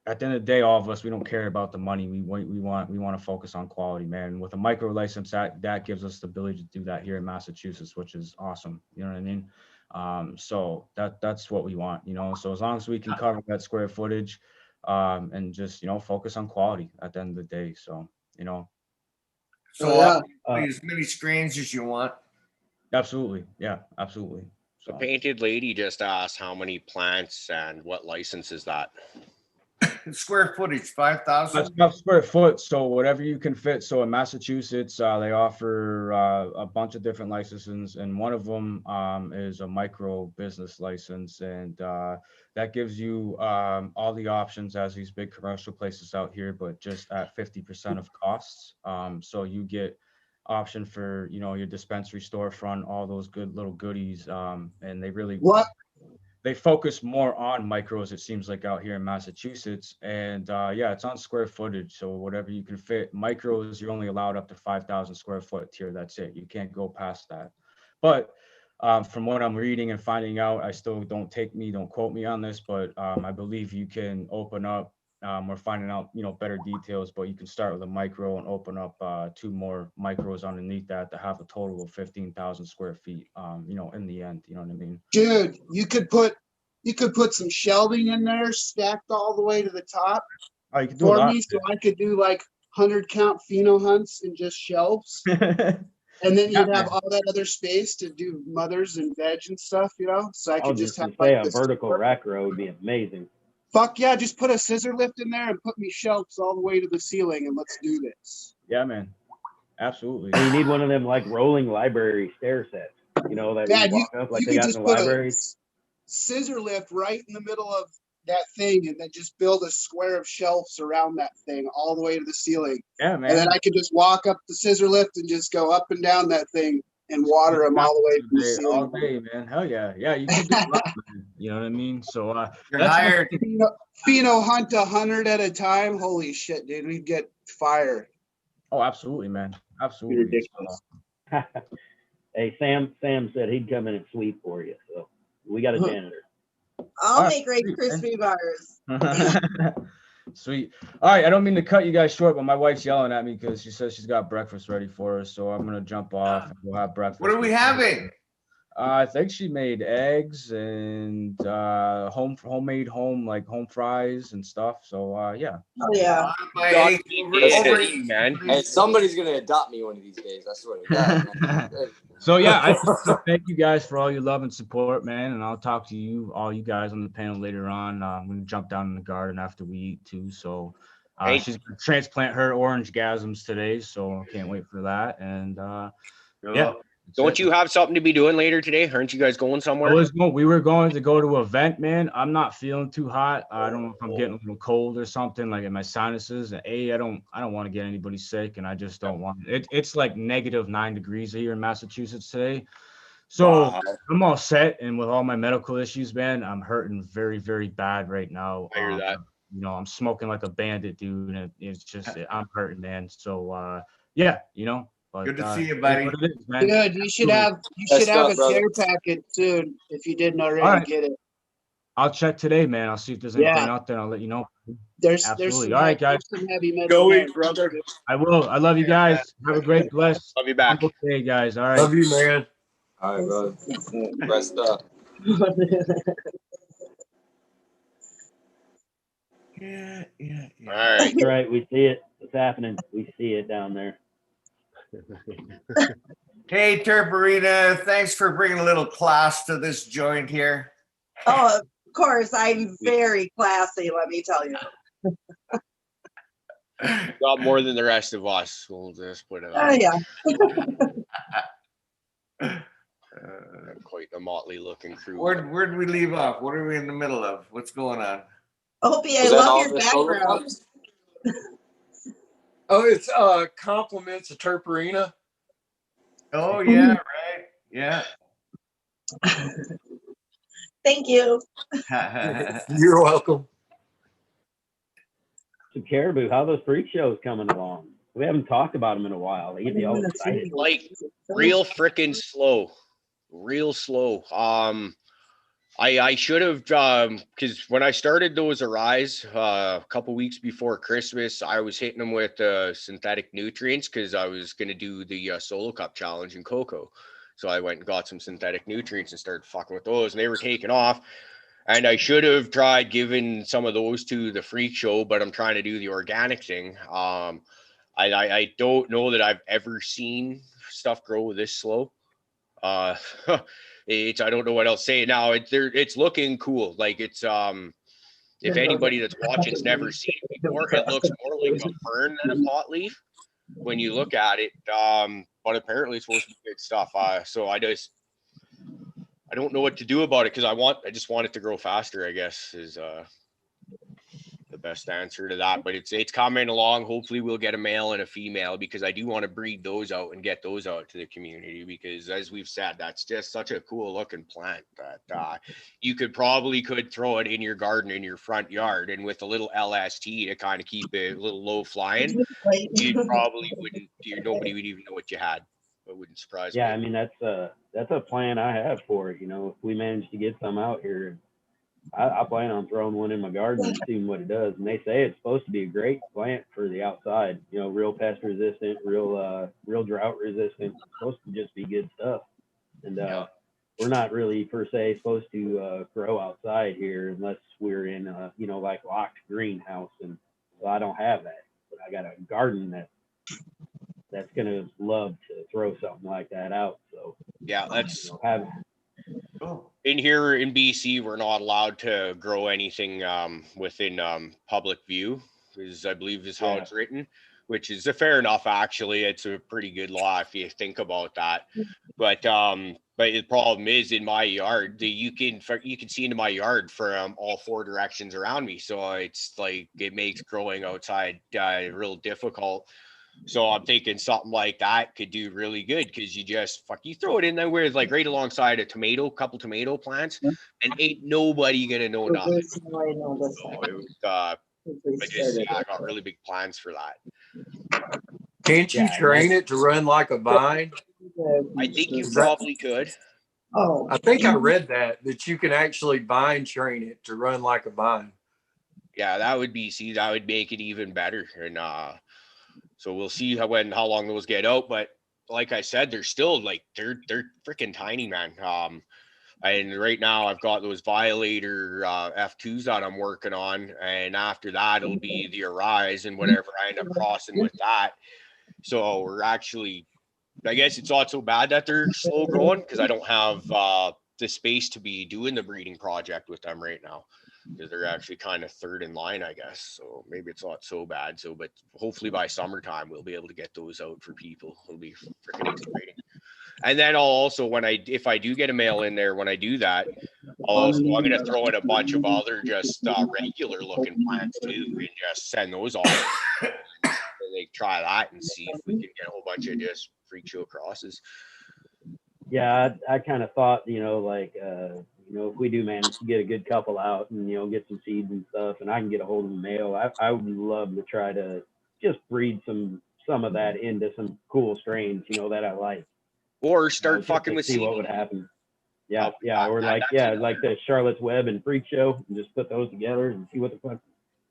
at the end of the day, all of us, we don't care about the money. We want to focus on quality, man. With a micro license, that gives us the ability to do that here in Massachusetts, which is awesome. You know what I mean? So that's what we want, so as long as we can cover that square footage, and just, focus on quality at the end of the day. So, So as many strains as you want. Absolutely. Yeah, absolutely. So Painted Lady just asked how many plants and what license is that? Square footage, 5,000. That's square foot. So whatever you can fit. So in Massachusetts, they offer a bunch of different licenses, and one of them is a micro business license, and that gives you all the options as these big commercial places out here, but just at 50% of costs. So you get option for your dispensary storefront, all those good little goodies, and they really they focus more on micros, it seems like, out here in Massachusetts. And yeah, it's on square footage, so whatever you can fit. Micros, you're only allowed up to 5,000 square foot tier. That's it. You can't go past that. But from what I'm reading and finding out, I still don't quote me on this, but I believe you can open up, we're finding out better details, but you can start with a micro and open up 2 more micros underneath that to have a total of 15,000 square feet, in the end. You know what I mean? Dude, you could put some shelving in there stacked all the way to the top you can do for me, so I could do like 100 count pheno hunts and just shelves. And then you'd have all that other space to do mothers and veg and stuff, so I could just have like a vertical rack row would be amazing. Fuck yeah, just put a scissor lift in there and put me shelves all the way to the ceiling, and let's do this. Yeah, man. Absolutely. And you need one of them like rolling library stair sets, that you walk up like they got in the libraries. Scissor lift right in the middle of that thing, and then just build a square of shelves around that thing all the way to the ceiling. Yeah, man. And then I could just walk up the scissor lift and just go up and down that thing and water them all the way to the ceiling. All day, man. Hell yeah. Yeah, you can do that, man. You know what I mean? So you're hired. Pheno hunt 100 at a time. Holy shit, dude. We'd get fire. Oh, absolutely, man. Absolutely. Ridiculous. Hey, Sam said he'd come in and sweep for you, so we got a janitor. I'll make Rice Krispie bars. Sweet. All right, I don't mean to cut you guys short, but my wife's yelling at me because she says she's got breakfast ready for us, so I'm gonna jump off and we'll have breakfast. What are we having? I think she made eggs and homemade home fries and stuff. So yeah. Oh yeah. Man. Hey, somebody's gonna adopt me one of these days. I swear to God. So yeah, I thank you guys for all your love and support, man. And I'll talk to all you guys on the panel later on. I'm gonna jump down in the garden after we eat too. So she's gonna transplant her orange gasms today, so I can't wait for that. And yeah. Don't you have something to be doing later today? Aren't you guys going somewhere? We were going to go to an event, man. I'm not feeling too hot. I don't know if I'm getting a little cold or something, like in my sinuses. I don't want to get anybody sick, and I just don't want it. It's like -9 degrees here in Massachusetts today. So I'm all set, and with all my medical issues, man, I'm hurting very, very bad right now. I hear that. I'm smoking like a bandit, dude, and it's just I'm hurting, man. So yeah, But, good to see you, buddy. Good. You should have a care packet soon if you didn't already get it. I'll check today, man. I'll see if there's anything out there. I'll let you know. There's Absolutely. some, All right, guys. there's some heavy metal. Go eat, brother. I will. I love you guys. Have a great, blessed, Love you back. day, guys. All right. Love you, man. All right, brother. Rest up. Yeah. All right. All right, we see it. It's happening. We see it down there. Hey, Terparina, thanks for bringing a little class to this joint here. Oh, of course, I'm very classy, let me tell you. Got more than the rest of us. We'll just put it out. Yeah. Quite a motley looking crew. Where'd we leave off? What are we in the middle of? What's going on? Opie, I love your background. Oh, it's compliments of Terparina. Oh yeah, right. Yeah. Thank you. You're welcome. So Caribou, how are those freak shows coming along? We haven't talked about them in a while. They get me all excited. Like real freaking slow. Real slow. I should have because when I started those Arise a couple weeks before Christmas, I was hitting them with synthetic nutrients because I was going to do the Solo Cup challenge in Cocoa. So I went and got some synthetic nutrients and started fucking with those, and they were taking off. And I should have tried giving some of those to the freak show, but I'm trying to do the organic thing. I don't know that I've ever seen stuff grow this slow. I don't know what else to say now. It's looking cool. Like it's if anybody that's watching's never seen it before, it looks more like a fern than a pot leaf when you look at it. But apparently it's supposed to be good stuff. So I don't know what to do about it because I just want it to grow faster, I guess, is the best answer to that. But it's coming along. Hopefully we'll get a male and a female because I do want to breed those out and get those out to the community because as we've said, that's just such a cool looking plant that you could throw it in your garden in your front yard, and with a little LST to kind of keep it a little low flying, nobody would even know what you had. It wouldn't surprise me. Yeah, I mean that's a plan I have for it. You know, if we manage to get some out here, I plan on throwing one in my garden and seeing what it does. And they say it's supposed to be a great plant for the outside. You know, real pest resistant, real drought resistant. It's supposed to just be good stuff. And we're not really per se supposed to grow outside here unless we're in like locked greenhouse. And so I don't have that. But I got a garden that's gonna love to throw something like that out. So yeah, that's Oh. in here in BC, we're not allowed to grow anything within public view, is I believe is how it's written, which is fair enough. Actually, it's a pretty good law if you think about that. But the problem is in my yard, you can see into my yard from all four directions around me. So it's like it makes growing outside real difficult. So I'm thinking something like that could do really good because you throw it in there where it's like right alongside a couple tomato plants, and ain't nobody gonna know nothing. I got really big plans for that. Can't you train it to run like a vine? I think you probably could. I think I read that you can actually vine train it to run like a vine. Yeah, that would make it even better. And so we'll see how long those get out. But like I said, they're still like they're freaking tiny, man. And right now I've got those Violator F2s that I'm working on, and after that it'll be the Arise and whatever I end up crossing with that. So we're actually, I guess it's not so bad that they're slow growing because I don't have the space to be doing the breeding project with them right now. Because they're actually kind of third in line, I guess. So maybe it's not so bad. But hopefully by summertime we'll be able to get those out for people. It'll be freaking exciting. And then I'll also, if I do get a male in there, when I do that, I'm going to throw in a bunch of other just regular looking plants too, and just send those off. And they try that and see if we can get a whole bunch of just freak show crosses. Yeah, I kind of thought, if we do manage to get a good couple out and, get some seeds and stuff, and I can get a hold of a male, I would love to try to just breed some of that into some cool strains, that I like. Or start fucking with see seed. What would happen. Yeah, or like the Charlotte's Web and Freak Show, and just put those together and see what the fuck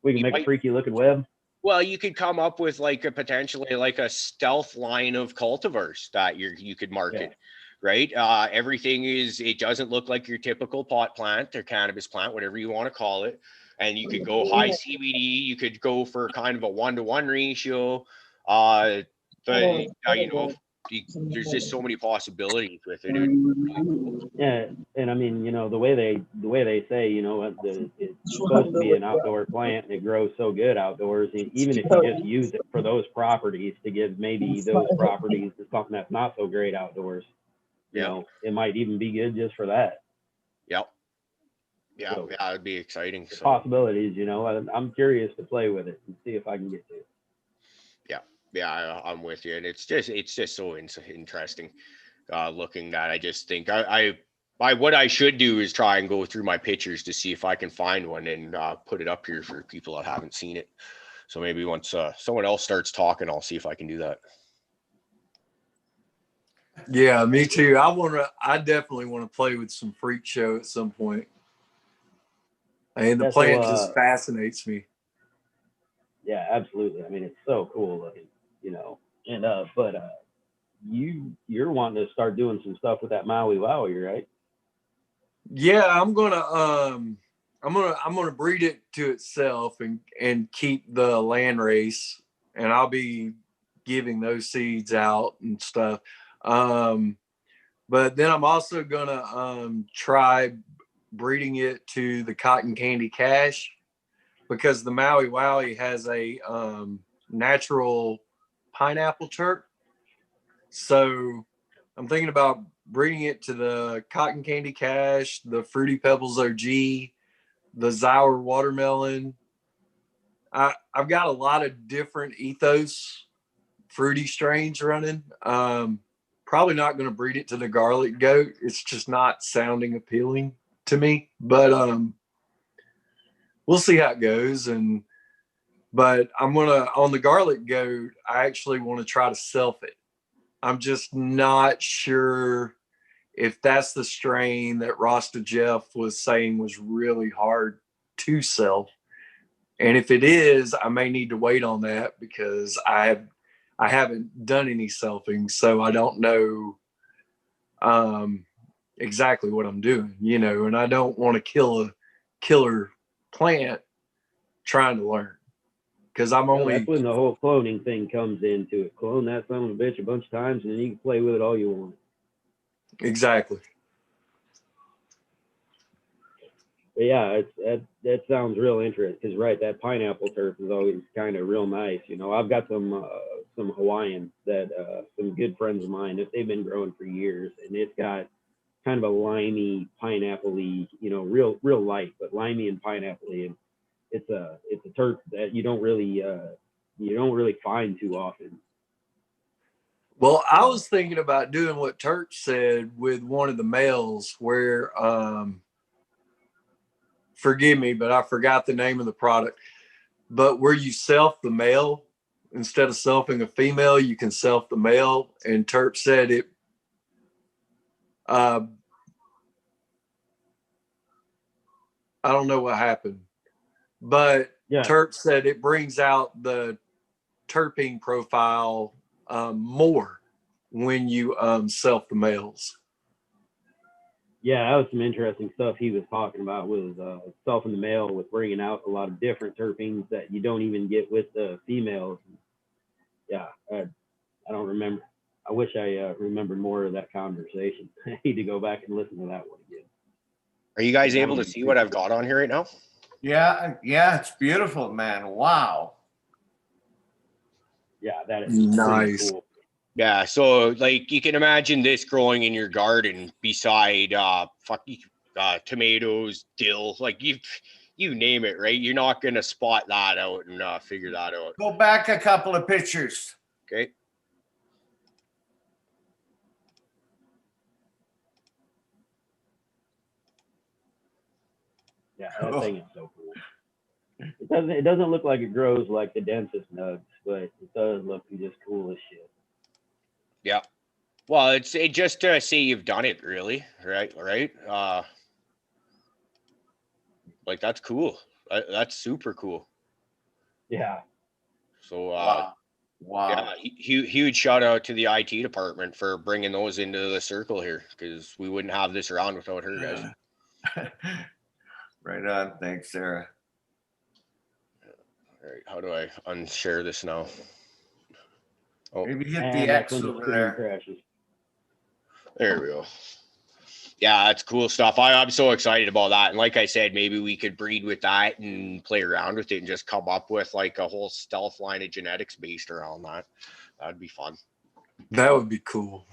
we can make a freaky looking web. Well, you could come up with like a potentially like a stealth line of cultivars that you could market, right? Everything it doesn't look like your typical pot plant or cannabis plant, whatever you want to call it. And you could go high CBD. You could go for kind of a 1-to-1 ratio. There's just so many possibilities with it. Yeah, and I mean, the way they say, it's supposed to be an outdoor plant, and it grows so good outdoors. And even if you just use it for those properties to give maybe those properties to something that's not so great outdoors, it might even be good just for that. Yep. Yeah, so, it'd be exciting. So. Possibilities, I'm curious to play with it and see if I can get to it. Yeah, I'm with you, and it's just so interesting looking that I just think what I should do is try and go through my pictures to see if I can find one and put it up here for people that haven't seen it. So maybe once someone else starts talking, I'll see if I can do that. Yeah, me too. I definitely want to play with some Freak Show at some point. And the plant just fascinates me. Yeah, absolutely. I mean, it's so cool looking, and but you're wanting to start doing some stuff with that Maui Wowie, right? Yeah, I'm gonna breed it to itself and keep the land race, and I'll be giving those seeds out and stuff. But then I'm also gonna try breeding it to the Cotton Candy Cash, because the Maui Wowie has a natural pineapple terp. So I'm thinking about breeding it to the Cotton Candy Cash, the Fruity Pebbles OG, the Zauer Watermelon. I've got a lot of different ethos fruity strains running. Probably not going to breed it to the Garlic Goat. It's just not sounding appealing to me. But we'll see how it goes. But on the Garlic Goat, I actually want to try to self it. I'm just not sure if that's the strain that Rasta Jeff was saying was really hard to self. And if it is, I may need to wait on that because I haven't done any selfing, so I don't know exactly what I'm doing, and I don't want to kill a killer plant trying to learn. Because that's when the whole cloning thing comes into it. Clone that son of a bitch a bunch of times, and then you can play with it all you want. Exactly. But yeah, that sounds real interesting. Because that pineapple turf is always kind of real nice. I've got some Hawaiian that some good friends of mine that they've been growing for years, and it's got kind of a limey, pineapple-y, real light, but limey and pineapple-y. And it's a turf that you don't really find too often. Well, I was thinking about doing what Turk said with one of the males, where forgive me, but I forgot the name of the product. But where you self the male instead of selfing a female, you can self the male. And Turk said it. I don't know what happened. But Terp said it brings out the terpene profile more when you self the males. Yeah, that was some interesting stuff he was talking about with selfing the male, with bringing out a lot of different terpenes that you don't even get with the females. Yeah, I don't remember. I wish I remembered more of that conversation. I need to go back and listen to that one again. Are you guys able to see what I've got on here right now? Yeah, it's beautiful, man. Wow. Yeah, that is nice. Cool. Yeah, so like you can imagine this growing in your garden beside tomatoes, dill, like you name it, right? You're not gonna spot that out and figure that out. Go back a couple of pictures. Okay. Yeah, that thing is so cool. It doesn't look like it grows like the densest nugs, but it does look just cool as shit. Yeah. Well, it's just to say you've done it, really, right? Like that's cool. That's super cool. Yeah. So, Wow. yeah, huge shout out to the IT department for bringing those into the circle here, because we wouldn't have this around without her, guys. Right on. Thanks, Sarah. All right, how do I unshare this now? Oh, maybe hit and the X over there. Crashes. There we go. Yeah, that's cool stuff. I'm so excited about that. And like I said, maybe we could breed with that and play around with it and just come up with like a whole stealth line of genetics based around that. That'd be fun. That would be cool.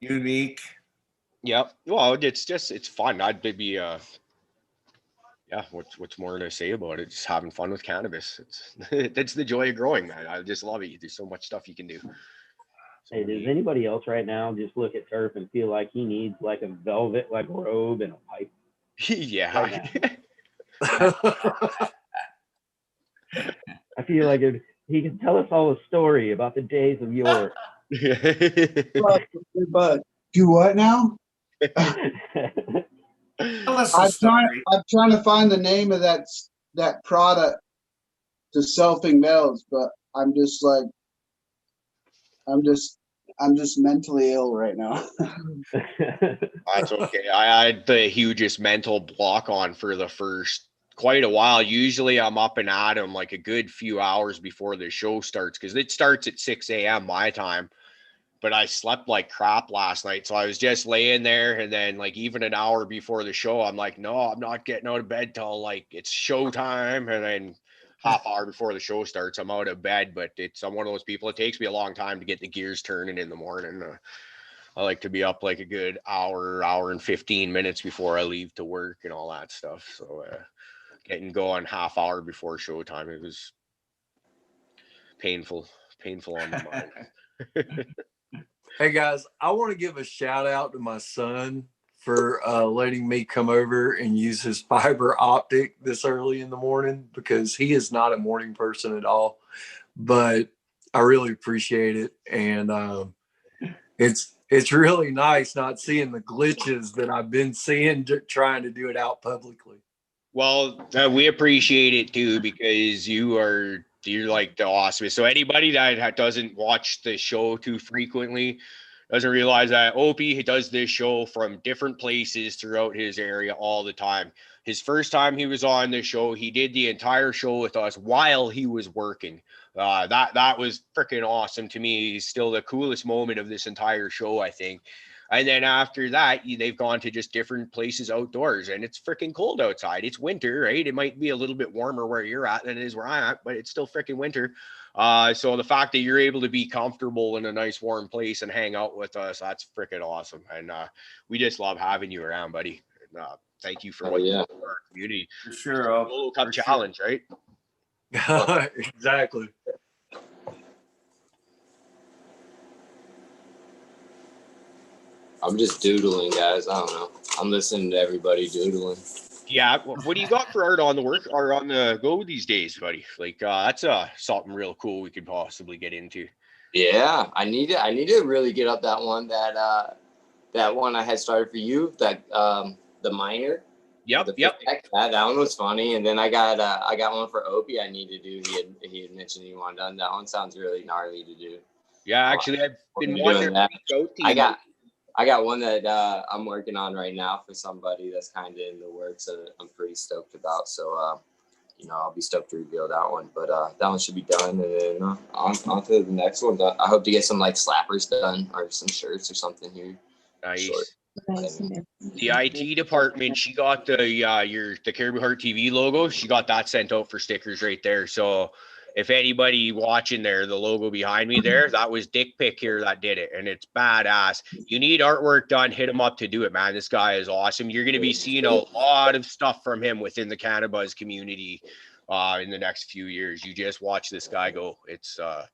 Unique. Yep. Well, it's fun. I'd be yeah, what's more to say about it? Just having fun with cannabis. That's the joy of growing, man. I just love it. There's so much stuff you can do. Hey, does anybody else right now just look at Turf and feel like he needs like a velvet like robe and a pipe? Yeah. Right I feel like he can tell us all a story about the days of yore. But do what now? I'm trying to find the name of that product to selfing males, but I'm just mentally ill right now. That's okay. I had the hugest mental block on for the first quite a while. Usually I'm up and at 'em like a good few hours before the show starts, because it starts at 6 a.m. my time. But I slept like crap last night. So I was just laying there, and then like even an hour before the show, I'm like, no, I'm not getting out of bed till like it's show time. And then half hour before the show starts, I'm out of bed. But I'm one of those people, it takes me a long time to get the gears turning in the morning. I like to be up like a good hour and 15 minutes before I leave to work and all that stuff. So getting going half hour before showtime, it was painful on the mind. Hey guys, I want to give a shout out to my son for letting me come over and use his fiber optic this early in the morning, because he is not a morning person at all, but I really appreciate it. And it's really nice not seeing the glitches that I've been seeing trying to do it out publicly. Well, we appreciate it too, because you're like the awesome. So anybody that doesn't watch the show too frequently doesn't realize that Opie does this show from different places throughout his area all the time. His first time he was on the show, he did the entire show with us while he was working. That was freaking awesome to me. He's still the coolest moment of this entire show, I think. And then after that, they've gone to just different places outdoors, and it's freaking cold outside. It's winter, right? It might be a little bit warmer where you're at than it is where I'm at, but it's still freaking winter. So the fact that you're able to be comfortable in a nice warm place and hang out with us, that's freaking awesome. And we just love having you around, buddy. And, thank you for what you do for our community. For sure. Solo Cup Challenge, right? Exactly. I'm just doodling, guys. I don't know. I'm listening to everybody doodling. Yeah. What do you got for art on the work or on the go these days, buddy? Like that's something real cool we could possibly get into. Yeah, I need to really get up that one that one I had started for you, that the minor. Yep. That one was funny, and then I got one for Opie I need to do. He had mentioned he wanted done. That one sounds really gnarly to do. Yeah, actually, I've been wondering. I got one that I'm working on right now for somebody that's kind of in the works that I'm pretty stoked about. So, I'll be stoked to reveal that one. But that one should be done, and then on to the next one. I hope to get some like slappers done or some shirts or something here. Nice. The IT department, she got the Cariboo Hart TV logo. She got that sent out for stickers right there. So if anybody watching there, the logo behind me there, that was Dick Pick here that did it, and it's badass. You need artwork done, hit him up to do it, man. This guy is awesome. You're going to be seeing a lot of stuff from him within the cannabis community in the next few years. You just watch this guy go. It's I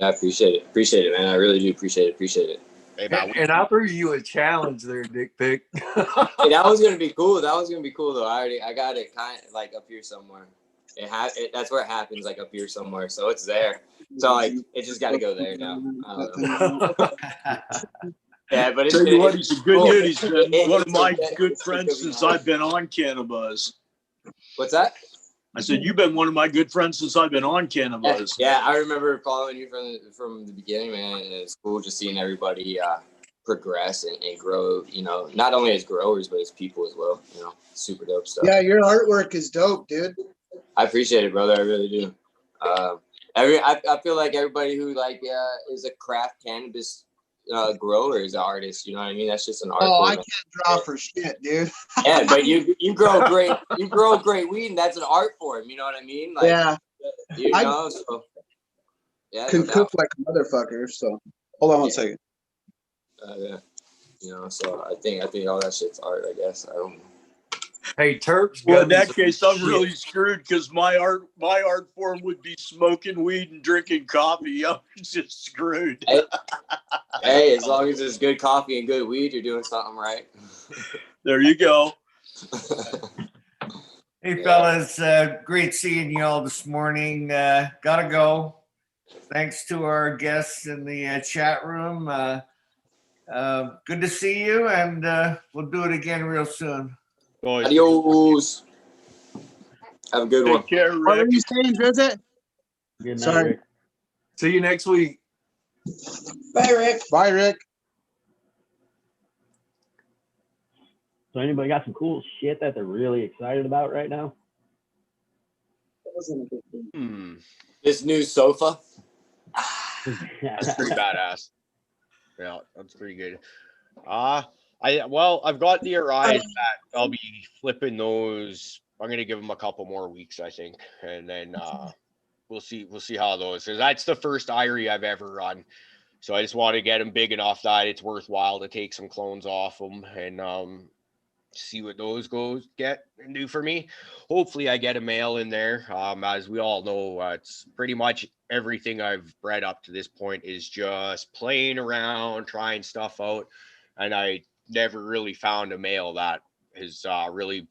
appreciate it, man. I really do appreciate it. Hey, and I threw you a challenge there, Dick Pick. Hey, that was gonna be cool. Though. I got it kind of like up here somewhere. That's where it happens, like up here somewhere. So it's there. So like it just got to go there now. I don't know. Yeah, but tell you what, he's a good cool. dude. He's been one of my good friends since I've been on Cannabis. What's that? I said, you've been one of my good friends since I've been on Cannabis. Yeah, I remember following you from the beginning, man. And it's cool just seeing everybody progress and grow, you know, not only as growers, but as people as well. You know, super dope stuff. Yeah, your artwork is dope, dude. I appreciate it, brother. I really do. I feel like everybody who like is a craft cannabis grower is an artist. You know what I mean? That's just an art. Oh, I can't draw for shit, dude. Yeah, but you grow great weed, and that's an art form. You know what I mean? Like, yeah. You know, so yeah. Can cook like a motherfucker. So hold on one second. Yeah. You know, so I think all that shit's art. I guess I don't know. Hey, Terps. Well, in that case, I'm really screwed because my art form would be smoking weed and drinking coffee. I'm just screwed. Hey, as long as it's good coffee and good weed, you're doing something right. There you go. Hey, fellas, great seeing you all this morning. Gotta go. Thanks to our guests in the chat room. Good to see you, and we'll do it again real soon. Adios. Have a good one. Take care, Rick. What were you saying, Visit? Good night, Sorry. Rick. See you next week. Bye, Rick. Bye, Rick. So anybody got some cool shit that they're really excited about right now? This new sofa. That's pretty badass. Yeah, that's pretty good. I've got the Arise that I'll be flipping those. I'm gonna give them a couple more weeks, I think, and then we'll see how those. Because that's the first Irie I've ever run, so I just want to get them big enough that it's worthwhile to take some clones off them and see what those get and do for me. Hopefully, I get a male in there. As we all know, it's pretty much everything I've bred up to this point is just playing around, trying stuff out, and I never really found a male that has really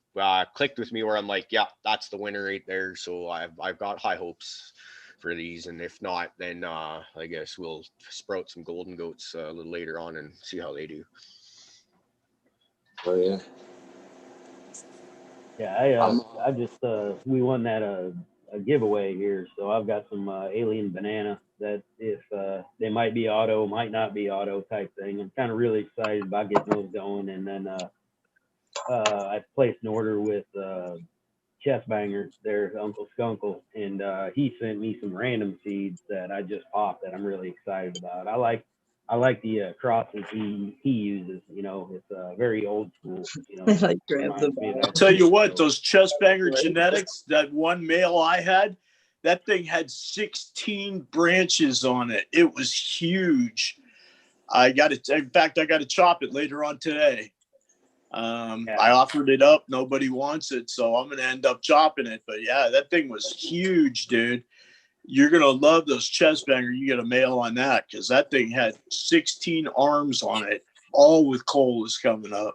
clicked with me where I'm like, yeah, that's the winner right there. So I've got high hopes for these, and if not, then I guess we'll sprout some golden goats a little later on and see how they do. Oh yeah. Yeah, I just we won that a giveaway here, so I've got some alien banana that if they might be auto, might not be auto type thing. I'm kind of really excited about getting those going, and then I placed an order with Chest Banger, their Uncle Skunkle, and he sent me some random seeds that I just popped that I'm really excited about. I like the crosses he uses. You know, it's very old school. You know, I like grab the ball. I'll tell you what, those Chest Banger genetics, that one male I had, that thing had 16 branches on it. It was huge. I got it. In fact, I got to chop it later on today. I offered it up. Nobody wants it, so I'm going to end up chopping it. But yeah, that thing was huge, dude. You're going to love those Chest Banger. You get a male on that because that thing had 16 arms on it, all with colas coming up.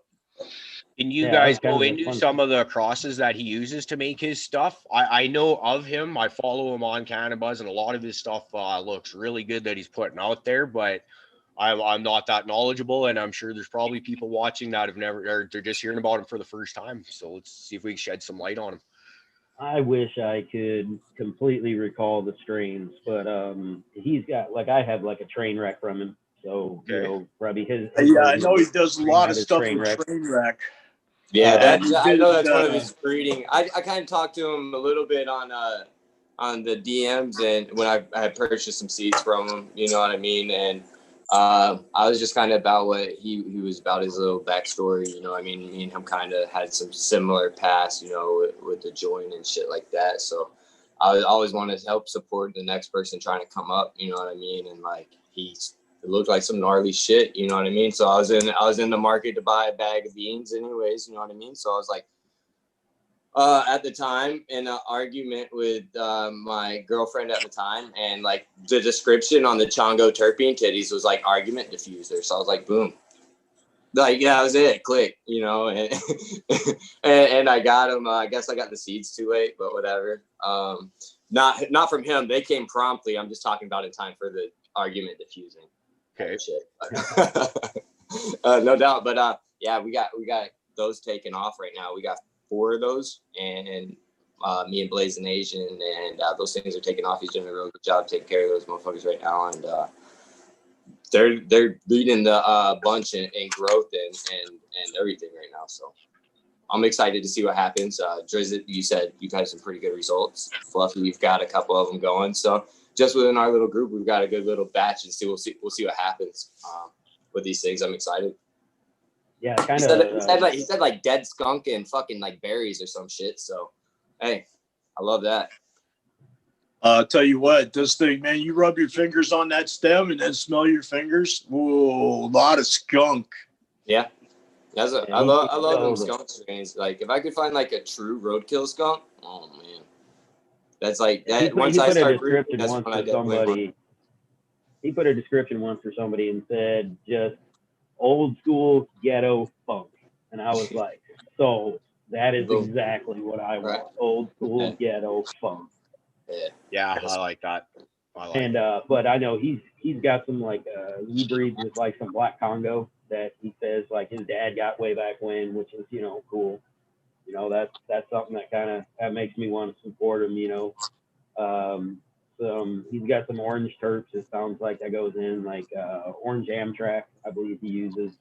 Can you guys go into some of the crosses that he uses to make his stuff? I know of him. I follow him on Cannabis, and a lot of his stuff looks really good that he's putting out there, but I'm not that knowledgeable, and I'm sure there's probably people watching that have never, or they're just hearing about him for the first time. So let's see if we can shed some light on him. I wish I could completely recall the strains, but he's got, like, I have like a train wreck from him. So, you know, probably his yeah, I know he does a lot of stuff with train wreck. Yeah, I know that's one of his breeding. I kind of talked to him a little bit on the DMs and when I purchased some seeds from him, you know what I mean? And I was just kind of about what he was about, his little backstory, you know what I mean? Me and him kind of had some similar past, you know, with the joint and shit like that. So I always wanted to help support the next person trying to come up, you know what I mean? And like it looked like some gnarly shit, you know what I mean? So I was in the market to buy a bag of beans anyways, you know what I mean? So I was like, at the time in an argument with my girlfriend at the time, and like the description on the Chongo terpene titties was like argument diffuser. So I was like, boom. Like, yeah, that was it. Click, you know, and and I got them. I guess I got the seeds too late, but whatever. Not from him. They came promptly. I'm just talking about in time for the argument diffusing. Okay. Shit. No doubt. But yeah, we got those taken off right now. We got 4 of those, and me and Blazing Asian, and those things are taking off. He's doing a really good job taking care of those motherfuckers right now, and they're leading the bunch in growth and everything right now. So I'm excited to see what happens. Drizzt, you said you've had some pretty good results. Fluffy, we've got a couple of them going. So just within our little group, we've got a good little batch, and we'll see what happens with these things. I'm excited. Yeah, kind of. He said like dead skunk and fucking like berries or some shit. So hey, I love that. Tell you what, this thing, man, you rub your fingers on that stem and then smell your fingers. Whoa, a lot of skunk. Yeah. I love them skunk strains. Like if I could find like a true roadkill skunk, oh man. That's like that once I start breeding, that's when I definitely He put a description once for somebody and said just old school ghetto funk. And I was like, so that is exactly what I want. Right. Old school ghetto funk. Yeah, I like that. But I know he's got some like he breeds with like some black Congo that he says like his dad got way back when, which is, you know, cool. You know, that's something that makes me want to support him, you know. He's got some orange terps. It sounds like that goes in like orange Amtrak, I believe he uses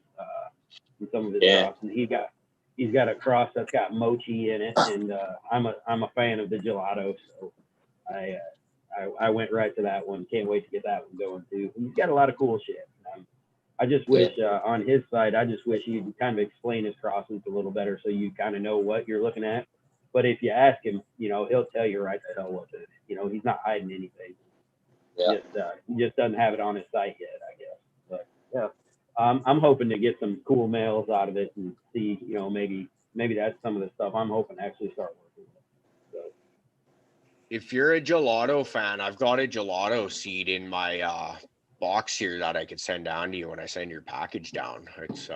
in some of his crosses. He's got a cross that's got mochi in it, and I'm a fan of the gelato, so I went right to that one. Can't wait to get that one going too. He's got a lot of cool shit. I just wish on his side, I just wish he'd kind of explain his crossings a little better so you kind of know what you're looking at. But if you ask him, you know, he'll tell you right the hell what it is. You know, he's not hiding anything. Yeah. He just doesn't have it on his site yet, I guess. But yeah, I'm hoping to get some cool males out of it and see, you know, maybe that's some of the stuff I'm hoping to actually start working with. So. If you're a gelato fan, I've got a gelato seed in my box here that I could send down to you when I send your package down. It's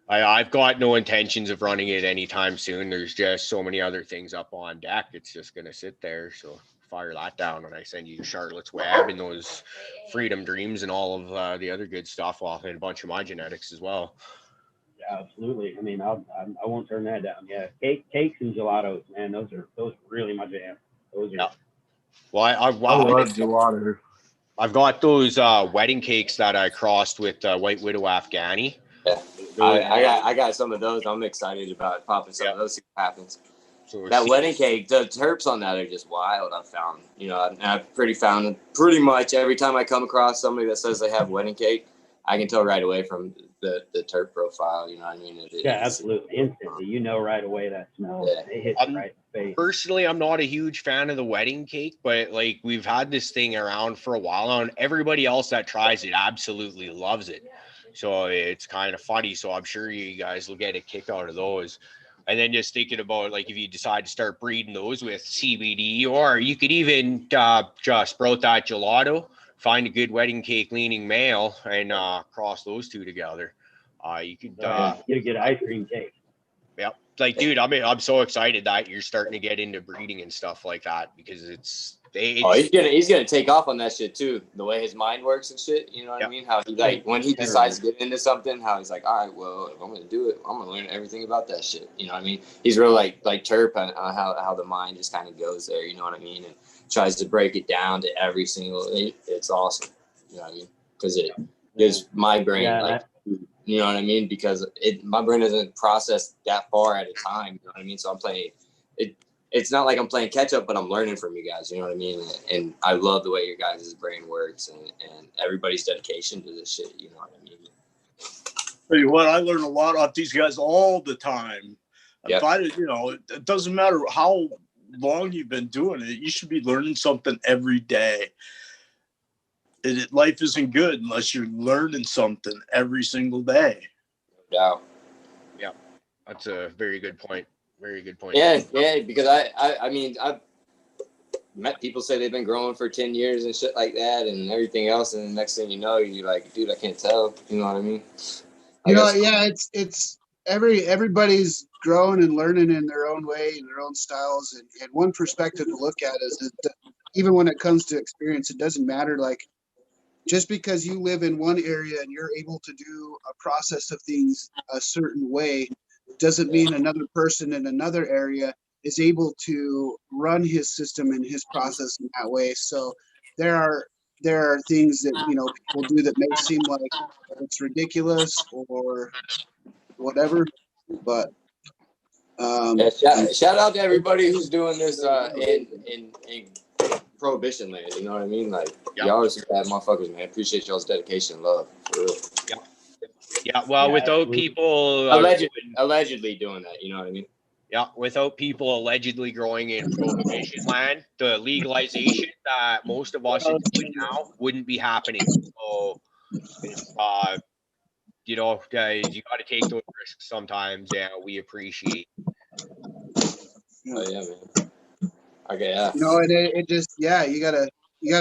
I've got no intentions of running it anytime soon. There's just so many other things up on deck. It's just going to sit there. So fire that down when I send you Charlotte's Web and those Freedom Dreams and all of the other good stuff off, and a bunch of my genetics as well. Yeah, absolutely. I mean, I won't turn that down. Yeah, cakes and gelatos, man. Those are really my jam. Those are. Yeah. Well, I love gelato. I've got those wedding cakes that I crossed with White Widow Afghani. Yeah, I got some of those. I'm excited about popping some of those. See what happens. So that wedding cake, the terps on that are just wild. I've found, you know, I've pretty much every time I come across somebody that says they have wedding cake, I can tell right away from the terp profile. You know what I mean? Absolutely, instantly. You know right away that smell. Yeah. It hits right in the face. Personally, I'm not a huge fan of the wedding cake, but like we've had this thing around for a while now, and everybody else that tries it absolutely loves it. So it's kind of funny. So I'm sure you guys will get a kick out of those. And then just thinking about like if you decide to start breeding those with CBD, or you could even just sprout that gelato, find a good wedding cake leaning male, and cross those two together. You could get a good ice cream cake. Yep. Like, dude, I'm so excited that you're starting to get into breeding and stuff like that, because it's he's gonna take off on that shit too. The way his mind works and shit, you know what I mean? How he like when he decides to get into something, how he's like, all right, well, if I'm gonna do it, I'm gonna learn everything about that shit. You know what I mean? He's real like terp on how the mind just kind of goes there. You know what I mean? And tries to break it down to every single. It's awesome. You know what I mean? Because it gives my brain you know what I mean? Because my brain doesn't process that far at a time. You know what I mean? So I'm playing it. It's not like I'm playing catch up, but I'm learning from you guys. You know what I mean? And I love the way your guys' brain works and everybody's dedication to this shit. You know what I mean? Tell you what, I learn a lot off these guys all the time. Yep. You know, it doesn't matter how long you've been doing it. You should be learning something every day. Life isn't good unless you're learning something every single day. Yeah. Yeah. That's a very good point. Very good point. Yeah, because I mean, I've met people say they've been growing for 10 years and shit like that and everything else, and the next thing you know, you're like, dude, I can't tell. You know what I mean? Yeah, it's everybody's growing and learning in their own way, in their own styles, and one perspective to look at is that even when it comes to experience, it doesn't matter. Like, just because you live in one area and you're able to do a process of things a certain way, doesn't mean another person in another area is able to run his system and his process in that way. So there are things that people do that may seem like it's ridiculous or whatever, but shout out to everybody who's doing this in prohibition land. You know what I mean? Like, y'all are some bad motherfuckers, man. Appreciate y'all's dedication and love, for real. Yeah. Well, without people allegedly doing that, you know what I mean? Yeah, without people allegedly growing in prohibition land, the legalization that most of us are doing now wouldn't be happening. So, you got to take those risks sometimes, and we appreciate. Oh yeah, man. Okay, yeah. And it just, you gotta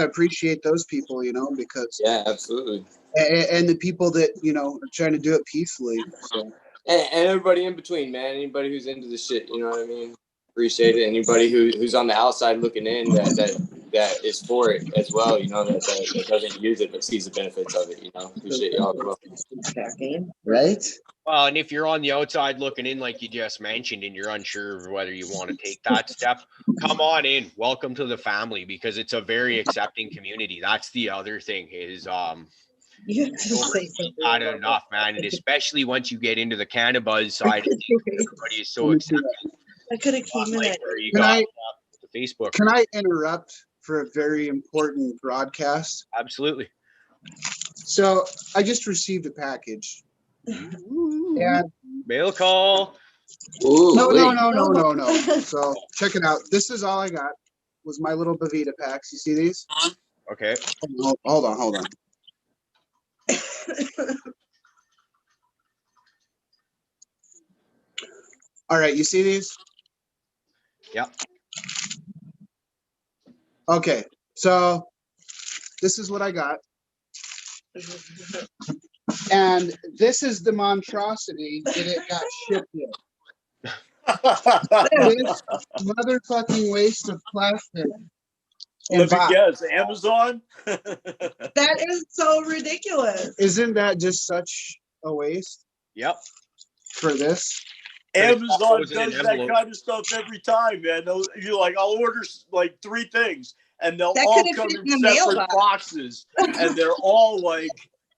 appreciate those people, because absolutely. And the people that are trying to do it peacefully. So. And everybody in between, man. Anybody who's into the shit, you know what I mean? Appreciate it. Anybody who's on the outside looking in that is for it as well, that doesn't use it but sees the benefits of it, Appreciate y'all as well. Right? Well, and if you're on the outside looking in, like you just mentioned, and you're unsure of whether you want to take that step, come on in. Welcome to the family, because it's a very accepting community. That's the other thing is, you have to say something not enough, man. And especially once you get into the cannabis side, everybody is so accepting. I could have came in the Facebook. Can I interrupt for a very important broadcast? Absolutely. So I just received a package. And mail call. No. So check it out. This is all I got. Was my little Bavita packs. You see these? Okay. Hold on. All right, you see these? Yep. Okay, so this is what I got. And this is the monstrosity that it got shipped in. This motherfucking waste of plastic. Let me guess, Amazon? That is so ridiculous. Isn't that just such a waste? Yep. For this? Amazon does that kind of stuff every time, man. You're like, I'll order like 3 things, and they'll all come in separate boxes, and they're all like,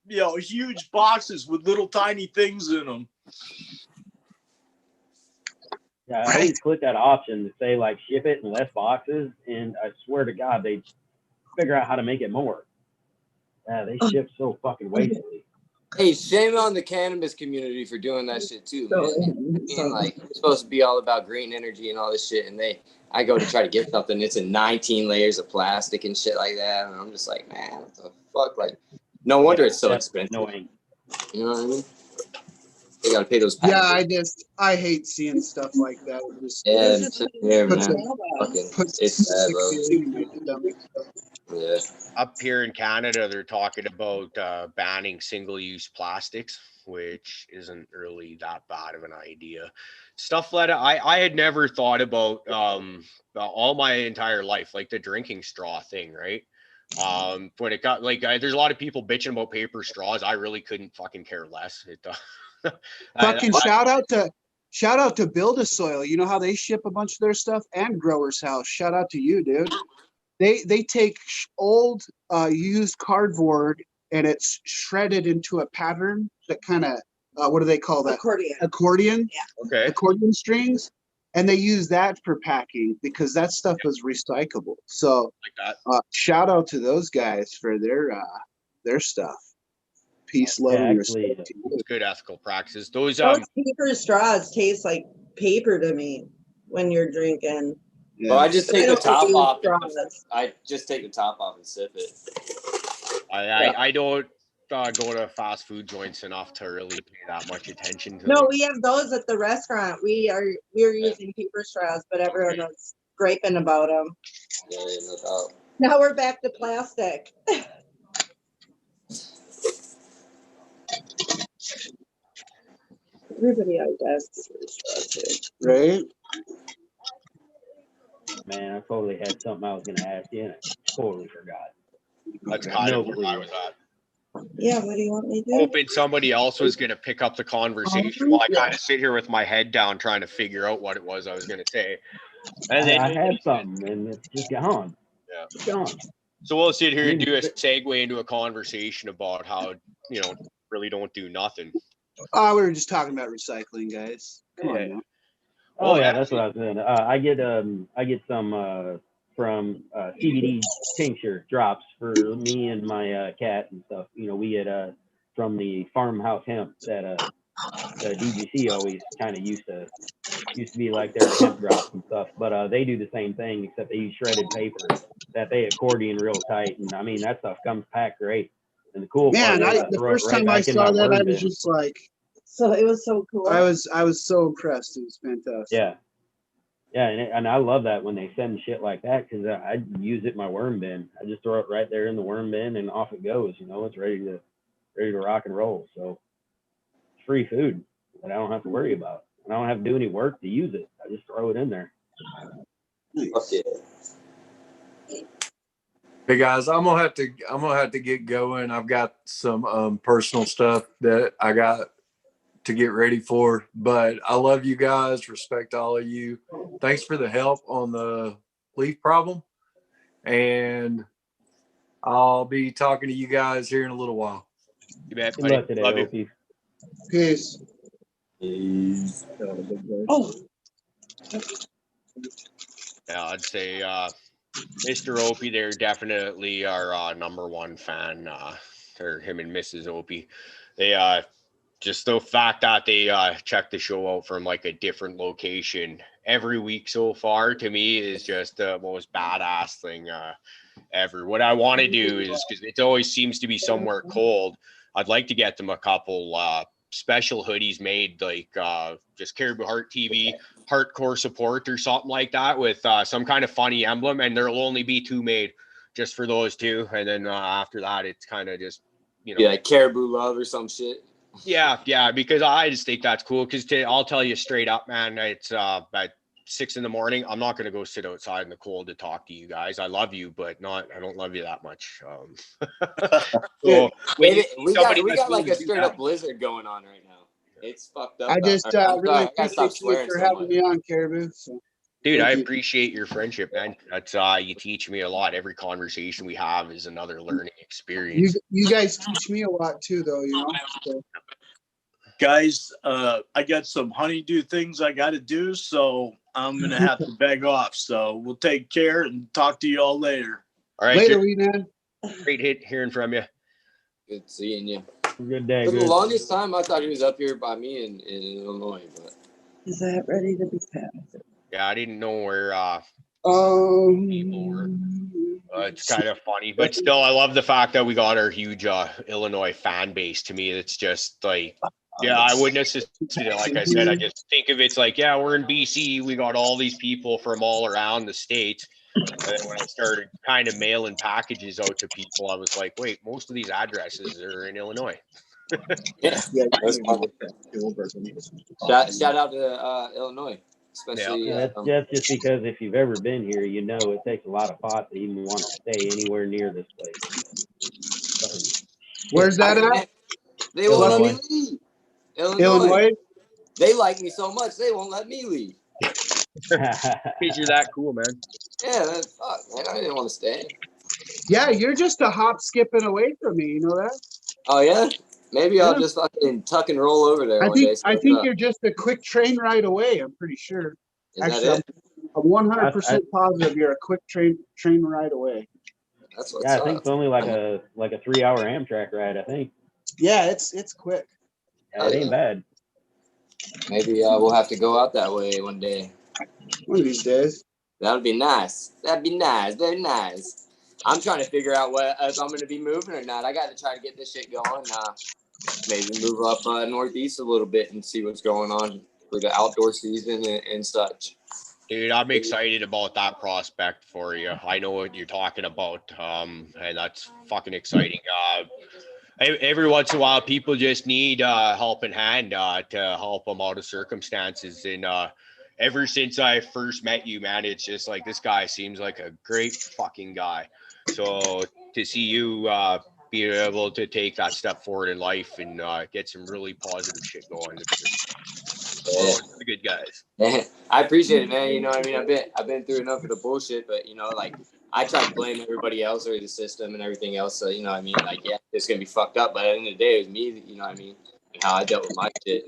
huge boxes with little tiny things in them. Yeah, I always click that option to say like ship it in less boxes, and I swear to God, they figure out how to make it more. Yeah, they ship so fucking wastefully. Hey, shame on the cannabis community for doing that shit too, man. Like, it's supposed to be all about green energy and all this shit, and I go to try to get something, it's in 19 layers of plastic and shit like that, and I'm just like, man, what the fuck? Like, no wonder it's so expensive. Annoying. You know what I mean? They gotta pay those packages. Yeah, I hate seeing stuff like that. It's sad, bro. Yeah. Up here in Canada, they're talking about banning single-use plastics, which isn't really that bad of an idea. Stuff that I had never thought about all my entire life, like the drinking straw thing, right? When it got there's a lot of people bitching about paper straws. I really couldn't fucking care less. Fucking shout out to Build a Soil. You know how they ship a bunch of their stuff, and Growers House. Shout out to you, dude. They take old used cardboard and it's shredded into a pattern that kind of what do they call that? Accordion. Yeah. Okay. Accordion strings, and they use that for packing because that stuff is recyclable. So shout out to those guys for their stuff. Peace, love, and respect. It's good ethical practices. Those paper straws taste like paper to me when you're drinking. Yeah. Well, I just take the top off. I just take the top off and sip it. I don't go to fast food joints enough to really pay that much attention to. No, we have those at the restaurant. We're using paper straws, but everyone was griping about them. Yeah, no doubt. Now we're back to plastic. Everybody always asks for straws too. Right? Man, I totally had something I was going to ask you, and I totally forgot. That's kind of where I was at. Yeah, what do you want me to do? Hoping somebody else was going to pick up the conversation while I kind of sit here with my head down trying to figure out what it was I was going to say. And then I had something, and it's just gone. Yeah. It's gone. So we'll sit here and do a segue into a conversation about how, really don't do nothing. Oh, we were just talking about recycling, guys. Come on now. Oh yeah, that's what I was saying. I get some from CBD tincture drops for me and my cat and stuff. We get from the farmhouse hemp that the DGC always kind of used to be like their hemp drops and stuff. But they do the same thing, except they use shredded paper that they accordion real tight. And I mean, that stuff comes packed great. And the cool part is the first time I saw that, I was just like, so it was so cool. I was so impressed. It was fantastic. Yeah, and I love that when they send shit like that, because I use it in my worm bin. I just throw it right there in the worm bin and off it goes. It's ready to rock and roll. So it's free food that I don't have to worry about. I don't have to do any work to use it. I just throw it in there. Okay. Hey guys, I'm gonna have to get going. I've got some personal stuff that I got to get ready for, but I love you guys, respect all of you. Thanks for the help on the leaf problem, and I'll be talking to you guys here in a little while. You bet, Good luck today, love you. Opie. Peace. Oh. Yeah, I'd say Mr. Opie, they're definitely our number one fan, or him and Mrs. Opie. They just the fact that they check the show out from like a different location every week so far, to me, is just the most badass thing ever. What I want to do is, because it always seems to be somewhere cold, I'd like to get them a couple special hoodies made, like just Cariboo Hart TV hardcore support or something like that, with some kind of funny emblem, and there'll only be 2 made just for those 2, and then after that it's kind of just like Caribou Love or some shit. Yeah, because I just think that's cool, because I'll tell you straight up, man, it's at 6 a.m. I'm not going to go sit outside in the cold to talk to you guys. I love you, but I don't love you that much. So we got like a straight up blizzard going on right now. It's fucked up. I just really appreciate you for having me on, Caribou. So. Dude, I appreciate your friendship, man. That's you teach me a lot. Every conversation we have is another learning experience. You guys teach me a lot too, though. So. Guys, I got some honeydew things I got to do, so I'm gonna have to beg off. So we'll take care and talk to you all later. All right, later, wee man. Great hearing from you. Good seeing you. Good day. For the longest time, I thought he was up here by me in Illinois, but is that ready to be passed? Yeah, I didn't know where people were. It's kind of funny, but still, I love the fact that we got our huge Illinois fan base. To me, it's just like, I wouldn't necessarily, like I said, I just think of it's like, we're in BC, we got all these people from all around the state. And then when I started kind of mailing packages out to people, I was like, wait, most of these addresses are in Illinois. Shout out to Illinois. Especially, that's just because if you've ever been here, it takes a lot of pot to even want to stay anywhere near this place. Where's that at? They won't let me leave. Illinois. They like me so much, they won't let me leave. Because you're that cool, man. Yeah, fuck, man. I didn't want to stay. Yeah, you're just a hop skipping away from me. You know that? Oh, yeah? Maybe I'll just fucking tuck and roll over there. I think you're just a quick train ride away. I'm pretty sure. Actually, I'm 100% positive you're a quick train ride away. That's what's I think it's only like a 3-hour Amtrak ride. I think. Yeah, it's quick. Yeah, it ain't bad. Maybe we'll have to go out that way one day. One of these days. That would be nice. That'd be nice. Very nice. I'm trying to figure out if I'm going to be moving or not. I got to try to get this shit going. Maybe move up northeast a little bit and see what's going on for the outdoor season and such. Dude, I'm excited about that prospect for you. I know what you're talking about, and that's fucking exciting. every once in a while, people just need a helping hand to help them out of circumstances. And ever since I first met you, man, it's just like this guy seems like a great fucking guy. So to see you be able to take that step forward in life and get some really positive shit going, it's the good guys. I appreciate it, man. You know what I mean? I've been through enough of the bullshit, but you know, like I try to blame everybody else or the system and everything else. So you know what I mean? Like, yeah, it's gonna be fucked up, but at the end of the day, it was me. You know what I mean? And how I dealt with my shit.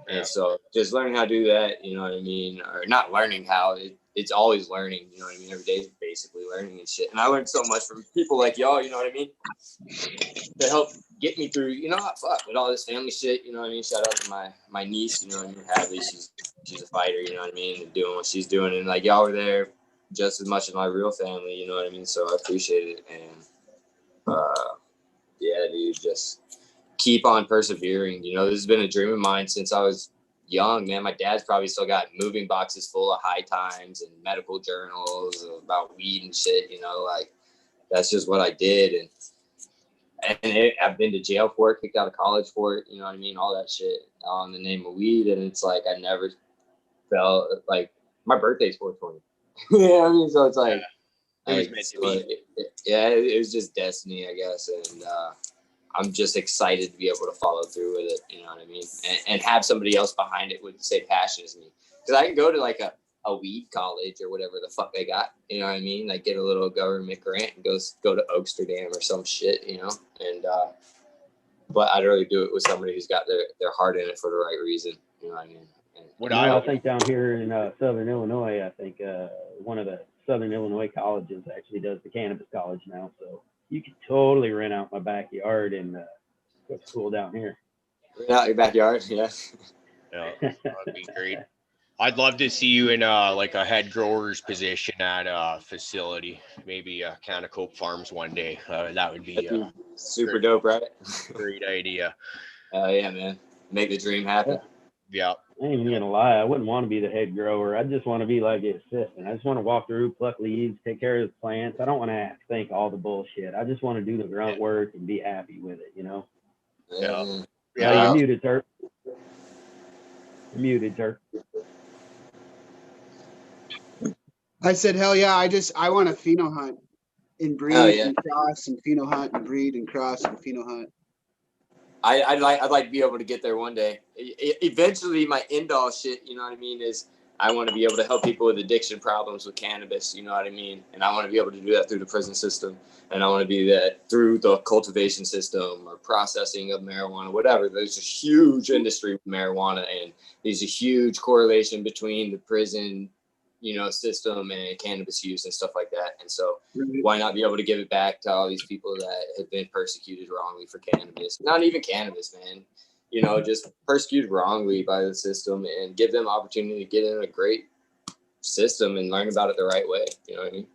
And so just learning how to do that, you know what I mean? Or not learning how, it's always learning, you know what I mean? Every day is basically learning and shit. And I learned so much from people like y'all, you know what I mean? To help get me through, you know, fuck, with all this family shit, you know what I mean? Shout out to my niece, you know what I mean? Hadley, she's a fighter, you know what I mean? And doing what she's doing. And like y'all were there just as much as my real family, you know what I mean? So I appreciate it. And yeah, dude, just keep on persevering. You know, this has been a dream of mine since I was young, man. My dad's probably still got moving boxes full of high times and medical journals about weed and shit, you know, like that's just what I did. And I've been to jail for it, kicked out of college for it, you know what I mean? All that shit in the name of weed. And it's like, I never felt like my birthday's 420. You know what I mean? So it's like, it was meant to be. It was just destiny, I guess. And, I'm just excited to be able to follow through with it, you know what I mean? And have somebody else behind it with the same passion as me. Because I can go to like a weed college or whatever the fuck they got, you know what I mean? Like get a little government grant and go to Amsterdam or some shit, you know? And but I'd rather do it with somebody who's got their heart in it for the right reason, you know what I mean? And I think down here in Southern Illinois, I think one of the Southern Illinois colleges actually does the cannabis college now, so you could totally rent out my backyard and go to school down here. Rent out your backyard, yeah. Yeah, that'd be great. I'd love to see you in like a head grower's position at a facility, maybe Canacope Farms one day. That would be super dope, right? Great idea. Yeah, man. Make the dream happen. Yeah. I ain't even gonna lie, I wouldn't want to be the head grower. I just want to be like the assistant. I just want to walk through, pluck leaves, take care of the plants. I don't want to have to think all the bullshit. I just want to do the grunt work and be happy with it, you know? Yeah. You're muted, Turk. You're muted, Turk. I said, hell yeah, I want to pheno hunt and breed and cross and pheno hunt and breed and cross and pheno hunt. I'd like to be able to get there one day. Eventually, my end all shit, you know what I mean, is I want to be able to help people with addiction problems with cannabis, you know what I mean? And I want to be able to do that through the prison system. And I want to do that through the cultivation system or processing of marijuana, whatever. There's a huge industry with marijuana, and there's a huge correlation between the prison, you know, system and cannabis use and stuff like that. And so why not be able to give it back to all these people that have been persecuted wrongly for cannabis? Not even cannabis, man. You know, just persecuted wrongly by the system, and give them opportunity to get in a great system and learn about it the right way. You know what I mean?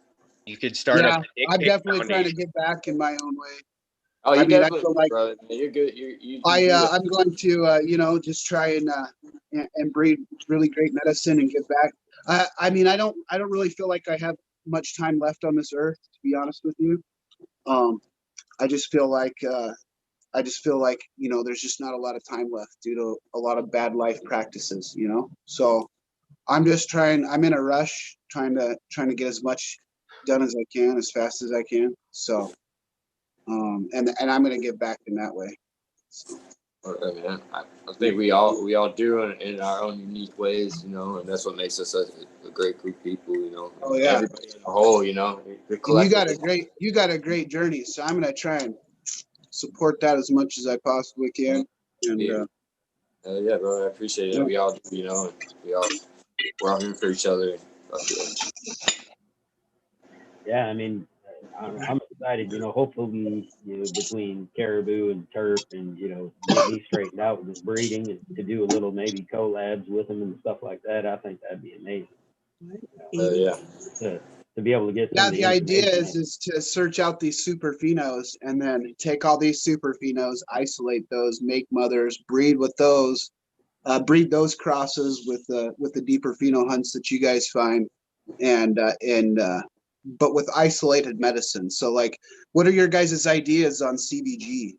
You could start I'm definitely trying to get back in my own way. Oh, you definitely, brother. You're good. I'm going to, you know, just try and breed really great medicine and give back. I mean, I don't really feel like I have much time left on this earth, to be honest with you. I just feel like, you know, there's just not a lot of time left due to a lot of bad life practices, you know? So I'm in a rush, trying to get as much done as I can, as fast as I can. So, and I'm going to give back in that way. So. Okay, man. I think we all do it in our own unique ways, you know, and that's what makes us a great group of people, you know. Oh yeah. Everybody in the whole, you know. You got a great journey, so I'm gonna try and support that as much as I possibly can. And yeah, bro, I appreciate it. Yeah. We all do, you know, and we're all here for each other. Yeah, I mean, I'm excited, you know, hopefully, you know, between Caribou and Turf and, you know, get me straightened out with this breeding and to do a little maybe collabs with them and stuff like that, I think that'd be amazing. Yeah. To be able to get the idea is to search out these super phenos and then take all these super phenos, isolate those, make mothers, breed with those, breed those crosses with the deeper pheno hunts that you guys find, and but with isolated medicine. So like, what are your guys' ideas on CBG?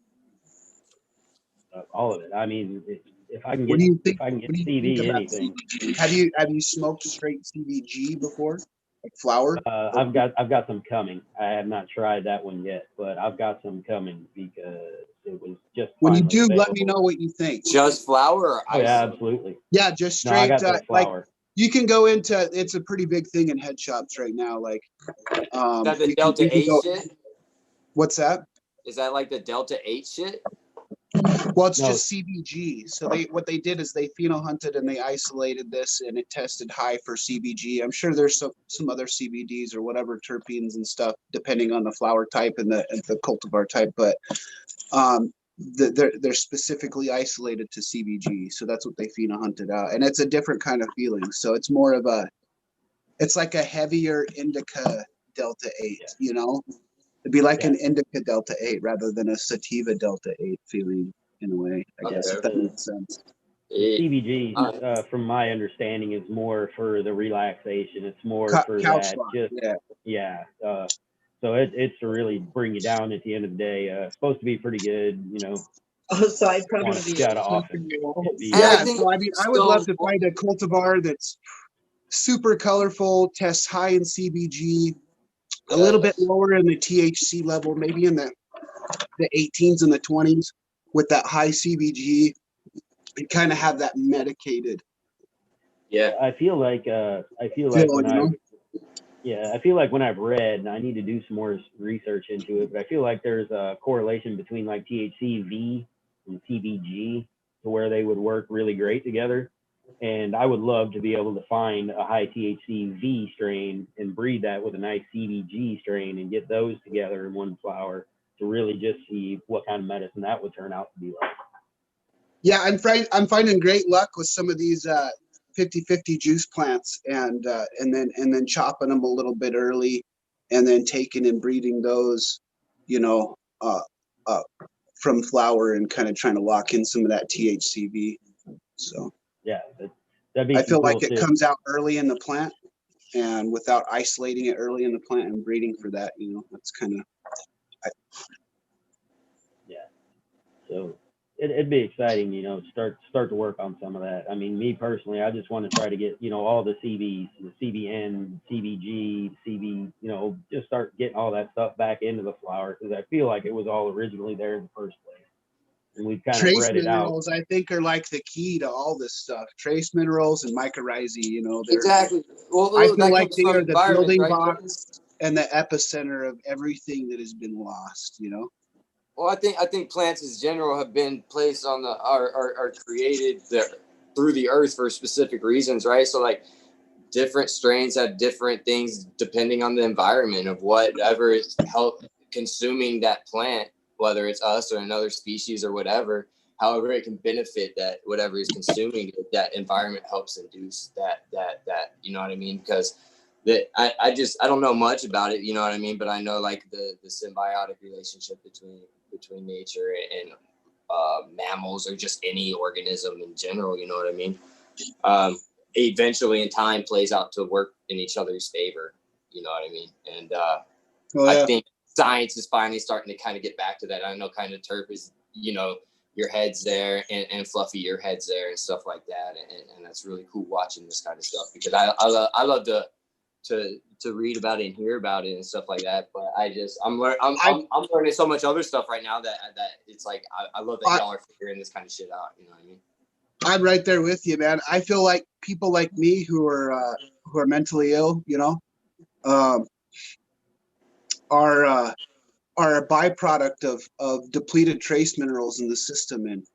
all of it. I mean, if I can What get do you think? if I can get What do you think CV about anything, CBG? Have you smoked straight CBG before, like flower? I've got some coming. I have not tried that one yet, but I've got some coming because it was just When you finally do, available. let me know what you think. Just flower or Oh, yeah, ice? absolutely. Yeah, just No, I straight. got the Like flower. you can go into. It's a pretty big thing in head shops right now. Like, Is that the Delta you can 8 go, shit? what's that? Is that like the Delta 8 shit? Well, it's No. just CBG. So what they did is they pheno hunted and they isolated this, and it tested high for CBG. I'm sure there's some other CBDs or whatever terpenes and stuff, depending on the flower type and the cultivar type. But they're specifically isolated to CBG. So that's what they pheno hunted out, and it's a different kind of feeling. So it's more of it's like a heavier indica Delta 8. You know. It'd be like an indica Delta 8 rather than a sativa Delta 8 feeling in a way, I guess, if that makes sense. CBG, from my understanding, is more for the relaxation. It's more for couch that. lock, So it's to really bring you down at the end of the day. It's supposed to be pretty good, you know. Oh, so I'd probably Want to be. shut off. Yeah, so I mean, I would love to find a cultivar that's super colorful, tests high in CBG, a little bit lower in the THC level, maybe in the 18s and the 20s, with that high CBG, and kind of have that medicated. Yeah, I feel like when I've read, and I need to do some more research into it, but I feel like there's a correlation between like THCV and CBG to where they would work really great together. And I would love to be able to find a high THCV strain and breed that with a nice CBG strain and get those together in one flower to really just see what kind of medicine that would turn out to be like. Yeah, I'm finding great luck with some of these 50-50 juice plants, and then chopping them a little bit early, and then taking and breeding those, you know, from flower and kind of trying to lock in some of that THCV. So yeah, that'd be I feel cool like it shit. comes out early in the plant, and without isolating it early in the plant and breeding for that, you know, that's kind of. So it'd be exciting, you know, start to work on some of that. I mean, me personally, I just want to try to get, you know, all the CBs, the CBN, CBG, CB, you know, just start getting all that stuff back into the flower, because I feel like it was all originally there in the first place. And we've kind of bred it out. Minerals, I think, are like the key to all this stuff. Trace minerals and mycorrhizae, you know, exactly. Well, I feel like they are the the building right, blocks and the epicenter of everything that has been lost, you know. Well, I think plants in general have been placed on are created through the earth for specific reasons, right? So like different strains have different things depending on the environment of whatever is consuming that plant, whether it's us or another species or whatever. However, it can benefit that whatever is consuming it, that environment helps induce that you know what I mean? Because I don't know much about it, you know what I mean? But I know like the symbiotic relationship between nature and mammals or just any organism in general, you know what I mean? Eventually in time plays out to work in each other's favor, you know what I mean? And I think science is finally starting to kind of get back to that. I know kind of Terp is, you know, your head's there and Fluffy, your head's there and stuff like that. And that's really cool watching this kind of stuff, because I love to read about it and hear about it and stuff like that. But I'm learning so much other stuff right now that it's like I love that y'all are figuring this kind of shit out. You know what I mean? I'm right there with you, man. I feel like people like me who are mentally ill, you know, are a byproduct of depleted trace minerals in the system and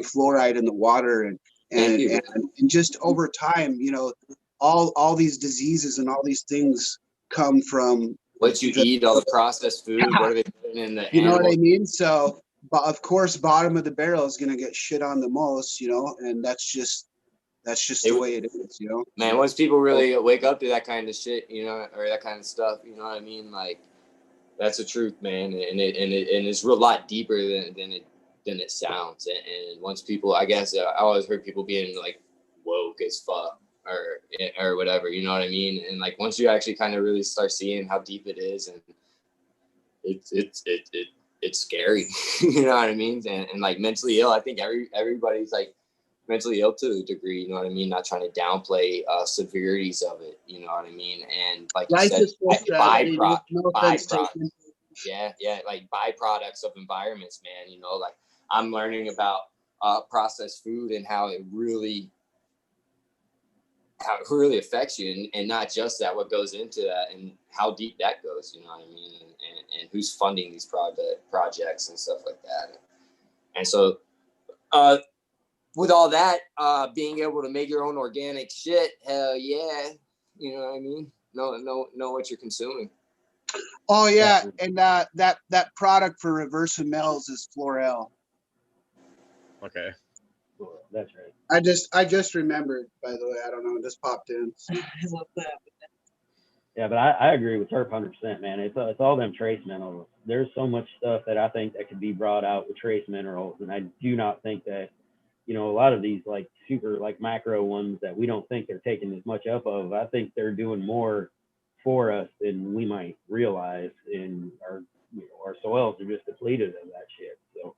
fluoride in the water and just over time, you know, all these diseases and all these things come from what you eat, all the processed food. What are they putting in the you animals? know what I mean? So, of course, bottom of the barrel is going to get shit on the most, you know, and that's just the way it is, you know. Man, once people really wake up to that kind of shit, you know, or that kind of stuff, you know what I mean? Like, that's the truth, man, and it's a lot deeper than it sounds. And once people, I guess, I always heard people being like woke as fuck or whatever, you know what I mean? And like once you actually kind of really start seeing how deep it is, and it's scary. You know what I mean? And like mentally ill, I think everybody's like mentally ill to a degree, you know what I mean? Not trying to downplay severities of it, you know what I mean? And like you said, byproduct. Yeah, like byproducts of environments, man. You know, like I'm learning about processed food and how it really affects you, and not just that, what goes into that and how deep that goes, you know what I mean? And who's funding these projects and stuff like that. And so with all that, being able to make your own organic shit, hell yeah, you know what I mean? Know what you're consuming. Oh yeah, and that product for reversing metals is Florel. Okay. That's right. I just remembered, by the way. I don't know, it just popped in. Yeah, but I agree with Turp 100%, man. It's all them trace minerals. There's so much stuff that I think that could be brought out with trace minerals, and I do not think that, you know, a lot of these like super like macro ones that we don't think they're taking as much up of, I think they're doing more for us than we might realize. In our soils are just depleted of that shit. So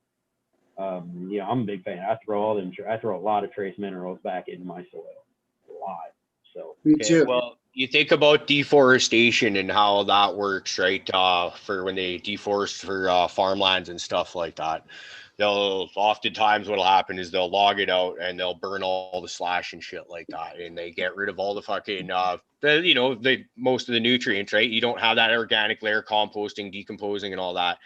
yeah, I'm a big fan. I throw a lot of trace minerals back into my soil, a lot. So me too. Well, you think about deforestation and how that works, right? For when they deforest for farmlands and stuff like that, they'll oftentimes what'll happen is they'll log it out and they'll burn all the slash and shit like that, and they get rid of all the fucking most of the nutrients, right? You don't have that organic layer composting, decomposing, and all that.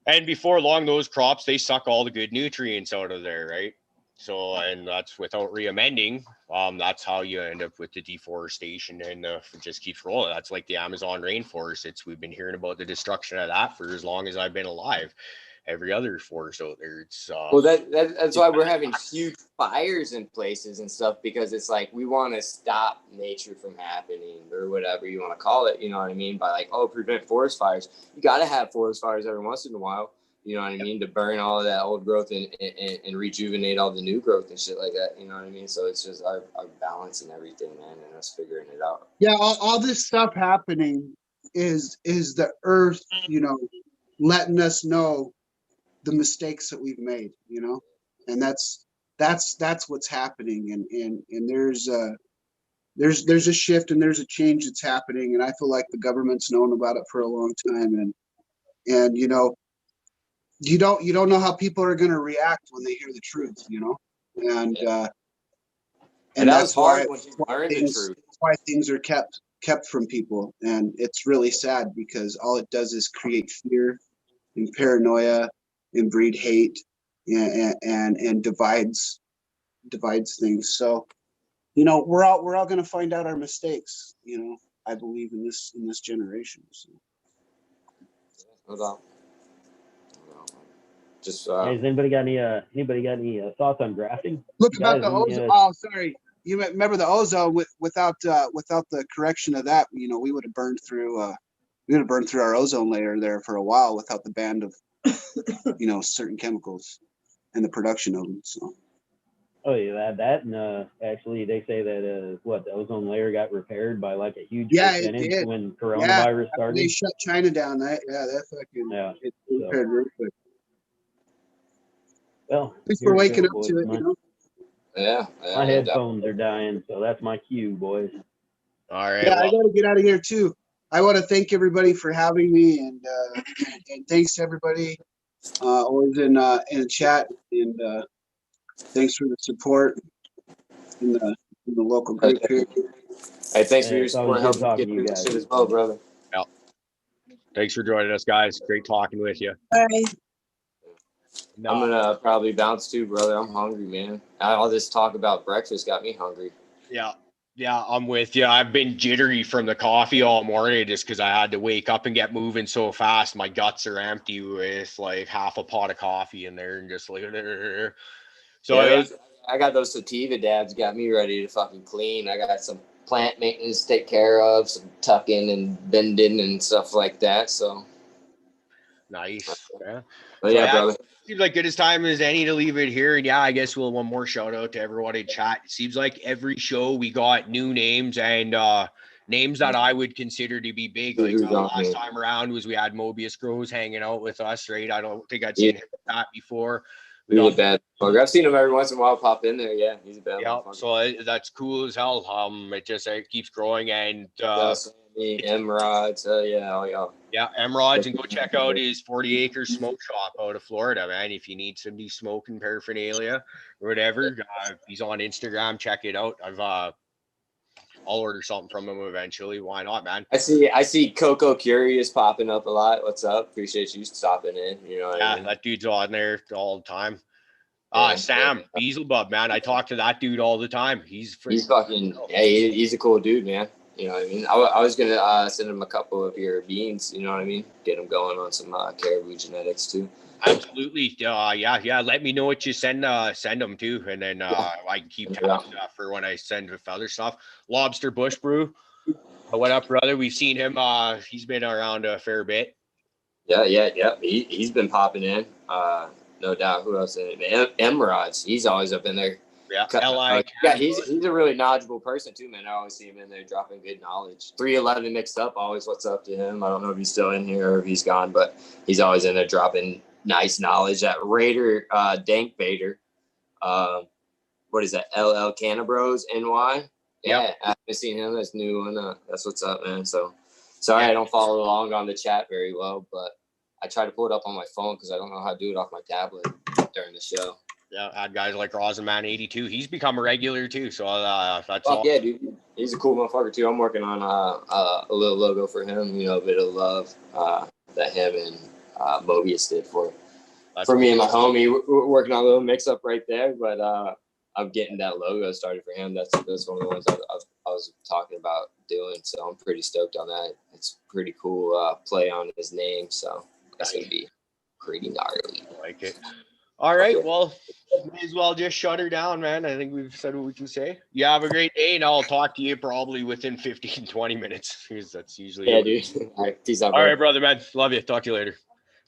And before long, those crops, they suck all the good nutrients out of there, right? So, and that's without re-amending. That's how you end up with the deforestation, and it just keeps rolling. That's like the Amazon rainforest. We've been hearing about the destruction of that for as long as I've been alive. Every other forest out there, it's well, that's why we're having huge fires in places and stuff, because it's like we want to stop nature from happening, or whatever you want to call it, you know what I mean, by like, prevent forest fires. You got to have forest fires every once in a while, you know what I mean, to burn all of that old growth and rejuvenate all the new growth and shit like that, you know what I mean? So it's just our balance and everything, man, and us figuring it out. Yeah, all this stuff happening is the earth, you know, letting us know the mistakes that we've made, you know, and that's what's happening. And there's a shift and there's a change that's happening, and I feel like the government's known about it for a long time, and you know, you don't know how people are going to react when they hear the truth, you know, and that's why things are kept from people, and it's really sad because all it does is create fear and paranoia and breed hate and divides things. So, you know, we're all going to find out our mistakes, you know, I believe in this generation. So. No doubt. Just has anybody got any thoughts on grafting? Look, about the ozone. Oh, sorry. You remember the ozone without the correction of that, you know, we would have burned through our ozone layer there for a while without the ban of you know, certain chemicals and the production of them. So. Oh yeah, that and actually they say that the ozone layer got repaired by like a huge percentage when coronavirus started. They shut China down. It repaired real quick. Well, thanks for waking up to it. You know? Yeah. My headphones are dying, so that's my cue, boys. All right. Yeah, I got to get out of here too. I want to thank everybody for having me, and thanks to everybody always in the chat, and thanks for the support in the local group here. Hey, thanks for your support. Helping get through this shit as well, brother. Yeah. Thanks for joining us, guys. Great talking with you. Bye. No. I'm gonna probably bounce too, brother. I'm hungry, man. All this talk about breakfast got me hungry. Yeah, I'm with you. I've been jittery from the coffee all morning just because I had to wake up and get moving so fast. My guts are empty with like half a pot of coffee in there and just like. So yeah, I got those sativa dabs. Got me ready to fucking clean. I got some plant maintenance to take care of, some tucking and bending and stuff like that. So nice. Yeah. But yeah, brother. Seems like good as time as any to leave it here. And yeah, I guess we'll one more shout out to everyone in chat. It seems like every show we got new names and names that I would consider to be big. Like last time around was we had Mobius Groves hanging out with us, right? I don't think I'd seen him that before. He's a bad motherfucker. I've seen him every once in a while pop in there. Yeah, he's a bad motherfucker. So that's cool as hell. It keeps growing, and Emeralds, Emeralds, and go check out his 40 acre smoke shop out of Florida, man. If you need some new smoking paraphernalia or whatever, he's on Instagram. Check it out. I'll order something from him eventually. Why not, man? I see Coco Curious popping up a lot. What's up? Appreciate you stopping in. You know what I mean? That dude's on there all the time. Sam Beaselbub, man. I talk to that dude all the time. He's fucking he's a cool dude, man. You know what I mean? I was gonna send him a couple of your beans. You know what I mean? Get him going on some Caribou genetics too. Absolutely. Yeah. Let me know what you send them to, and then I can keep tabs for when I send other stuff. Lobster Bush Brew. What up, brother? We've seen him. He's been around a fair bit. Yeah. He's been popping in. No doubt. Who else in it? Emeralds. He's always up in there. Yeah. He's a really knowledgeable person too, man. I always see him in there dropping good knowledge. 311 mixed up. Always what's up to him. I don't know if he's still in here or if he's gone, but he's always in there dropping nice knowledge. That Raider Dank Bader. What is that? LL Cannabros NY. Yeah, I haven't seen him. That's new and that's what's up, man. So sorry I don't follow along on the chat very well, but I try to pull it up on my phone because I don't know how to do it off my tablet during the show. Yeah, had guys like Rosenman82. He's become a regular too. So that's all. Yeah, dude. He's a cool motherfucker too. I'm working on a little logo for him. You know, a bit of love that him and Mobius did for me and my homie. We're working on a little mix up right there, but I'm getting that logo started for him. That's one of the ones I was talking about doing. So I'm pretty stoked on that. It's pretty cool play on his name. So that's gonna be pretty gnarly. I like it. All right, well, may as well just shut her down, man. I think we've said what we can say. You have a great day, and I'll talk to you probably within 15, 20 minutes. Because that's usually dude. All right, peace out, all right, brother, man. Love you. Talk to you later.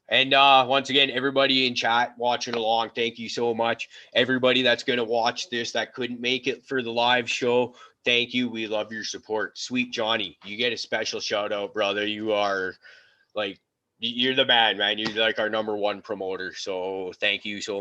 And once again, everybody in chat watching along, thank you so much. Everybody that's going to watch this that couldn't make it for the live show, thank you. We love your support. Sweet Johnny, you get a special shout out, brother. You are you're the man, man. You're like our #1 promoter. So thank you so much.